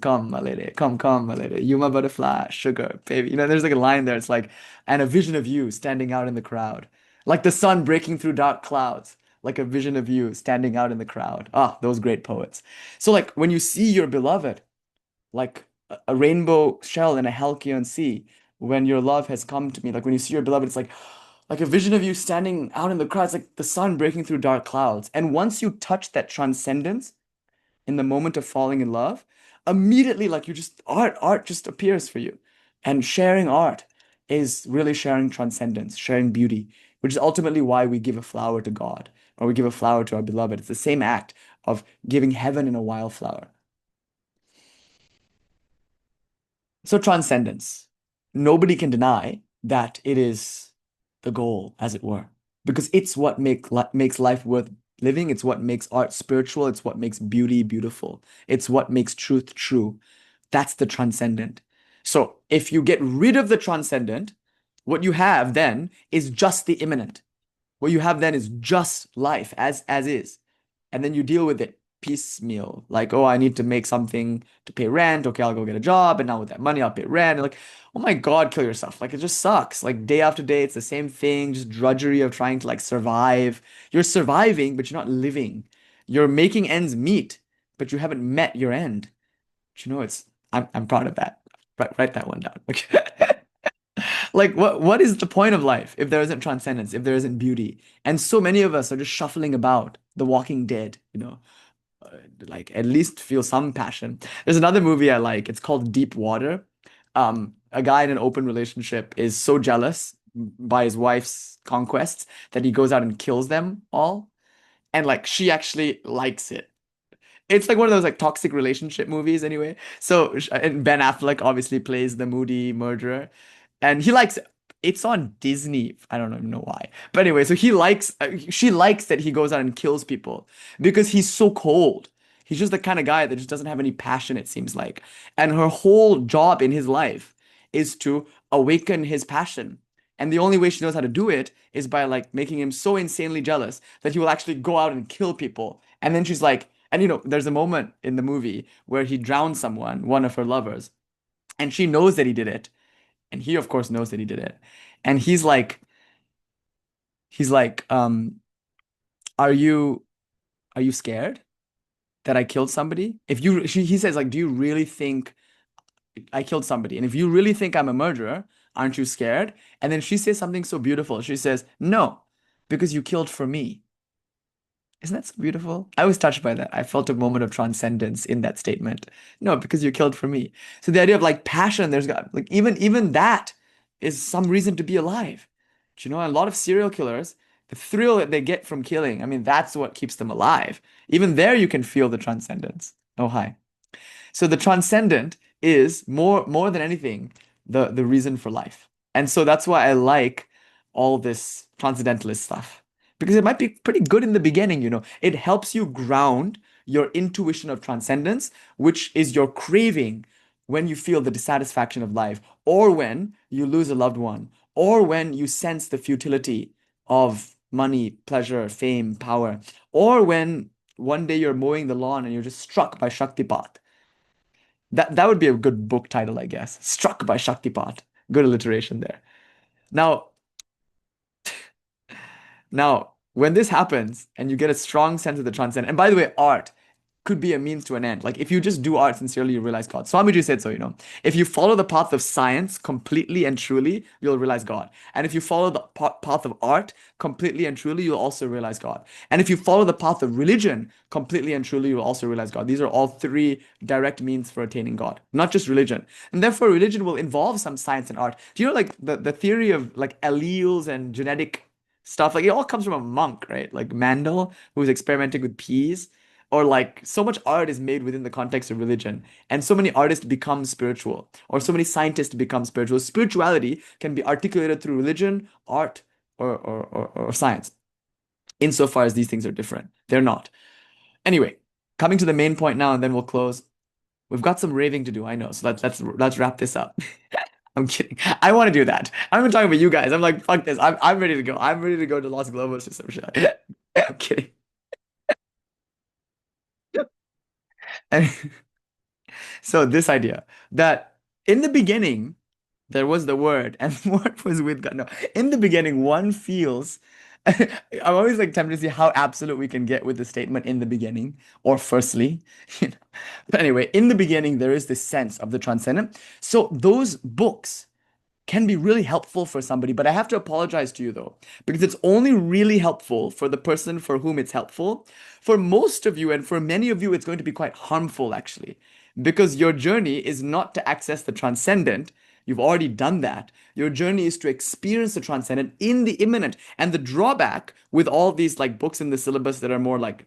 Come, my lady, come, my lady, you my butterfly, sugar, baby. There's like a line there. It's like, and a vision of you standing out in the crowd, like the sun breaking through dark clouds, like a vision of you standing out in the crowd. Ah, those great poets. So like when you see your beloved, like a rainbow shell in a Halcyon sea, when your love has come to me, like when you see your beloved, it's like a vision of you standing out in the crowd. It's like the sun breaking through dark clouds. And once you touch that transcendence, in the moment of falling in love, immediately like you just art just appears for you. And sharing art is really sharing transcendence, sharing beauty, which is ultimately why we give a flower to God or we give a flower to our beloved. It's the same act of giving heaven in a wildflower. So transcendence. Nobody can deny that it is the goal, as it were, because it's what makes life worth living. It's what makes art spiritual. It's what makes beauty beautiful. It's what makes truth true. That's the transcendent. So if you get rid of the transcendent, what you have then is just the immanent. What you have then is just life as is. And then you deal with it piecemeal. Like, oh, I need to make something to pay rent. Okay, I'll go get a job. And now with that money, I'll pay rent. And like, oh my God, kill yourself. Like, it just sucks. Like, day after day, it's the same thing, just drudgery of trying to like survive. You're surviving, but you're not living. You're making ends meet, but you haven't met your end. But I'm proud of that. Write that one down. Okay. Like what is the point of life if there isn't transcendence, if there isn't beauty? And so many of us are just shuffling about, The Walking Dead, like at least feel some passion. There's another movie I like. It's called Deep Water. A guy in an open relationship is so jealous by his wife's conquests that he goes out and kills them all. And like she actually likes it. It's like one of those like toxic relationship movies anyway. So and Ben Affleck obviously plays the moody murderer, and he likes it. It's on Disney. I don't even know why. But anyway, so she likes that he goes out and kills people because he's so cold. He's just the kind of guy that just doesn't have any passion, it seems like. And her whole job in his life is to awaken his passion. And the only way she knows how to do it is by like making him so insanely jealous that he will actually go out and kill people. And then she's like, and there's a moment in the movie where he drowns someone, one of her lovers, and she knows that he did it. And he, of course, knows that he did it. And he's like, are you scared that I killed somebody? He says, like, do you really think I killed somebody? And if you really think I'm a murderer, aren't you scared? And then she says something so beautiful. She says, no, because you killed for me. Isn't that so beautiful? I was touched by that. I felt a moment of transcendence in that statement. No, because you killed for me. So the idea of like passion, there's got like even that is some reason to be alive. Do you know, a lot of serial killers, the thrill that they get from killing, I mean, that's what keeps them alive. Even there you can feel the transcendence. Oh, hi. So the transcendent is more than anything the reason for life. And so that's why I like all this transcendentalist stuff. Because it might be pretty good in the beginning. It helps you ground your intuition of transcendence, which is your craving when you feel the dissatisfaction of life, or when you lose a loved one, or when you sense the futility of money, pleasure, fame, power, or when one day you're mowing the lawn and you're just struck by Shaktipat. That would be a good book title, I guess. Struck by Shaktipat. Good alliteration there. Now, when this happens and you get a strong sense of the transcendent, and by the way, art could be a means to an end. Like if you just do art sincerely, you realize God. Swamiji said so. If you follow the path of science completely and truly, you'll realize God. And if you follow the path of art completely and truly, you'll also realize God. And if you follow the path of religion completely and truly, you'll also realize God. These are all three direct means for attaining God, not just religion. And therefore, religion will involve some science and art. Do you know like the theory of like alleles and genetic stuff? Like it all comes from a monk, right? Like Mandel, who was experimenting with peas, or like so much art is made within the context of religion, and so many artists become spiritual, or so many scientists become spiritual. Spirituality can be articulated through religion, art, or science, insofar as these things are different. They're not. Anyway, coming to the main point now, and then we'll close. We've got some raving to do, I know. So let's wrap this up. I'm kidding. I want to do that. I'm even talking about you guys. I'm like, fuck this. I'm ready to go. I'm ready to go to Los Globos or some shit. I'm kidding. And so this idea that in the beginning, there was the word, and the word was with God. No, in the beginning, one feels. I'm always like tempted to see how absolute we can get with the statement in the beginning or firstly. You know. But anyway, in the beginning, there is this sense of the transcendent. So those books can be really helpful for somebody, but I have to apologize to you though, because it's only really helpful for the person for whom it's helpful. For most of you and for many of you, it's going to be quite harmful actually, because your journey is not to access the transcendent. You've already done that. Your journey is to experience the transcendent in the immanent. And the drawback with all these like books in the syllabus that are more like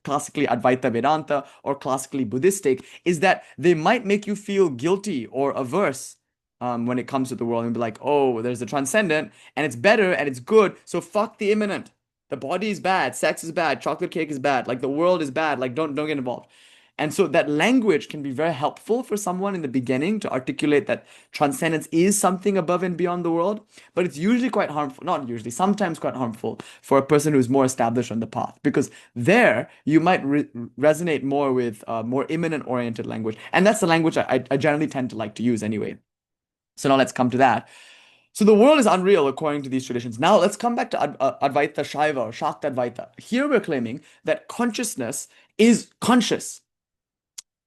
classically Advaita Vedanta or classically Buddhistic is that they might make you feel guilty or averse when it comes to the world and be like, oh, there's a transcendent and it's better and it's good. So fuck the immanent. The body is bad. Sex is bad. Chocolate cake is bad. Like the world is bad. Like don't get involved. And so that language can be very helpful for someone in the beginning to articulate that transcendence is something above and beyond the world, but it's usually quite harmful, not usually, sometimes quite harmful for a person who's more established on the path, because there you might resonate more with more immanent oriented language. And that's the language I generally tend to like to use anyway. So now let's come to that. So the world is unreal according to these traditions. Now let's come back to Advaita Shaiva or Shakta Advaita. Here we're claiming that consciousness is conscious.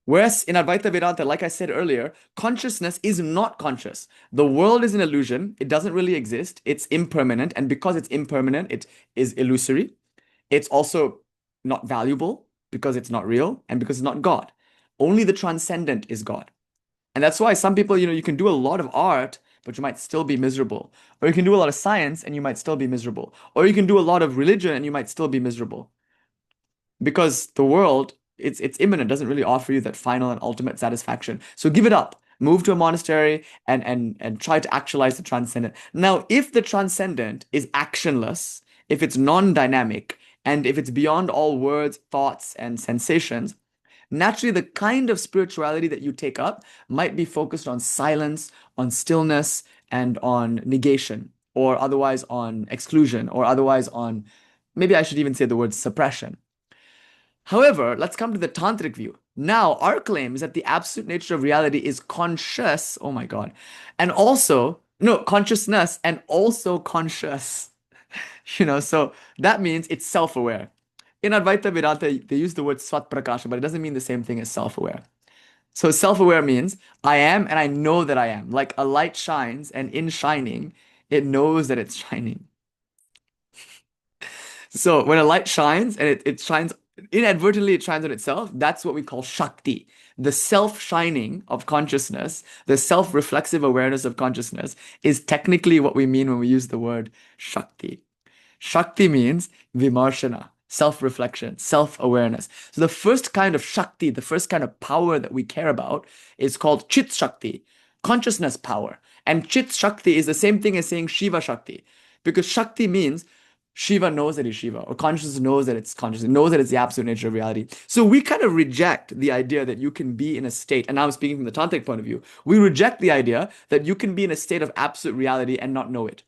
Whereas in Advaita Vedanta, like I said earlier, consciousness is not conscious. The world is an illusion. It doesn't really exist. It's impermanent. And because it's impermanent, it is illusory. It's also not valuable because it's not real and because it's not God. Only the transcendent is God. And that's why some people, you can do a lot of art, but you might still be miserable. Or you can do a lot of science and you might still be miserable. Or you can do a lot of religion and you might still be miserable. Because the world, it's immanent, doesn't really offer you that final and ultimate satisfaction. So give it up. Move to a monastery and try to actualize the transcendent. Now, if the transcendent is actionless, if it's non-dynamic, and if it's beyond all words, thoughts, and sensations, naturally the kind of spirituality that you take up might be focused on silence, on stillness, and on negation, or otherwise on exclusion, or otherwise on, maybe I should even say the word suppression. However, let's come to the tantric view. Now, our claim is that the absolute nature of reality is conscious, oh my God, and also, no, consciousness and also conscious. So that means it's self-aware. In Advaita Vedanta, they use the word swat prakasha, but it doesn't mean the same thing as self-aware. So self-aware means I am and I know that I am. Like a light shines, and in shining, it knows that it's shining. So when a light shines and it shines inadvertently, it shines on itself, that's what we call Shakti. The self-shining of consciousness, the self-reflexive awareness of consciousness is technically what we mean when we use the word Shakti. Shakti means vimarshana, self-reflection, self-awareness. So the first kind of Shakti, the first kind of power that we care about is called Chit Shakti, consciousness power. And Chit Shakti is the same thing as saying Shiva Shakti, because Shakti means Shiva knows that he's Shiva, or consciousness knows that it's consciousness, knows that it's the absolute nature of reality. So we kind of reject the idea that you can be in a state, and now I'm speaking from the tantric point of view, we reject the idea that you can be in a state of absolute reality and not know it.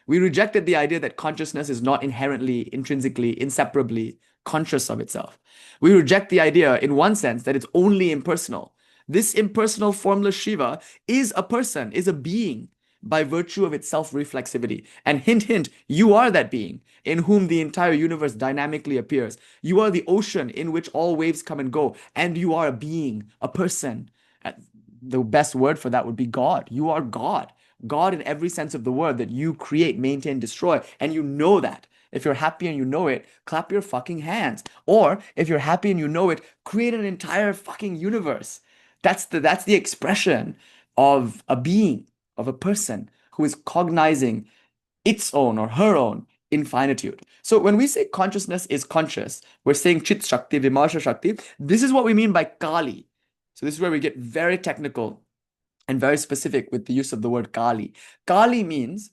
We rejected the idea that consciousness is not inherently, intrinsically, inseparably conscious of itself. We reject the idea, in one sense, that it's only impersonal. This impersonal, formless Shiva is a person, is a being, by virtue of its self-reflexivity. And hint, hint, you are that being in whom the entire universe dynamically appears. You are the ocean in which all waves come and go, and you are a being, a person. The best word for that would be God. You are God. God in every sense of the word, that you create, maintain, destroy, and you know that. If you're happy and you know it, clap your fucking hands. Or if you're happy and you know it, create an entire fucking universe. That's the expression of a being, of a person who is cognizing its own or her own infinitude. So when we say consciousness is conscious, we're saying Chit Shakti, Vimarsha Shakti. This is what we mean by Kālī. So this is where we get very technical and very specific with the use of the word Kālī. Kālī means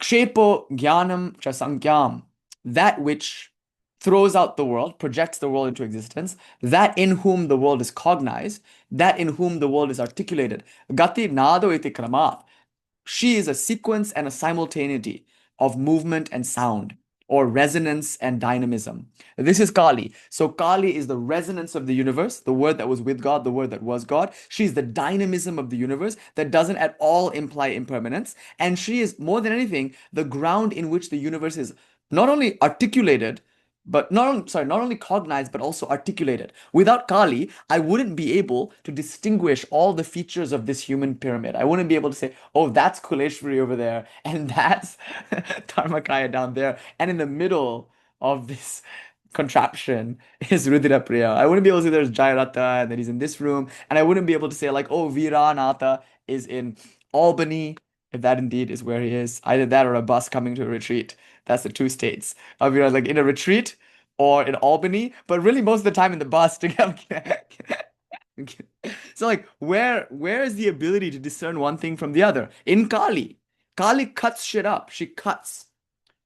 Kshepo Jnanam Cha Sankyam, that which throws out the world, projects the world into existence, that in whom the world is cognized, that in whom the world is articulated. Gati Nado iti kramat. She is a sequence and a simultaneity of movement and sound. or resonance and dynamism. This is Kali. So Kali is the resonance of the universe, the word that was with God, the word that was God. She's the dynamism of the universe that doesn't at all imply impermanence. And she is, more than anything, the ground in which the universe is not only articulated, but not only cognized, but also articulated. Without Kali, I wouldn't be able to distinguish all the features of this human pyramid. I wouldn't be able to say, oh, that's Kuleshwari over there, and that's Dharmakaya down there, and in the middle of this contraption is Rudrapriya. I wouldn't be able to say there's Jayarata and that he's in this room, and I wouldn't be able to say like, oh, Viranatha is in Albany, if that indeed is where he is. Either that or a bus coming to a retreat. That's the two states. We're like in a retreat or in Albany, but really most of the time in the bus together. So like where is the ability to discern one thing from the other? In Kali. Kali cuts shit up. She cuts.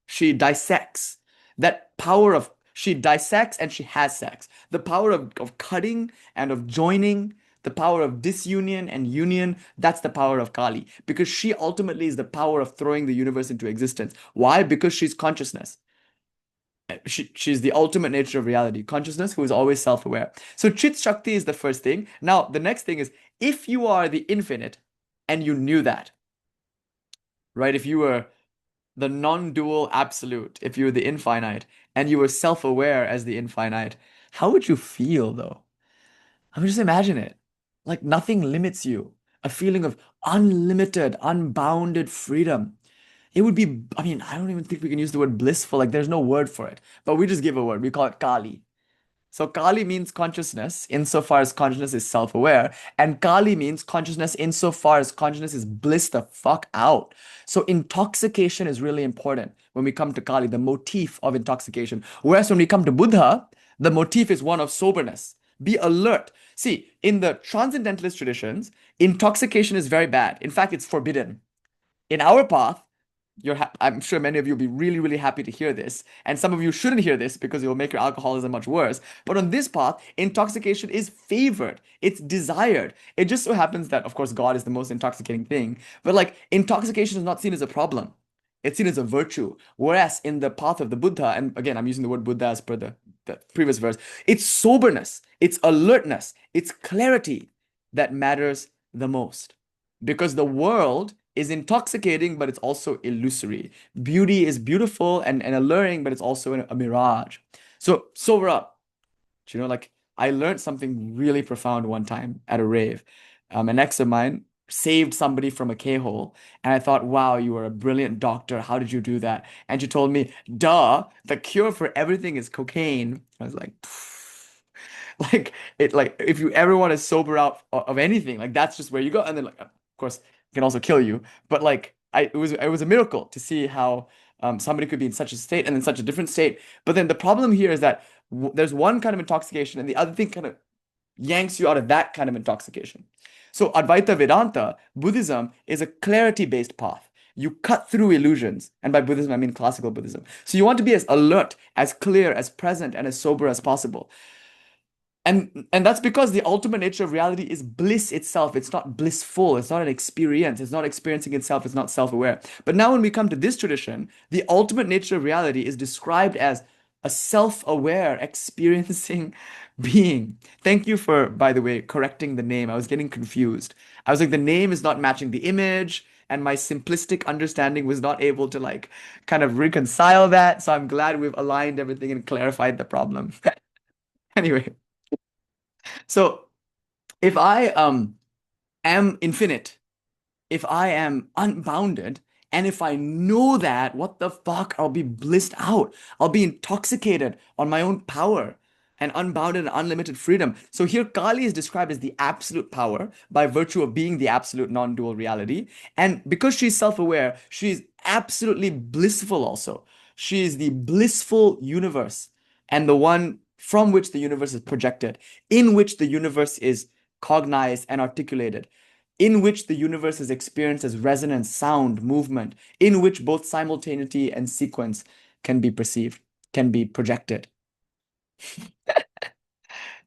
She dissects. That power of she dissects and she has sex. The power of cutting and of joining, the power of disunion and union, that's the power of Kali. Because she ultimately is the power of throwing the universe into existence. Why? Because she's consciousness. She's the ultimate nature of reality, consciousness who is always self-aware. So Chit Shakti is the first thing. Now, the next thing is if you are the infinite and you knew that, right? If you were the non-dual absolute, if you were the infinite and you were self-aware as the infinite, how would you feel though? I mean, just imagine it. Like nothing limits you. A feeling of unlimited, unbounded freedom. It would be, I mean, I don't even think we can use the word blissful. Like there's no word for it. But we just give a word. We call it Kali. So Kali means consciousness insofar as consciousness is self-aware. And Kali means consciousness insofar as consciousness is bliss the fuck out. So intoxication is really important when we come to Kali, the motif of intoxication. Whereas when we come to Buddha, the motif is one of soberness. Be alert. See, in the transcendentalist traditions, intoxication is very bad. In fact, it's forbidden. In our path, I'm sure many of you will be really, really happy to hear this. And some of you shouldn't hear this because it will make your alcoholism much worse. But on this path, intoxication is favored. It's desired. It just so happens that, of course, God is the most intoxicating thing. But like, intoxication is not seen as a problem. It's seen as a virtue. Whereas in the path of the Buddha, and again, I'm using the word Buddha as per the previous verse, it's soberness, it's alertness, it's clarity that matters the most. Because the world is intoxicating, but it's also illusory. Beauty is beautiful and alluring, but it's also a mirage. So sober up. You know, like I learned something really profound one time at a rave. An ex of mine saved somebody from a K-hole, and I thought, wow, you were a brilliant doctor. How did you do that? And she told me, duh, the cure for everything is cocaine. I was like, like it, like if you ever want to sober out of anything, like that's just where you go. And then, like, of course, it can also kill you. But like, it was a miracle to see how somebody could be in such a state and in such a different state. But then the problem here is that there's one kind of intoxication, and the other thing kind of yanks you out of that kind of intoxication. So Advaita Vedanta, Buddhism, is a clarity-based path. You cut through illusions. And by Buddhism, I mean classical Buddhism. So you want to be as alert, as clear, as present, and as sober as possible. And that's because the ultimate nature of reality is bliss itself. It's not blissful. It's not an experience. It's not experiencing itself. It's not self-aware. But now when we come to this tradition, the ultimate nature of reality is described as a self-aware experiencing being. Thank you for, by the way, correcting the name. I was getting confused. I was like, the name is not matching the image, and my simplistic understanding was not able to like kind of reconcile that. So I'm glad we've aligned everything and clarified the problem. Anyway, so if I am infinite, if I am unbounded, and if I know that, what the fuck? I'll be blissed out. I'll be intoxicated on my own power and unbounded and unlimited freedom. So here Kali is described as the absolute power by virtue of being the absolute non-dual reality. And because she's self-aware, she's absolutely blissful also. She is the blissful universe and the one from which the universe is projected, in which the universe is cognized and articulated, in which the universe is experienced as resonance, sound, movement, in which both simultaneity and sequence can be perceived, can be projected.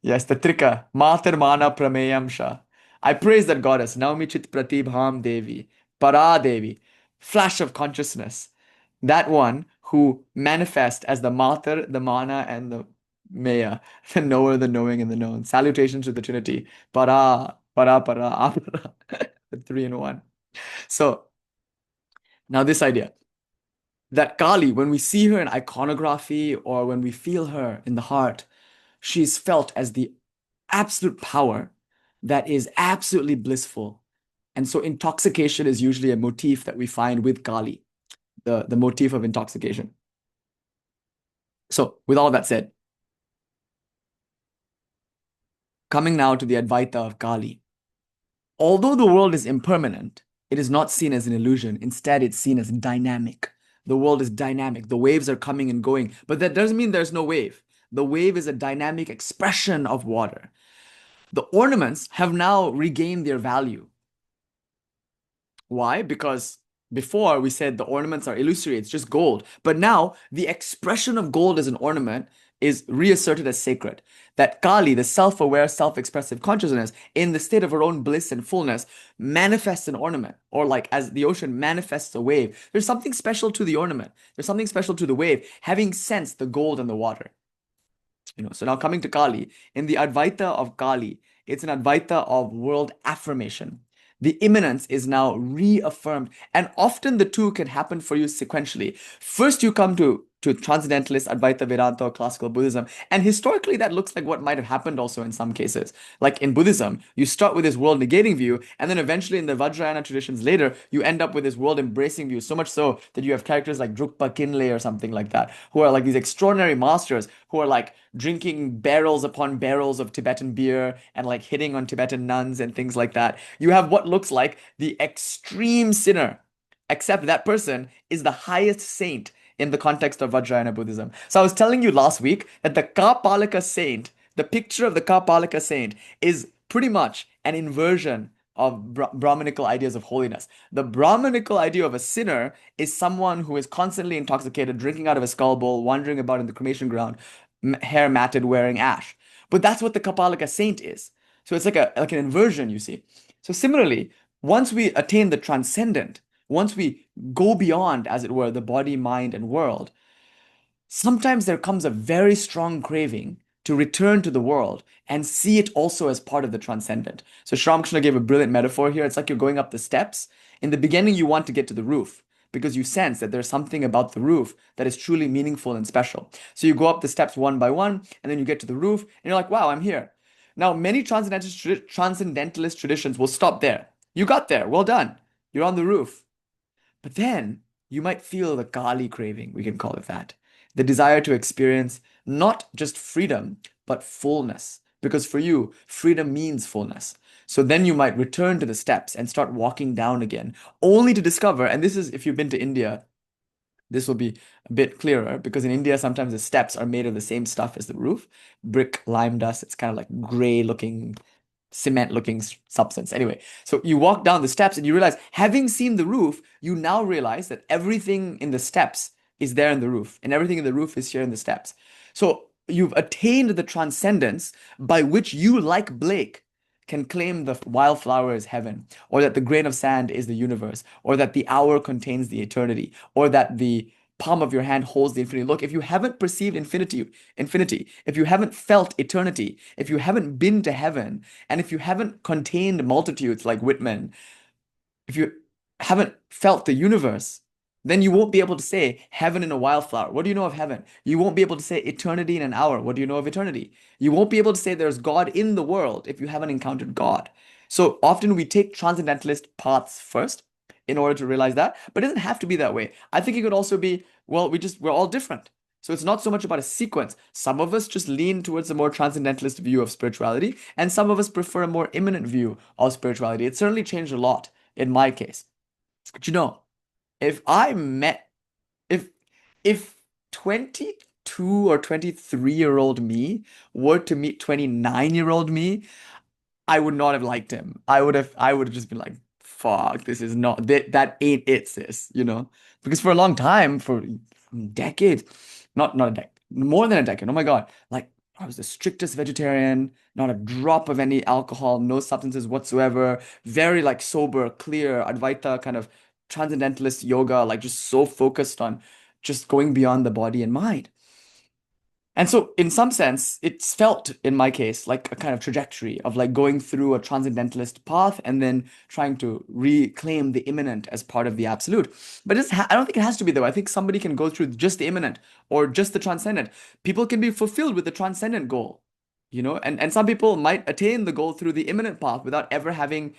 Yes, the Trika, Matar Mana Prameyam Sha. I praise that goddess, Naumi Chit Pratibham Devi, Para Devi, flash of consciousness. That one who manifest as the Matar, the Mana, and the Maya, the knower, the knowing, and the known. Salutations to the Trinity. Apara. The three in one. So now this idea that Kali, when we see her in iconography or when we feel her in the heart, she's felt as the absolute power that is absolutely blissful. And so intoxication is usually a motif that we find with Kali, the motif of intoxication. So with all that said, coming now to the Advaita of Kali. Although the world is impermanent, it is not seen as an illusion. Instead, it's seen as dynamic. The world is dynamic. The waves are coming and going, but that doesn't mean there's no wave. The wave is a dynamic expression of water. The ornaments have now regained their value. Why? Because before we said the ornaments are illusory, it's just gold. But now the expression of gold as an ornament is reasserted as sacred. That Kali, the self-aware, self-expressive consciousness, in the state of her own bliss and fullness, manifests an ornament, or like as the ocean manifests a wave. There's something special to the ornament. There's something special to the wave, having sensed the gold in the water. So now coming to Kali, in the Advaita of Kali, it's an Advaita of world affirmation. The immanence is now reaffirmed, and often the two can happen for you sequentially. First, you come to Transcendentalist, Advaita Vedanta, or classical Buddhism, and historically that looks like what might have happened also in some cases. Like in Buddhism, you start with this world negating view, and then eventually in the Vajrayana traditions later, you end up with this world embracing view, so much so that you have characters like Drukpa Kinley or something like that, who are like these extraordinary masters who are like drinking barrels upon barrels of Tibetan beer and like hitting on Tibetan nuns and things like that. You have what looks like the extreme sinner, except that person is the highest saint in the context of Vajrayana Buddhism. So I was telling you last week that the Kapalika saint, the picture of the Kapalika saint, is pretty much an inversion of Brahmanical ideas of holiness. The Brahmanical idea of a sinner is someone who is constantly intoxicated, drinking out of a skull bowl, wandering about in the cremation ground, hair matted, wearing ash. But that's what the Kapalika saint is. So it's like an inversion, you see. So similarly, once we attain the transcendent, once we go beyond, as it were, the body, mind, and world, sometimes there comes a very strong craving to return to the world and see it also as part of the transcendent. So Sri Ramakrishna gave a brilliant metaphor here. It's like you're going up the steps. In the beginning, you want to get to the roof because you sense that there's something about the roof that is truly meaningful and special. So you go up the steps one by one, and then you get to the roof, and you're like, wow, I'm here. Now, many transcendentalist traditions will stop there. You got there, well done. You're on the roof. But then you might feel the Kali craving, we can call it that. The desire to experience not just freedom, but fullness. Because for you, freedom means fullness. So then you might return to the steps and start walking down again, only to discover, and this is, if you've been to India, this will be a bit clearer, because in India, sometimes the steps are made of the same stuff as the roof, brick, lime dust. It's kind of like gray looking, cement looking substance. Anyway, so you walk down the steps and you realize, having seen the roof, you now realize that everything in the steps is there in the roof, and everything in the roof is here in the steps. So you've attained the transcendence by which you, like Blake, can claim the wildflower is heaven, or that the grain of sand is the universe, or that the hour contains the eternity, or that the palm of your hand holds the infinity. Look, if you haven't perceived infinity, if you haven't felt eternity, if you haven't been to heaven, and if you haven't contained multitudes like Whitman, if you haven't felt the universe, then you won't be able to say heaven in a wildflower. What do you know of heaven? You won't be able to say eternity in an hour. What do you know of eternity? You won't be able to say there's God in the world if you haven't encountered God. So often we take transcendentalist paths first in order to realize that, but it doesn't have to be that way. I think it could also be, well, we're all different. So it's not so much about a sequence. Some of us just lean towards a more transcendentalist view of spirituality, and some of us prefer a more immanent view of spirituality. It certainly changed a lot in my case. But if I met, if 22 or 23-year-old me were to meet 29-year-old me, I would not have liked him. I would have just been like, fuck, this is not, that ain't it, sis, Because for a long time, for decades, not a decade, more than a decade, oh my God, like I was the strictest vegetarian, not a drop of any alcohol, no substances whatsoever, very like sober, clear, Advaita kind of transcendentalist yoga, like just so focused on just going beyond the body and mind. And so, in some sense, it's felt in my case like a kind of trajectory of like going through a transcendentalist path and then trying to reclaim the immanent as part of the absolute. But I don't think it has to be though. I think somebody can go through just the immanent or just the transcendent. People can be fulfilled with the transcendent goal, and some people might attain the goal through the immanent path without ever having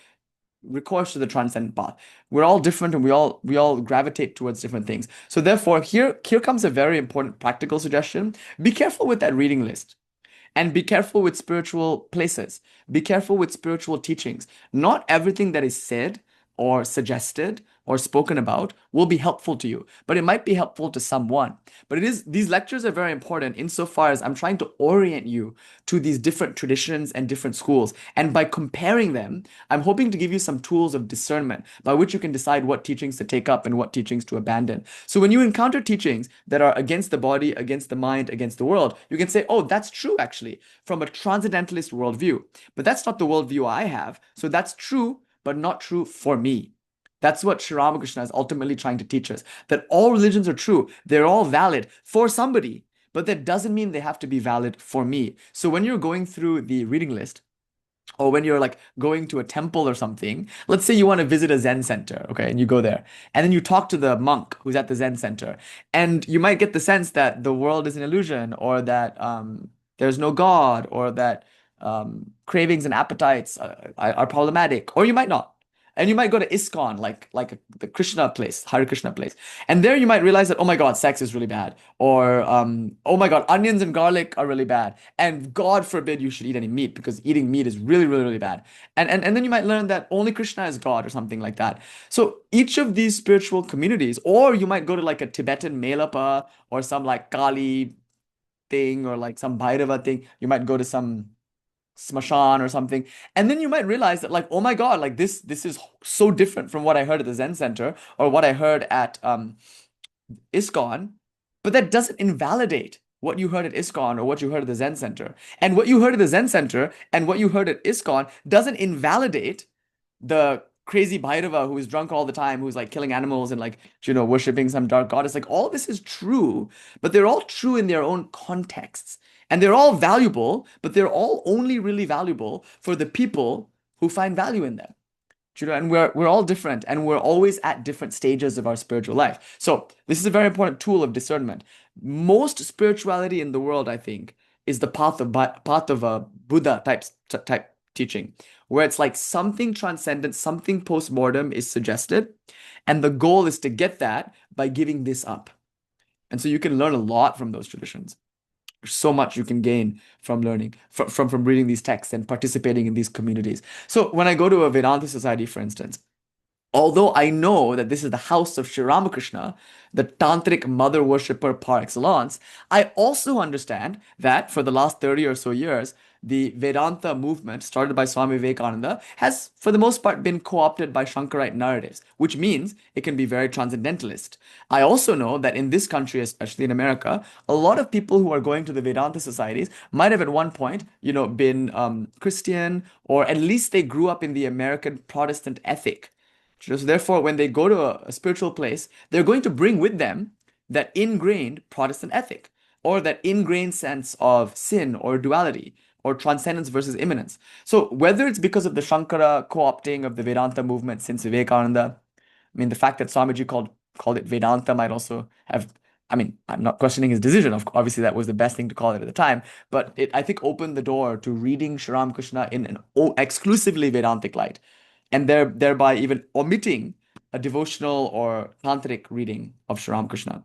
recourse to the transcendent path. We're all different and we all gravitate towards different things. So therefore, here comes a very important practical suggestion. Be careful with that reading list. And be careful with spiritual places. Be careful with spiritual teachings. Not everything that is said or suggested or spoken about will be helpful to you, but it might be helpful to someone. But these lectures are very important insofar as I'm trying to orient you to these different traditions and different schools. And by comparing them, I'm hoping to give you some tools of discernment by which you can decide what teachings to take up and what teachings to abandon. So when you encounter teachings that are against the body, against the mind, against the world, you can say, oh, that's true actually, from a transcendentalist worldview. But that's not the worldview I have. So that's true, but not true for me. That's what Sri Ramakrishna is ultimately trying to teach us, that all religions are true. They're all valid for somebody, but that doesn't mean they have to be valid for me. So when you're going through the reading list, or when you're like going to a temple or something, let's say you want to visit a Zen center, okay, and you go there, and then you talk to the monk who's at the Zen center, and you might get the sense that the world is an illusion, or that there's no God, or that cravings and appetites are problematic, or you might not. And you might go to ISKCON, like the Krishna place, Hare Krishna place. And there you might realize that, oh my God, sex is really bad. Or, oh my God, onions and garlic are really bad. And God forbid you should eat any meat because eating meat is really, really, really bad. And then you might learn that only Krishna is God or something like that. So each of these spiritual communities, or you might go to like a Tibetan Melapa or some like Kali thing or like some bhairava thing. You might go to some Smaśāna or something, and then you might realize that like, oh my God, like this is so different from what I heard at the Zen Center or what I heard at ISKCON, but that doesn't invalidate what you heard at ISKCON or what you heard at the Zen Center. And what you heard at the Zen Center and what you heard at ISKCON doesn't invalidate the crazy bhairava who is drunk all the time, who's like killing animals and like, worshiping some dark goddess. Like all this is true, but they're all true in their own contexts. And they're all valuable, but they're all only really valuable for the people who find value in them. And we're all different, and we're always at different stages of our spiritual life. So this is a very important tool of discernment. Most spirituality in the world, I think, is the path of a Buddha type teaching, where it's like something transcendent, something post-mortem is suggested, and the goal is to get that by giving this up. And so you can learn a lot from those traditions. So much you can gain from learning, from reading these texts and participating in these communities. So when I go to a Vedanta society, for instance, although I know that this is the house of Sri Ramakrishna, the tantric mother worshipper par excellence, I also understand that for the last 30 or so years, the Vedanta movement started by Swami Vivekananda has, for the most part, been co-opted by Shankarite narratives, which means it can be very transcendentalist. I also know that in this country, especially in America, a lot of people who are going to the Vedanta societies might have at one point, been Christian, or at least they grew up in the American Protestant ethic. So therefore, when they go to a spiritual place, they're going to bring with them that ingrained Protestant ethic, or that ingrained sense of sin or duality, or transcendence versus immanence. So whether it's because of the Shankara co-opting of the Vedanta movement since Vivekananda, I mean, the fact that Swamiji called it Vedanta might also have, I mean, I'm not questioning his decision. Obviously, that was the best thing to call it at the time, but it, I think, opened the door to reading Sri Ramakrishna in an exclusively Vedantic light, and thereby even omitting a devotional or tantric reading of Sri Ramakrishna.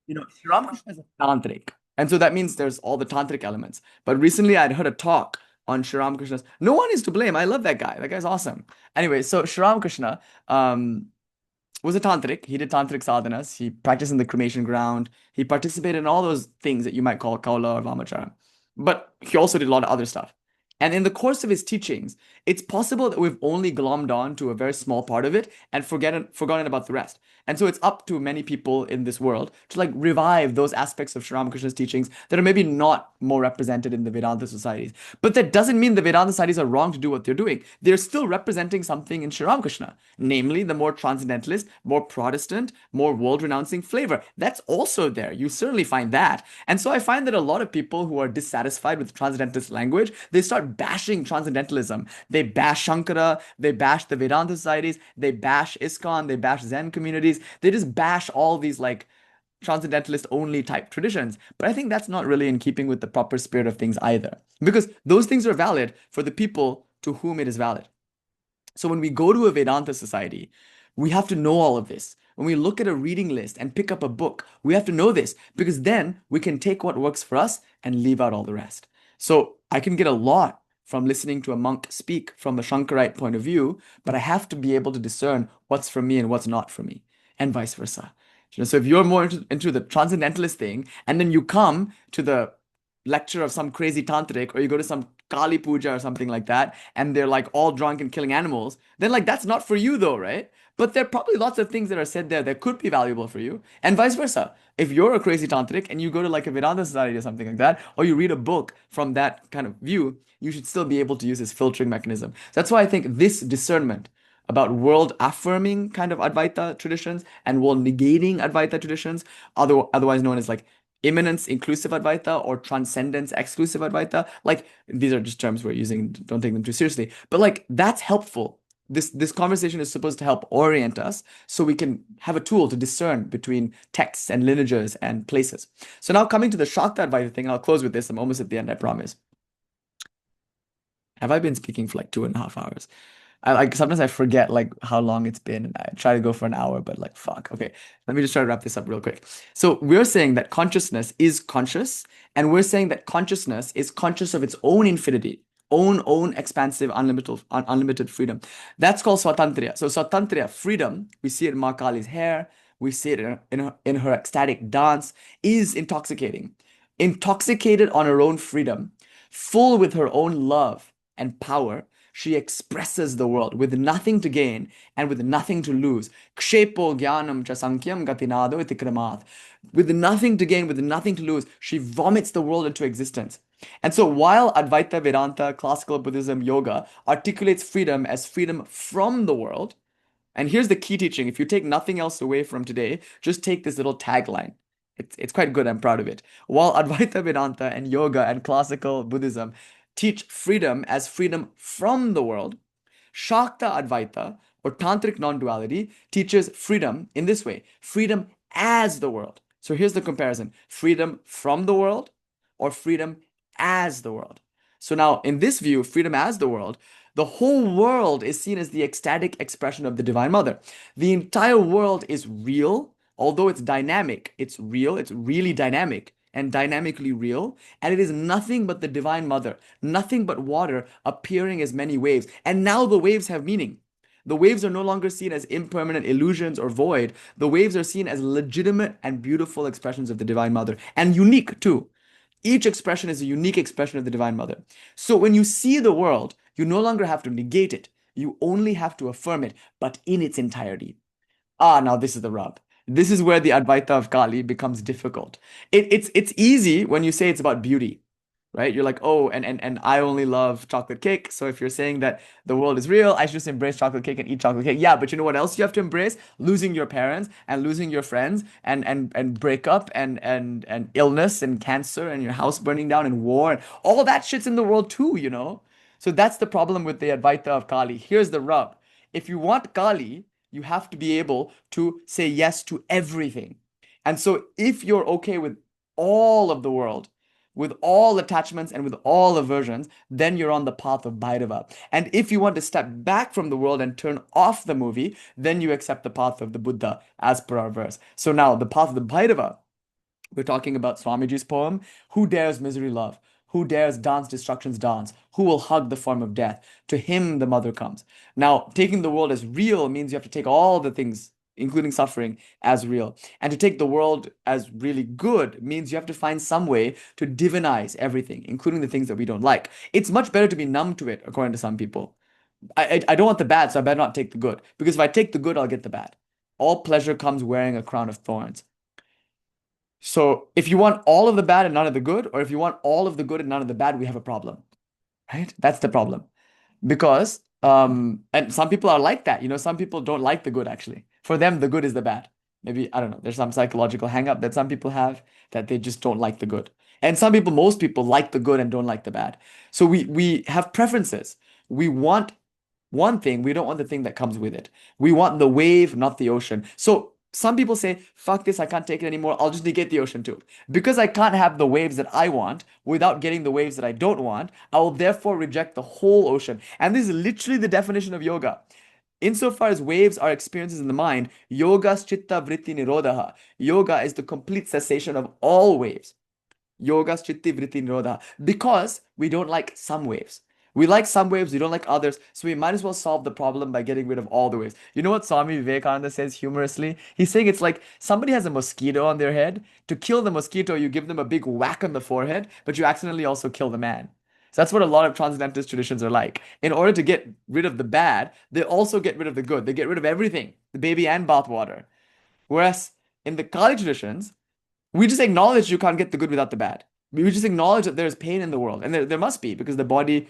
Sri Ramakrishna is a tantric. And so that means there's all the tantric elements. But recently I'd heard a talk on Sri Ramakrishna's. No one is to blame. I love that guy. That guy's awesome. Anyway, so Sri Ramakrishna was a tantric. He did tantric sadhanas. He practiced in the cremation ground. He participated in all those things that you might call kaula or vamachara. But he also did a lot of other stuff. And in the course of his teachings, it's possible that we've only glommed on to a very small part of it and forgotten about the rest. And so it's up to many people in this world to like revive those aspects of Sri Ramakrishna's teachings that are maybe not more represented in the Vedanta societies. But that doesn't mean the Vedanta societies are wrong to do what they're doing. They're still representing something in Sri Ramakrishna, namely the more transcendentalist, more Protestant, more world-renouncing flavor. That's also there. You certainly find that. And so I find that a lot of people who are dissatisfied with transcendentalist language, they start bashing transcendentalism. They bash Shankara, they bash the Vedanta societies, they bash ISKCON, they bash Zen communities. They just bash all these like transcendentalist only type traditions. But I think that's not really in keeping with the proper spirit of things either, because those things are valid for the people to whom it is valid. So when we go to a Vedanta society, we have to know all of this. When we look at a reading list and pick up a book, we have to know this, because then we can take what works for us and leave out all the rest. So I can get a lot from listening to a monk speak from a Shankarite point of view, but I have to be able to discern what's for me and what's not for me, and vice versa. So if you're more into the transcendentalist thing, and then you come to the lecture of some crazy tantric, or you go to some Kali puja or something like that, and they're like all drunk and killing animals, then like that's not for you though, right? But there are probably lots of things that are said there that could be valuable for you, and vice versa. If you're a crazy tantric and you go to like a Vedanta society or something like that, or you read a book from that kind of view, you should still be able to use this filtering mechanism. So that's why I think this discernment about world affirming kind of Advaita traditions and world negating Advaita traditions, otherwise known as like immanence inclusive Advaita or transcendence exclusive Advaita. Like these are just terms we're using, don't take them too seriously. But like that's helpful. This conversation is supposed to help orient us so we can have a tool to discern between texts and lineages and places. So now coming to the Shakta Advaita thing, I'll close with this. I'm almost at the end, I promise. Have I been speaking for like 2.5 hours? I like sometimes I forget like how long it's been, and I try to go for an hour, but like fuck. Okay, let me just try to wrap this up real quick. So we're saying that consciousness is conscious, and we're saying that consciousness is conscious of its own infinity, own expansive, unlimited freedom. That's called Swatantriya. So Swatantriya, freedom, we see it in Ma Kāli's hair, we see it in her ecstatic dance, is intoxicating. Intoxicated on her own freedom, full with her own love and power, she expresses the world with nothing to gain and with nothing to lose. Kshepo jnanam cha sankyam gatinado iti kramath. With nothing to gain, with nothing to lose, she vomits the world into existence. And so while Advaita Vedanta, classical Buddhism, yoga articulates freedom as freedom from the world, and here's the key teaching. If you take nothing else away from today, just take this little tagline. It's quite good. I'm proud of it. While Advaita Vedanta and yoga and classical Buddhism teach freedom as freedom from the world, Shakta Advaita or Tāntrik Non-Duality teaches freedom in this way: freedom as the world. So here's the comparison: freedom from the world or freedom as the world. So now in this view, freedom as the world, the whole world is seen as the ecstatic expression of the Divine Mother. The entire world is real, although it's dynamic. It's real, it's really dynamic and dynamically real, and it is nothing but the Divine Mother, nothing but water appearing as many waves. And now the waves have meaning. The waves are no longer seen as impermanent illusions or void. The waves are seen as legitimate and beautiful expressions of the Divine Mother, and unique too. Each expression is a unique expression of the Divine Mother. So when you see the world, you no longer have to negate it. You only have to affirm it, but in its entirety. Now this is the rub. This is where the Advaita of Kali becomes difficult. It's easy when you say it's about beauty, right? You're like, oh, and I only love chocolate cake. So if you're saying that the world is real, I should just embrace chocolate cake and eat chocolate cake. Yeah, but you know what else you have to embrace? Losing your parents and losing your friends and breakup and illness and cancer and your house burning down and war and all that shit's in the world too, you know? So that's the problem with the Advaita of Kali. Here's the rub. If you want Kali, you have to be able to say yes to everything. And so if you're okay with all of the world, with all attachments and with all aversions, then you're on the path of bhairava. And if you want to step back from the world and turn off the movie, then you accept the path of the Buddha as per our verse. So now the path of the bhairava, we're talking about Swamiji's poem, who dares misery love? Who dares dance destruction's dance? Who will hug the form of death? To him the mother comes. Now, taking the world as real means you have to take all the things including suffering, as real. And to take the world as really good means you have to find some way to divinize everything, including the things that we don't like. It's much better to be numb to it, according to some people. I don't want the bad, so I better not take the good. Because if I take the good, I'll get the bad. All pleasure comes wearing a crown of thorns. So if you want all of the bad and none of the good, or if you want all of the good and none of the bad, we have a problem, right? That's the problem. Because and some people are like that. Some people don't like the good actually. For them, the good is the bad. Maybe, I don't know, there's some psychological hang up that some people have that they just don't like the good. And some people, most people like the good and don't like the bad. So we have preferences. We want one thing, we don't want the thing that comes with it. We want the wave, not the ocean. So some people say, fuck this, I can't take it anymore. I'll just negate the ocean too. Because I can't have the waves that I want without getting the waves that I don't want, I will therefore reject the whole ocean. And this is literally the definition of yoga. Insofar as waves are experiences in the mind, yoga's chitta vritti nirodha. Yoga is the complete cessation of all waves. Yoga's chitti vritti nirodha. Because we don't like some waves. We like some waves, we don't like others, so we might as well solve the problem by getting rid of all the waves. You know what Swami Vivekananda says humorously? He's saying it's like somebody has a mosquito on their head. To kill the mosquito, you give them a big whack on the forehead, but you accidentally also kill the man. So that's what a lot of transcendentalist traditions are like. In order to get rid of the bad, they also get rid of the good. They get rid of everything, the baby and bathwater. Whereas in the Kali traditions, we just acknowledge you can't get the good without the bad. We just acknowledge that there's pain in the world, and there must be, because the body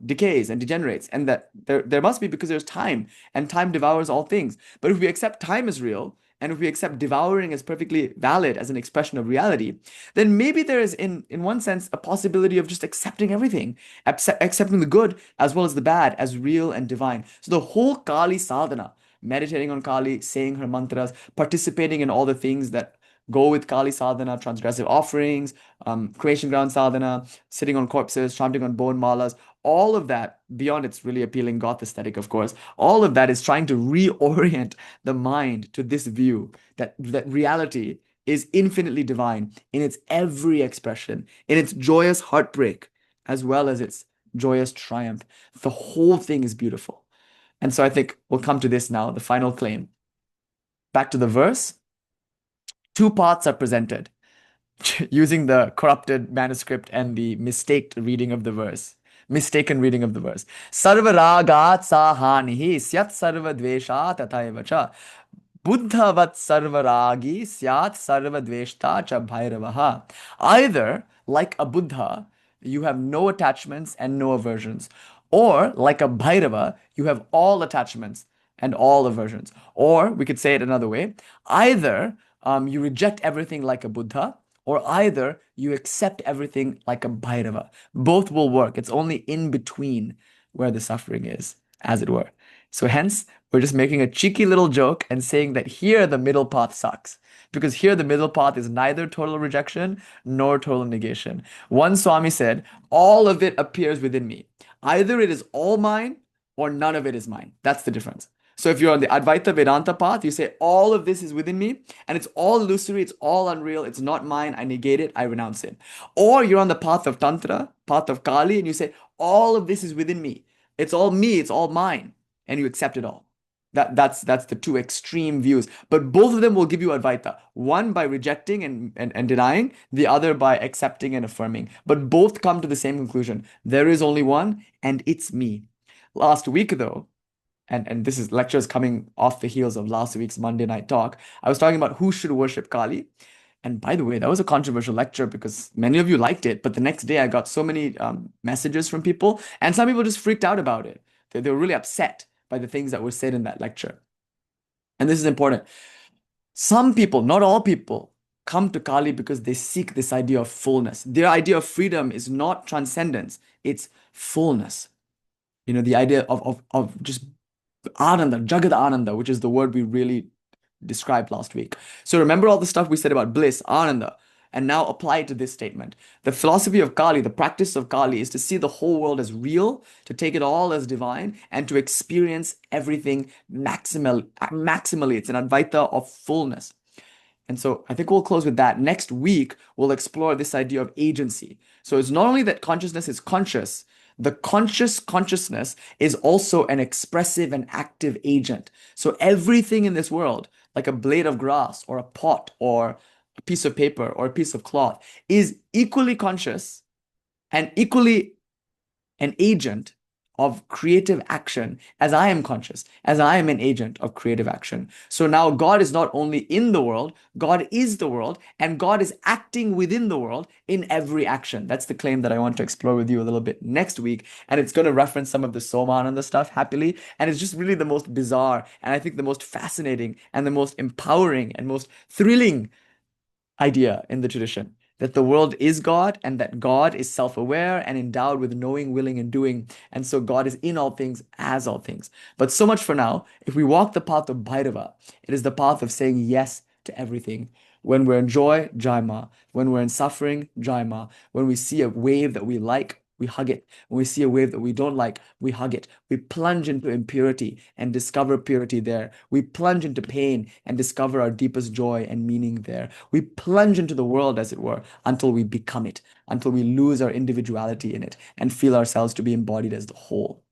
decays and degenerates, and that there must be because there's time, and time devours all things. But if we accept time as real, and if we accept devouring as perfectly valid as an expression of reality, then maybe there is, in one sense, a possibility of just accepting everything, accepting the good as well as the bad as real and divine. So the whole Kali sadhana, meditating on Kali, saying her mantras, participating in all the things that go with Kali sadhana, transgressive offerings, creation ground sadhana, sitting on corpses, chanting on bone malas, all of that, beyond its really appealing goth aesthetic, of course, all of that is trying to reorient the mind to this view that reality is infinitely divine in its every expression, in its joyous heartbreak, as well as its joyous triumph. The whole thing is beautiful. And so I think we'll come to this now, the final claim. Back to the verse. Two paths are presented using the corrupted manuscript and the mistaken reading of the verse. Sarva ragat sahanihi syat sarva dvesha tataiva cha. Buddhavat sarva ragi syat sarva dveshta cha bhairavaha. Either, like a Buddha, you have no attachments and no aversions. Or, like a bhairava, you have all attachments and all aversions. Or, we could say it another way, either you reject everything like a Buddha, or either you accept everything like a bhairava. Both will work. It's only in between where the suffering is, as it were. So hence, we're just making a cheeky little joke and saying that here the middle path sucks. Because here the middle path is neither total rejection nor total negation. One Swami said, all of it appears within me. Either it is all mine or none of it is mine. That's the difference. So if you're on the Advaita Vedanta path, you say all of this is within me and it's all illusory, it's all unreal, it's not mine, I negate it, I renounce it. Or you're on the path of Tantra, path of Kālī, and you say all of this is within me. It's all me, it's all mine, and you accept it all. That's the two extreme views. But both of them will give you Advaita. One by rejecting and denying, the other by accepting and affirming. But both come to the same conclusion. There is only one, and it's me. Last week, though, and this is lectures coming off the heels of last week's Monday night talk, I was talking about who should worship Kālī. And by the way, that was a controversial lecture because many of you liked it, but the next day I got so many messages from people, and some people just freaked out about it. They were really upset by the things that were said in that lecture. And this is important. Some people, not all people, come to Kālī because they seek this idea of fullness. Their idea of freedom is not transcendence, it's fullness. The idea of just Ananda, Jagad Ananda, which is the word we really described last week. So remember all the stuff we said about bliss, Ananda, and now apply it to this statement. The philosophy of Kālī, the practice of Kālī, is to see the whole world as real, to take it all as divine, and to experience everything maximally. It's an Advaita of fullness. And so I think we'll close with that. Next week, we'll explore this idea of agency. So it's not only that consciousness is conscious, The consciousness is also an expressive and active agent. So everything in this world, like a blade of grass or a pot or a piece of paper or a piece of cloth, is equally conscious and equally an agent of creative action as I am conscious, as I am an agent of creative action. So now God is not only in the world, God is the world, and God is acting within the world in every action. That's the claim that I want to explore with you a little bit next week. And it's going to reference some of the Somananda stuff happily. And it's just really the most bizarre, and I think the most fascinating and the most empowering and most thrilling idea in the tradition, that the world is God and that God is self-aware and endowed with knowing, willing, and doing. And so God is in all things, as all things. But so much for now. If we walk the path of bhairava, it is the path of saying yes to everything. When we're in joy, Jai Ma. When we're in suffering, Jai Ma. When we see a wave that we like, we hug it. When we see a wave that we don't like, we hug it. We plunge into impurity and discover purity there. We plunge into pain and discover our deepest joy and meaning there. We plunge into the world, as it were, until we become it, until we lose our individuality in it and feel ourselves to be embodied as the whole.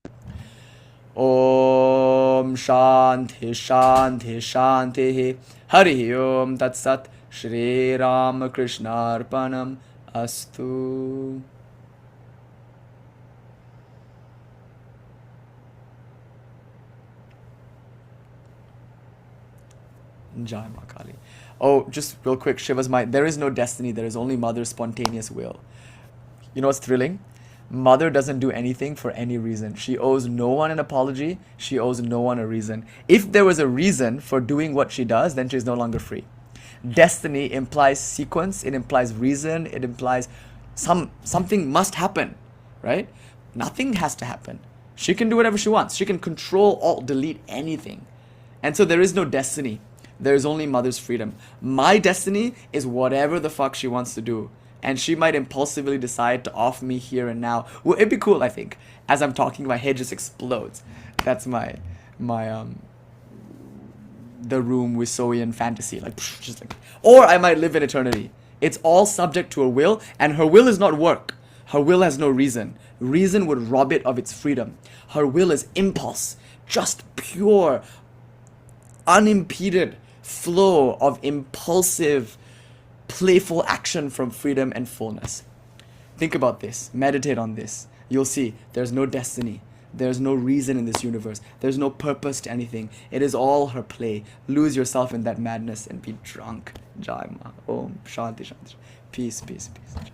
Om Shanti Shanti Shanti Hari Om Tat Sat Shri Ram Krishna Arpanam Astu. Jai Ma Kālī. Oh, just real quick, Shiva's mind. There is no destiny. There is only Mother's spontaneous will. You know what's thrilling? Mother doesn't do anything for any reason. She owes no one an apology. She owes no one a reason. If there was a reason for doing what she does, then she's no longer free. Destiny implies sequence. It implies reason. It implies something must happen, right? Nothing has to happen. She can do whatever she wants. She can control, alt, delete anything. And so there is no destiny. There is only Mother's freedom. My destiny is whatever the fuck she wants to do. And she might impulsively decide to off me here and now. Well, it'd be cool, I think. As I'm talking, my head just explodes. That's my the room Wisoian fantasy. Like, just like, or I might live in eternity. It's all subject to her will, and her will is not work. Her will has no reason. Reason would rob it of its freedom. Her will is impulse. Just pure, unimpeded flow of impulsive, playful action from freedom and fullness. Think about this. Meditate on this. You'll see there's no destiny. There's no reason in this universe. There's no purpose to anything. It is all her play. Lose yourself in that madness and be drunk. Jai Ma. Om Shanti Shanti. Peace, peace, peace.